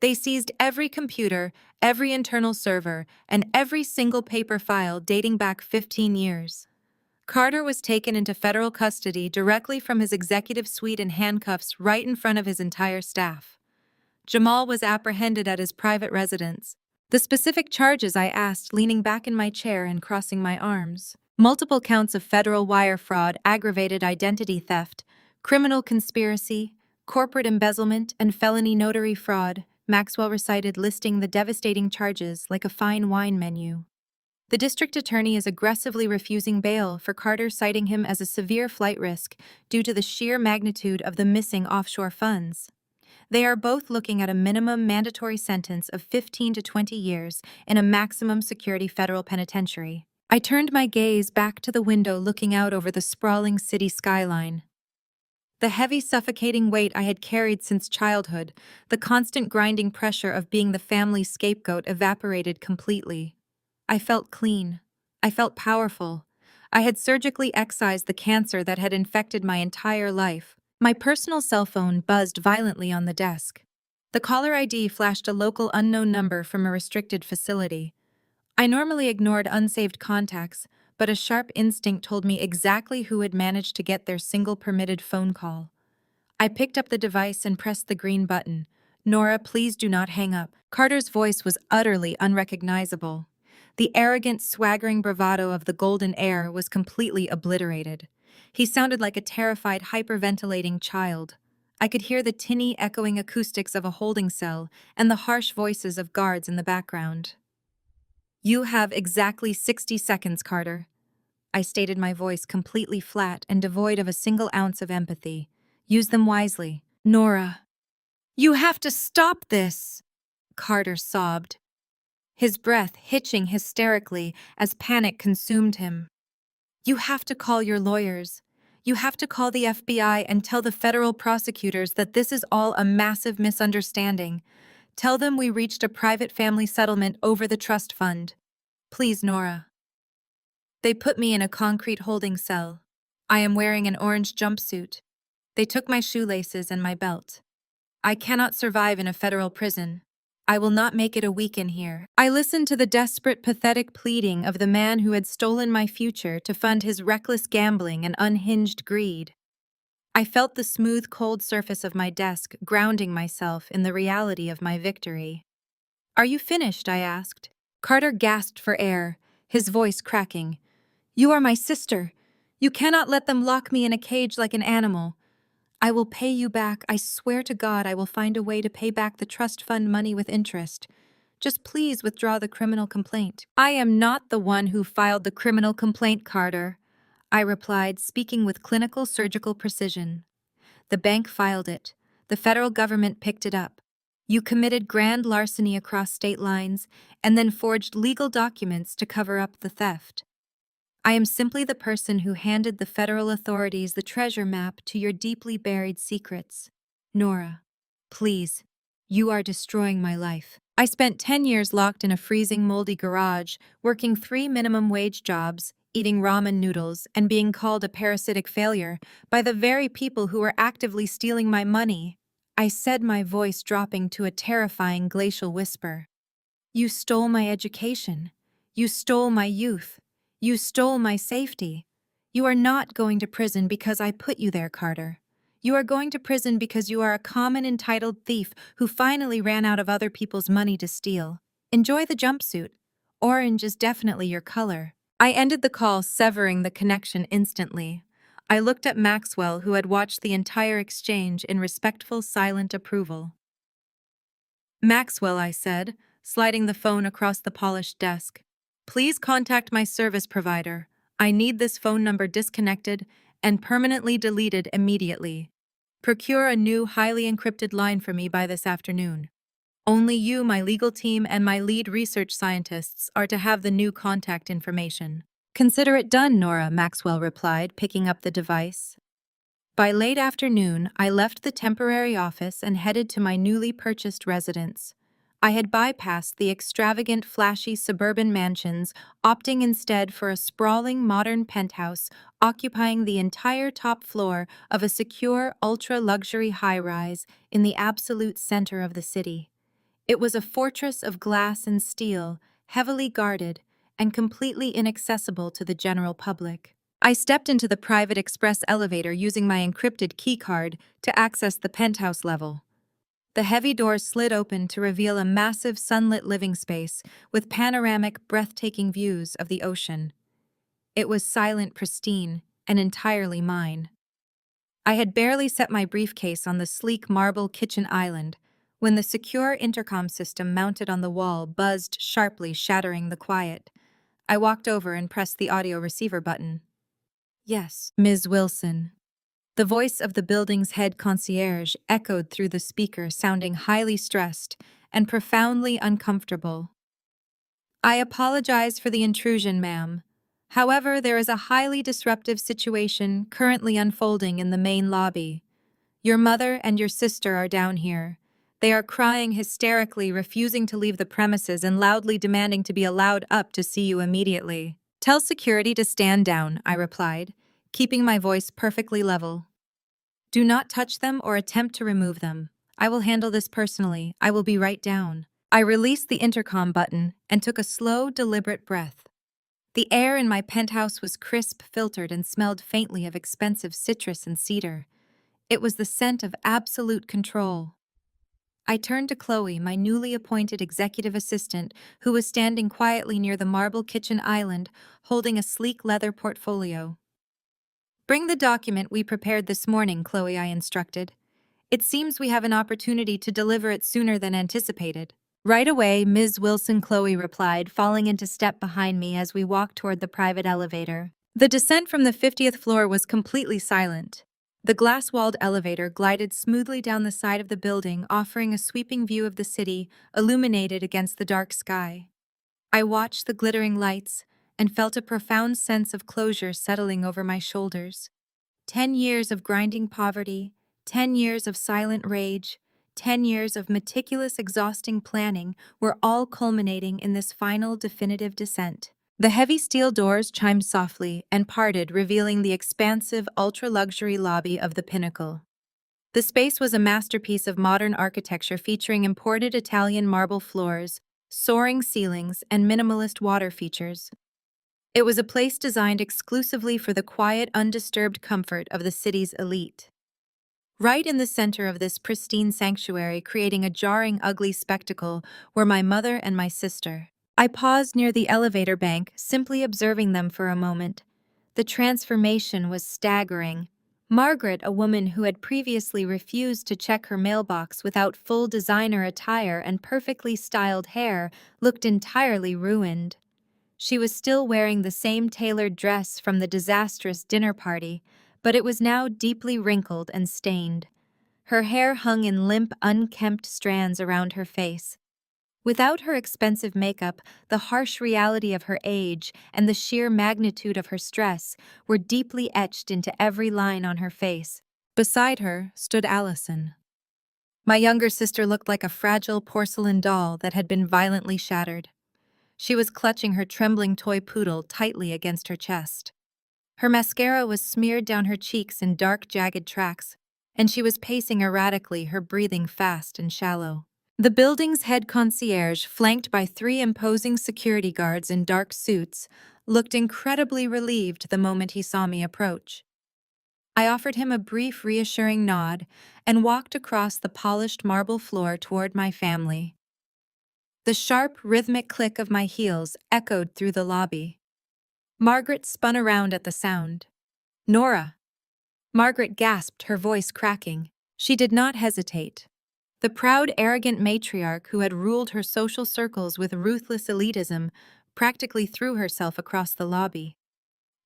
They seized every computer, every internal server, and every single paper file dating back 15 years. Carter was taken into federal custody directly from his executive suite in handcuffs right in front of his entire staff. Jamal was apprehended at his private residence. The specific charges, I asked, leaning back in my chair and crossing my arms. Multiple counts of federal wire fraud, aggravated identity theft, criminal conspiracy, corporate embezzlement, and felony notary fraud, Maxwell recited, listing the devastating charges like a fine wine menu. The district attorney is aggressively refusing bail for Carter, citing him as a severe flight risk due to the sheer magnitude of the missing offshore funds. They are both looking at a minimum mandatory sentence of 15 to 20 years in a maximum security federal penitentiary. I turned my gaze back to the window looking out over the sprawling city skyline. The heavy, suffocating weight I had carried since childhood, the constant grinding pressure of being the family's scapegoat, evaporated completely. I felt clean. I felt powerful. I had surgically excised the cancer that had infected my entire life. My personal cell phone buzzed violently on the desk. The caller ID flashed a local unknown number from a restricted facility. I normally ignored unsaved contacts, but a sharp instinct told me exactly who had managed to get their single permitted phone call. I picked up the device and pressed the green button. "Nora, please do not hang up." Carter's voice was utterly unrecognizable. The arrogant, swaggering bravado of the golden heir was completely obliterated. He sounded like a terrified, hyperventilating child. I could hear the tinny, echoing acoustics of a holding cell and the harsh voices of guards in the background. "You have exactly 60 seconds, Carter." I stated, my voice completely flat and devoid of a single ounce of empathy. "Use them wisely." "Nora, you have to stop this," Carter sobbed, his breath hitching hysterically as panic consumed him. "You have to call your lawyers. You have to call the FBI and tell the federal prosecutors that this is all a massive misunderstanding. Tell them we reached a private family settlement over the trust fund. Please, Nora." They put me in a concrete holding cell. I am wearing an orange jumpsuit. They took my shoelaces and my belt. I cannot survive in a federal prison. I will not make it a week in here. I listened to the desperate, pathetic pleading of the man who had stolen my future to fund his reckless gambling and unhinged greed. I felt the smooth, cold surface of my desk, grounding myself in the reality of my victory. "Are you finished?" I asked. Carter gasped for air, his voice cracking. "You are my sister. You cannot let them lock me in a cage like an animal. I will pay you back. I swear to God I will find a way to pay back the trust fund money with interest. Just please withdraw the criminal complaint. I am not the one who filed the criminal complaint, Carter, I replied, speaking with clinical surgical precision. The bank filed it. The federal government picked it up. You committed grand larceny across state lines and then forged legal documents to cover up the theft. I am simply the person who handed the federal authorities the treasure map to your deeply buried secrets. Nora, please, you are destroying my life. I spent 10 years locked in a freezing, moldy garage, working 3 minimum wage jobs, eating ramen noodles, and being called a parasitic failure by the very people who were actively stealing my money. I said, my voice dropping to a terrifying glacial whisper. You stole my education. You stole my youth. You stole my safety. You are not going to prison because I put you there, Carter. You are going to prison because you are a common entitled thief who finally ran out of other people's money to steal. Enjoy the jumpsuit. Orange is definitely your color. I ended the call, severing the connection instantly. I looked at Maxwell, who had watched the entire exchange in respectful, silent approval. Maxwell, I said, sliding the phone across the polished desk. Please contact my service provider. I need this phone number disconnected and permanently deleted immediately. Procure a new, highly encrypted line for me by this afternoon. Only you, my legal team, and my lead research scientists are to have the new contact information. Consider it done, Nora, Maxwell replied, picking up the device. By late afternoon, I left the temporary office and headed to my newly purchased residence. I had bypassed the extravagant, flashy suburban mansions, opting instead for a sprawling, modern penthouse occupying the entire top floor of a secure, ultra-luxury high-rise in the absolute center of the city. It was a fortress of glass and steel, heavily guarded, and completely inaccessible to the general public. I stepped into the private express elevator using my encrypted keycard to access the penthouse level. The heavy doors slid open to reveal a massive sunlit living space with panoramic, breathtaking views of the ocean. It was silent, pristine, and entirely mine. I had barely set my briefcase on the sleek marble kitchen island when the secure intercom system mounted on the wall buzzed sharply, shattering the quiet. I walked over and pressed the audio receiver button. Yes, Ms. Wilson. The voice of the building's head concierge echoed through the speaker, sounding highly stressed and profoundly uncomfortable. I apologize for the intrusion, ma'am. However, there is a highly disruptive situation currently unfolding in the main lobby. Your mother and your sister are down here. They are crying hysterically, refusing to leave the premises and loudly demanding to be allowed up to see you immediately. Tell security to stand down, I replied, keeping my voice perfectly level. Do not touch them or attempt to remove them. I will handle this personally. I will be right down. I released the intercom button and took a slow, deliberate breath. The air in my penthouse was crisp, filtered, and smelled faintly of expensive citrus and cedar. It was the scent of absolute control. I turned to Chloe, my newly appointed executive assistant, who was standing quietly near the marble kitchen island, holding a sleek leather portfolio. Bring the document we prepared this morning, Chloe, I instructed. It seems we have an opportunity to deliver it sooner than anticipated. Right away, Ms. Wilson, Chloe replied, falling into step behind me as we walked toward the private elevator. The descent from the 50th floor was completely silent. The glass-walled elevator glided smoothly down the side of the building, offering a sweeping view of the city, illuminated against the dark sky. I watched the glittering lights and felt a profound sense of closure settling over my shoulders. 10 years of grinding poverty, 10 years of silent rage, 10 years of meticulous, exhausting planning were all culminating in this final, definitive descent. The heavy steel doors chimed softly and parted, revealing the expansive, ultra-luxury lobby of the Pinnacle. The space was a masterpiece of modern architecture featuring imported Italian marble floors, soaring ceilings, and minimalist water features. It was a place designed exclusively for the quiet, undisturbed comfort of the city's elite. Right in the center of this pristine sanctuary, creating a jarring, ugly spectacle, were my mother and my sister. I paused near the elevator bank, simply observing them for a moment. The transformation was staggering. Margaret, a woman who had previously refused to check her mailbox without full designer attire and perfectly styled hair, looked entirely ruined. She was still wearing the same tailored dress from the disastrous dinner party, but it was now deeply wrinkled and stained. Her hair hung in limp, unkempt strands around her face. Without her expensive makeup, the harsh reality of her age and the sheer magnitude of her stress were deeply etched into every line on her face. Beside her stood Allison. My younger sister looked like a fragile porcelain doll that had been violently shattered. She was clutching her trembling toy poodle tightly against her chest. Her mascara was smeared down her cheeks in dark, jagged tracks, and she was pacing erratically, her breathing fast and shallow. The building's head concierge, flanked by 3 imposing security guards in dark suits, looked incredibly relieved the moment he saw me approach. I offered him a brief, reassuring nod and walked across the polished marble floor toward my family. The sharp, rhythmic click of my heels echoed through the lobby. Margaret spun around at the sound. "Nora!" Margaret gasped, her voice cracking. She did not hesitate. The proud, arrogant matriarch who had ruled her social circles with ruthless elitism practically threw herself across the lobby.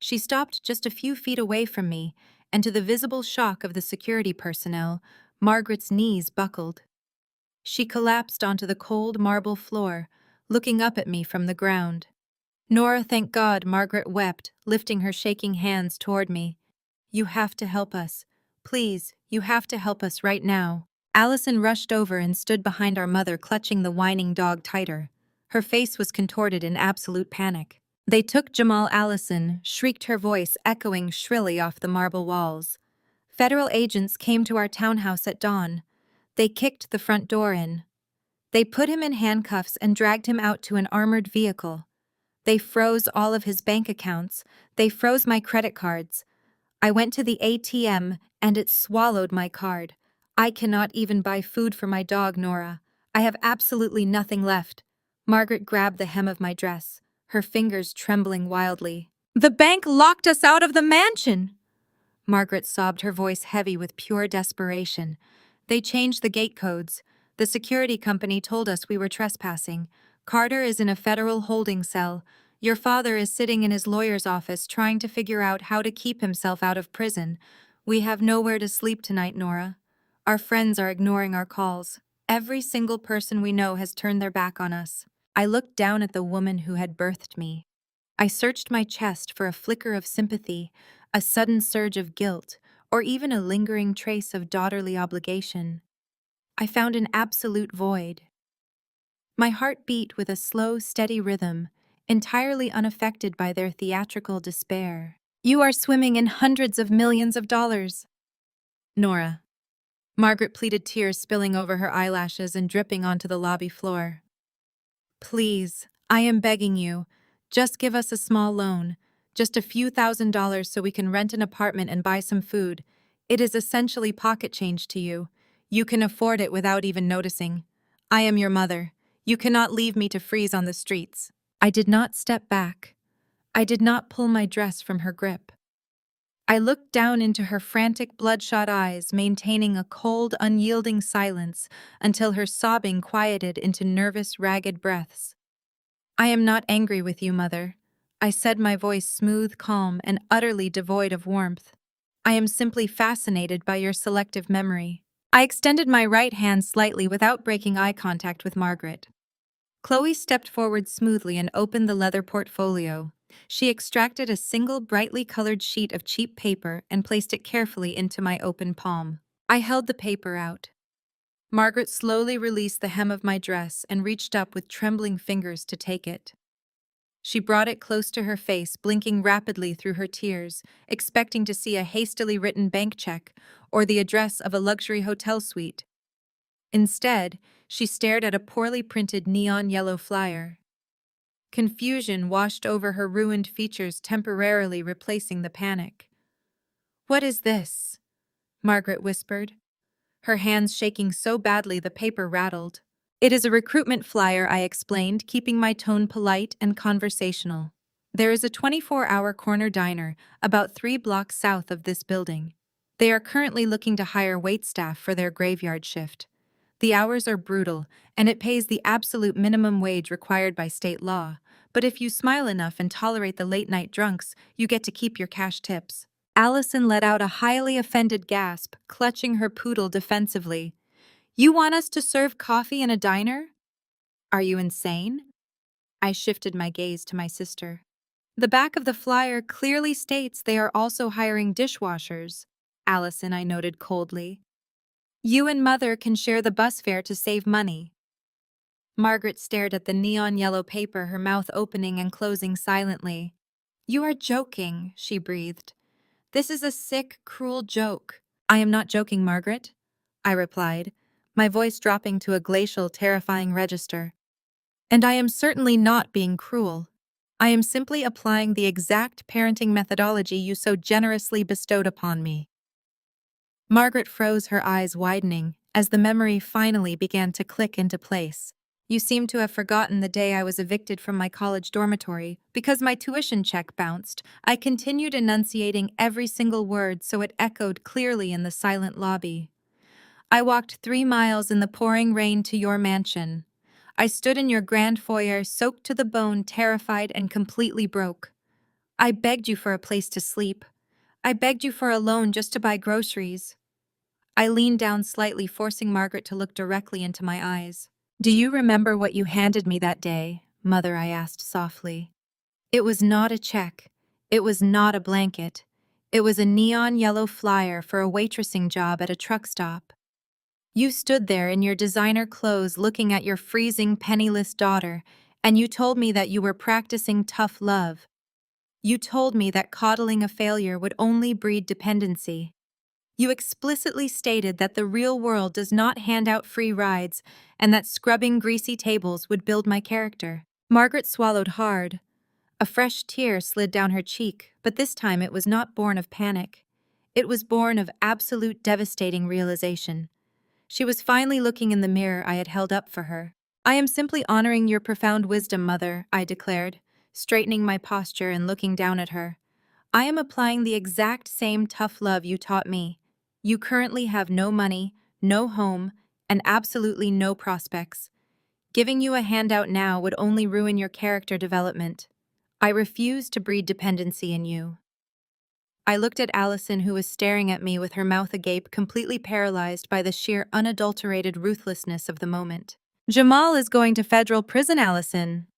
She stopped just a few feet away from me, and to the visible shock of the security personnel, Margaret's knees buckled. She collapsed onto the cold marble floor, looking up at me from the ground. "Nora, thank God," Margaret wept, lifting her shaking hands toward me. "You have to help us. Please, you have to help us right now." Allison rushed over and stood behind our mother, clutching the whining dog tighter. Her face was contorted in absolute panic. "They took Jamal." Allison shrieked, her voice echoing shrilly off the marble walls. "Federal agents came to our townhouse at dawn. They kicked the front door in. They put him in handcuffs and dragged him out to an armored vehicle. They froze all of his bank accounts. They froze my credit cards. I went to the ATM and it swallowed my card. I cannot even buy food for my dog, Nora. I have absolutely nothing left." Margaret grabbed the hem of my dress, her fingers trembling wildly. "The bank locked us out of the mansion!" Margaret sobbed, her voice heavy with pure desperation. "They changed the gate codes. The security company told us we were trespassing. Carter is in a federal holding cell. Your father is sitting in his lawyer's office trying to figure out how to keep himself out of prison. We have nowhere to sleep tonight, Nora. Our friends are ignoring our calls. Every single person we know has turned their back on us." I looked down at the woman who had birthed me. I searched my chest for a flicker of sympathy, a sudden surge of guilt, or even a lingering trace of daughterly obligation. I found an absolute void. My heart beat with a slow, steady rhythm, entirely unaffected by their theatrical despair. "You are swimming in hundreds of millions of dollars." "Nora." Margaret pleaded, tears spilling over her eyelashes and dripping onto the lobby floor. "Please, I am begging you. Just give us a small loan. Just a few $1,000s so we can rent an apartment and buy some food. It is essentially pocket change to you. You can afford it without even noticing. I am your mother. You cannot leave me to freeze on the streets." I did not step back. I did not pull my dress from her grip. I looked down into her frantic, bloodshot eyes, maintaining a cold, unyielding silence until her sobbing quieted into nervous, ragged breaths. "I am not angry with you, Mother," I said, my voice smooth, calm, and utterly devoid of warmth. "I am simply fascinated by your selective memory." I extended my right hand slightly without breaking eye contact with Margaret. Chloe stepped forward smoothly and opened the leather portfolio. She extracted a single brightly colored sheet of cheap paper and placed it carefully into my open palm. I held the paper out. Margaret slowly released the hem of my dress and reached up with trembling fingers to take it. She brought it close to her face, blinking rapidly through her tears, expecting to see a hastily written bank check or the address of a luxury hotel suite. Instead, she stared at a poorly printed neon yellow flyer. Confusion washed over her ruined features, temporarily replacing the panic. "What is this?" Margaret whispered, her hands shaking so badly the paper rattled. "It is a recruitment flyer," I explained, keeping my tone polite and conversational. "There is a 24-hour corner diner about 3 blocks south of this building. They are currently looking to hire waitstaff for their graveyard shift. The hours are brutal, and it pays the absolute minimum wage required by state law. But if you smile enough and tolerate the late-night drunks, you get to keep your cash tips. Allison let out a highly offended gasp, clutching her poodle defensively. You want us to serve coffee in a diner? Are you insane? I shifted my gaze to my sister. The back of the flyer clearly states they are also hiring dishwashers. Allison, I noted coldly. You and Mother can share the bus fare to save money. Margaret stared at the neon yellow paper, her mouth opening and closing silently. You are joking, she breathed. This is a sick, cruel joke. I am not joking, Margaret, I replied, my voice dropping to a glacial, terrifying register. And I am certainly not being cruel. I am simply applying the exact parenting methodology you so generously bestowed upon me. Margaret froze, her eyes widening, as the memory finally began to click into place. You seem to have forgotten the day I was evicted from my college dormitory because my tuition check bounced. I continued enunciating every single word so it echoed clearly in the silent lobby. I walked 3 miles in the pouring rain to your mansion. I stood in your grand foyer, soaked to the bone, terrified and completely broke. I begged you for a place to sleep. I begged you for a loan just to buy groceries. I leaned down slightly, forcing Margaret to look directly into my eyes. Do you remember what you handed me that day, Mother? I asked softly. It was not a check. It was not a blanket. It was a neon yellow flyer for a waitressing job at a truck stop. You stood there in your designer clothes looking at your freezing, penniless daughter, and you told me that you were practicing tough love. You told me that coddling a failure would only breed dependency. You explicitly stated that the real world does not hand out free rides and that scrubbing greasy tables would build my character. Margaret swallowed hard. A fresh tear slid down her cheek, but this time it was not born of panic. It was born of absolute devastating realization. She was finally looking in the mirror I had held up for her. I am simply honoring your profound wisdom, Mother, I declared, straightening my posture and looking down at her. I am applying the exact same tough love you taught me. You currently have no money, no home, and absolutely no prospects. Giving you a handout now would only ruin your character development. I refuse to breed dependency in you. I looked at Allison, who was staring at me with her mouth agape, completely paralyzed by the sheer unadulterated ruthlessness of the moment. Jamal is going to federal prison, Allison,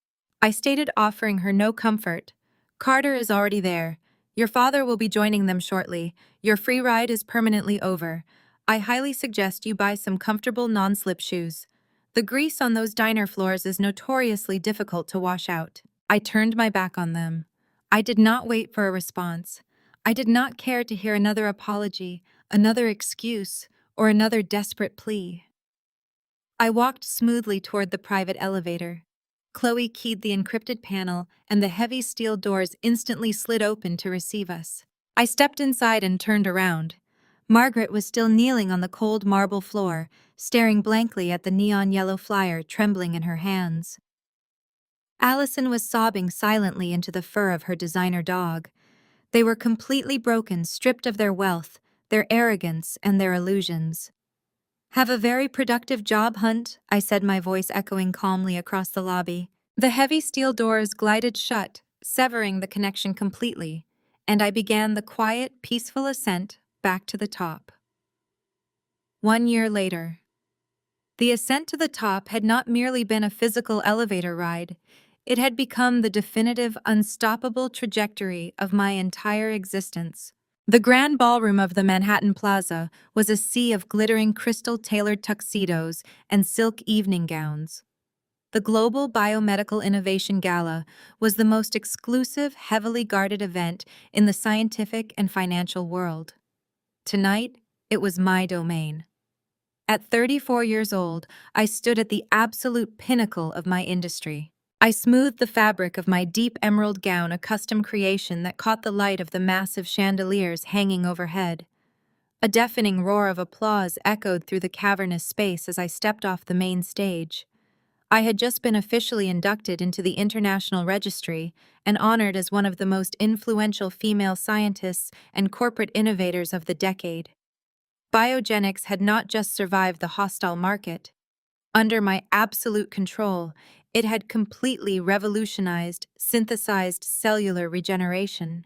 I stated, offering her no comfort. Carter is already there. Your father will be joining them shortly. Your free ride is permanently over. I highly suggest you buy some comfortable non-slip shoes. The grease on those diner floors is notoriously difficult to wash out. I turned my back on them. I did not wait for a response. I did not care to hear another apology, another excuse, or another desperate plea. I walked smoothly toward the private elevator. Chloe keyed the encrypted panel, and the heavy steel doors instantly slid open to receive us. I stepped inside and turned around. Margaret was still kneeling on the cold marble floor, staring blankly at the neon yellow flyer trembling in her hands. Allison was sobbing silently into the fur of her designer dog. They were completely broken, stripped of their wealth, their arrogance, and their illusions. Have a very productive job, Hunt, I said, my voice echoing calmly across the lobby. The heavy steel doors glided shut, severing the connection completely, and I began the quiet, peaceful ascent back to the top. 1 year later. The ascent to the top had not merely been a physical elevator ride. It had become the definitive, unstoppable trajectory of my entire existence. The grand ballroom of the Manhattan Plaza was a sea of glittering crystal-tailored tuxedos and silk evening gowns. The Global Biomedical Innovation Gala was the most exclusive, heavily guarded event in the scientific and financial world. Tonight, it was my domain. At 34 years old, I stood at the absolute pinnacle of my industry. I smoothed the fabric of my deep emerald gown, a custom creation that caught the light of the massive chandeliers hanging overhead. A deafening roar of applause echoed through the cavernous space as I stepped off the main stage. I had just been officially inducted into the International Registry and honored as one of the most influential female scientists and corporate innovators of the decade. Biogenics had not just survived the hostile market. Under my absolute control, it had completely revolutionized synthesized cellular regeneration.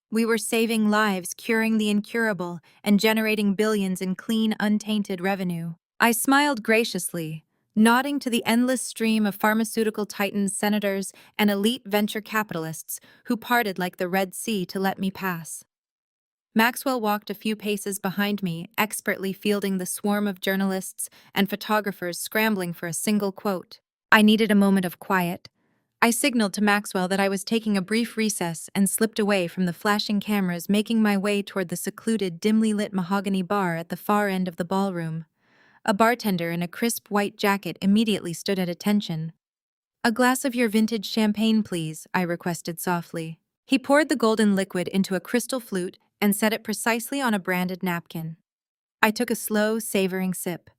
We were saving lives, curing the incurable, and generating billions in clean, untainted revenue. I smiled graciously, nodding to the endless stream of pharmaceutical titans, senators, and elite venture capitalists who parted like the Red Sea to let me pass. Maxwell walked a few paces behind me, expertly fielding the swarm of journalists and photographers scrambling for a single quote. I needed a moment of quiet. I signaled to Maxwell that I was taking a brief recess and slipped away from the flashing cameras, making my way toward the secluded, dimly lit mahogany bar at the far end of the ballroom. A bartender in a crisp white jacket immediately stood at attention. "A glass of your vintage champagne, please," I requested softly. He poured the golden liquid into a crystal flute and set it precisely on a branded napkin. I took a slow, savoring sip.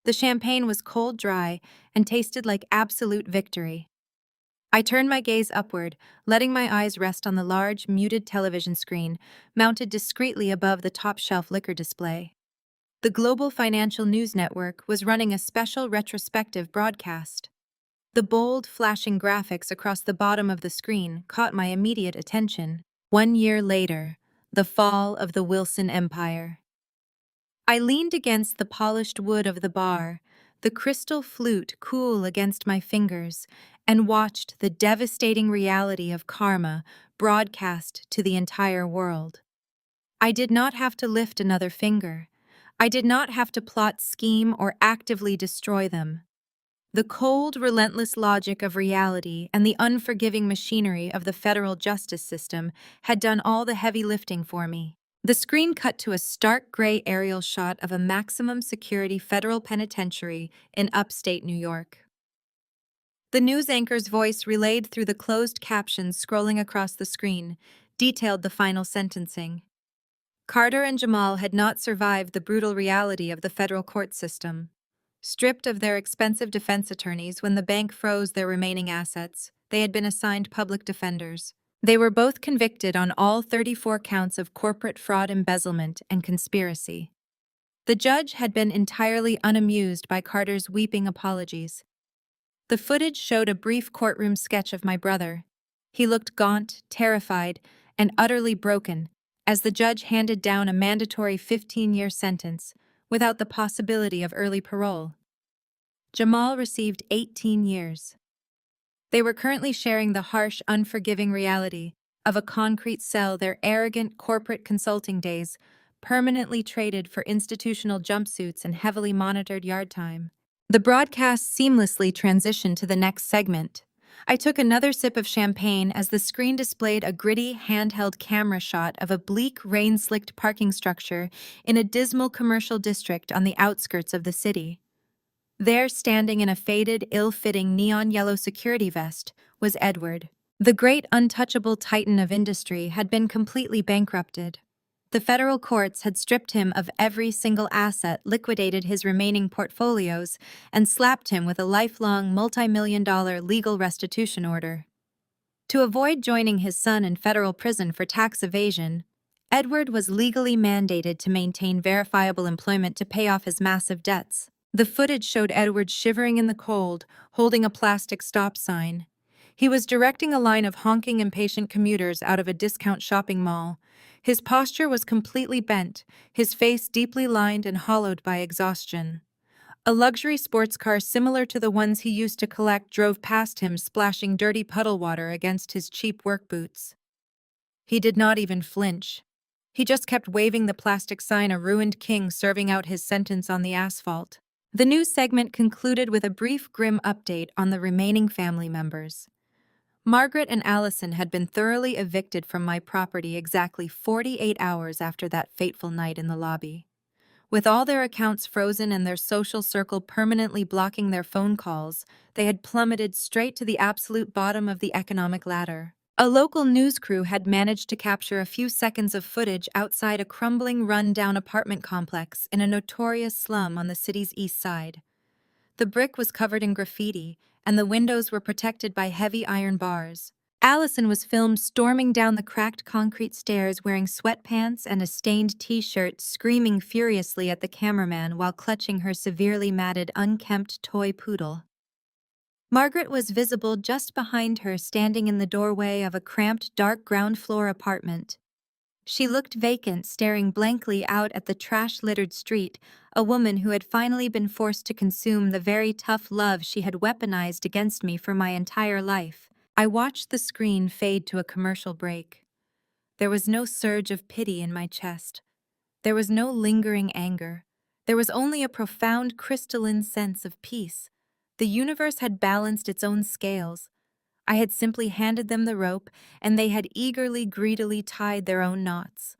The champagne was cold dry and tasted like absolute victory. I turned my gaze upward, letting my eyes rest on the large, muted television screen mounted discreetly above the top-shelf liquor display. The Global Financial News Network was running a special retrospective broadcast. The bold, flashing graphics across the bottom of the screen caught my immediate attention. 1 year later, the fall of the Wilson Empire. I leaned against the polished wood of the bar, the crystal flute cool against my fingers, and watched the devastating reality of karma broadcast to the entire world. I did not have to lift another finger. I did not have to plot, scheme, or actively destroy them. The cold, relentless logic of reality and the unforgiving machinery of the federal justice system had done all the heavy lifting for me. The screen cut to a stark gray aerial shot of a maximum security federal penitentiary in upstate New York. The news anchor's voice, relayed through the closed captions scrolling across the screen, detailed the final sentencing. Carter and Jamal had not survived the brutal reality of the federal court system. Stripped of their expensive defense attorneys when the bank froze their remaining assets, they had been assigned public defenders. They were both convicted on all 34 counts of corporate fraud, embezzlement, and conspiracy. The judge had been entirely unamused by Carter's weeping apologies. The footage showed a brief courtroom sketch of my brother. He looked gaunt, terrified, and utterly broken as the judge handed down a mandatory 15-year sentence without the possibility of early parole. Jamal received 18 years. They were currently sharing the harsh, unforgiving reality of a concrete cell, their arrogant corporate consulting days permanently traded for institutional jumpsuits and heavily monitored yard time. The broadcast seamlessly transitioned to the next segment. I took another sip of champagne as the screen displayed a gritty, handheld camera shot of a bleak, rain-slicked parking structure in a dismal commercial district on the outskirts of the city. There, standing in a faded, ill-fitting neon yellow security vest, was Edward. The great untouchable titan of industry had been completely bankrupted. The federal courts had stripped him of every single asset, liquidated his remaining portfolios, and slapped him with a lifelong multi-million-dollar legal restitution order. To avoid joining his son in federal prison for tax evasion, Edward was legally mandated to maintain verifiable employment to pay off his massive debts. The footage showed Edward shivering in the cold, holding a plastic stop sign. He was directing a line of honking, impatient commuters out of a discount shopping mall. His posture was completely bent, his face deeply lined and hollowed by exhaustion. A luxury sports car similar to the ones he used to collect drove past him, splashing dirty puddle water against his cheap work boots. He did not even flinch. He just kept waving the plastic sign, a ruined king serving out his sentence on the asphalt. The news segment concluded with a brief, grim update on the remaining family members. Margaret and Allison had been thoroughly evicted from my property exactly 48 hours after that fateful night in the lobby. With all their accounts frozen and their social circle permanently blocking their phone calls, they had plummeted straight to the absolute bottom of the economic ladder. A local news crew had managed to capture a few seconds of footage outside a crumbling, run-down apartment complex in a notorious slum on the city's east side. The brick was covered in graffiti, and the windows were protected by heavy iron bars. Allison was filmed storming down the cracked concrete stairs wearing sweatpants and a stained t-shirt, screaming furiously at the cameraman while clutching her severely matted, unkempt toy poodle. Margaret was visible just behind her, standing in the doorway of a cramped, dark ground-floor apartment. She looked vacant, staring blankly out at the trash-littered street, a woman who had finally been forced to consume the very tough love she had weaponized against me for my entire life. I watched the screen fade to a commercial break. There was no surge of pity in my chest. There was no lingering anger. There was only a profound, crystalline sense of peace. The universe had balanced its own scales. I had simply handed them the rope, and they had eagerly, greedily tied their own knots.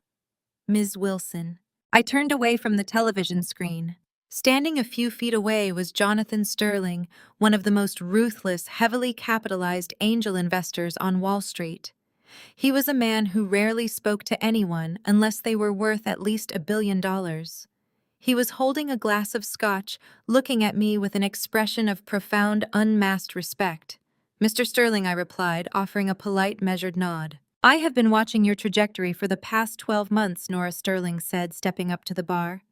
Ms. Wilson. I turned away from the television screen. Standing a few feet away was Jonathan Sterling, one of the most ruthless, heavily capitalized angel investors on Wall Street. He was a man who rarely spoke to anyone unless they were worth at least $1 billion. He was holding a glass of scotch, looking at me with an expression of profound, unmasked respect. "Mr. Sterling," I replied, offering a polite, measured nod. "I have been watching your trajectory for the past 12 months, Nora Sterling said, stepping up to the bar.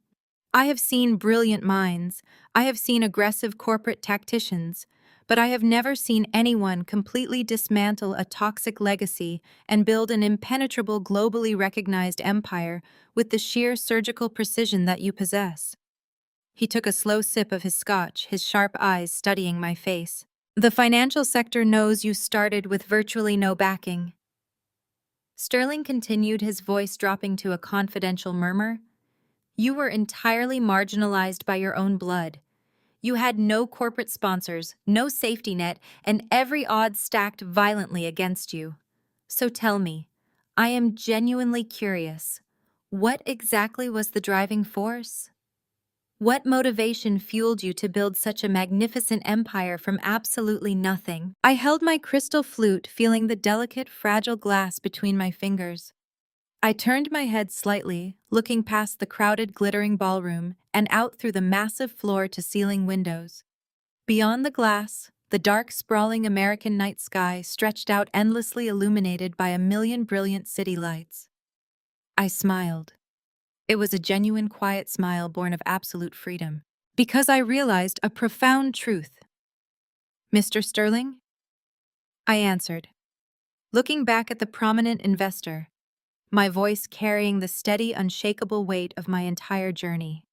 I have seen brilliant minds, I have seen aggressive corporate tacticians, but I have never seen anyone completely dismantle a toxic legacy and build an impenetrable, globally recognized empire with the sheer surgical precision that you possess." He took a slow sip of his scotch, his sharp eyes studying my face. "The financial sector knows you started with virtually no backing." Sterling continued, his voice dropping to a confidential murmur. "You were entirely marginalized by your own blood. You had no corporate sponsors, no safety net, and every odds stacked violently against you. So tell me, I am genuinely curious, what exactly was the driving force? What motivation fueled you to build such a magnificent empire from absolutely nothing?" I held my crystal flute, feeling the delicate, fragile glass between my fingers. I turned my head slightly, looking past the crowded, glittering ballroom and out through the massive floor-to-ceiling windows. Beyond the glass, the dark, sprawling American night sky stretched out, endlessly illuminated by a million brilliant city lights. I smiled. It was a genuine, quiet smile born of absolute freedom, because I realized a profound truth. "Mr. Sterling?" I answered, looking back at the prominent investor, my voice carrying the steady, unshakable weight of my entire journey.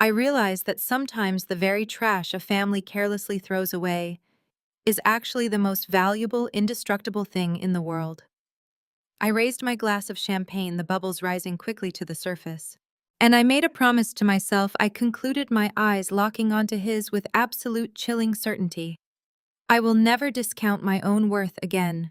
I realized that sometimes the very trash a family carelessly throws away is actually the most valuable, indestructible thing in the world. I raised my glass of champagne, the bubbles rising quickly to the surface. And I made a promise to myself. I concluded, my eyes locking onto his with absolute, chilling certainty. I will never discount my own worth again.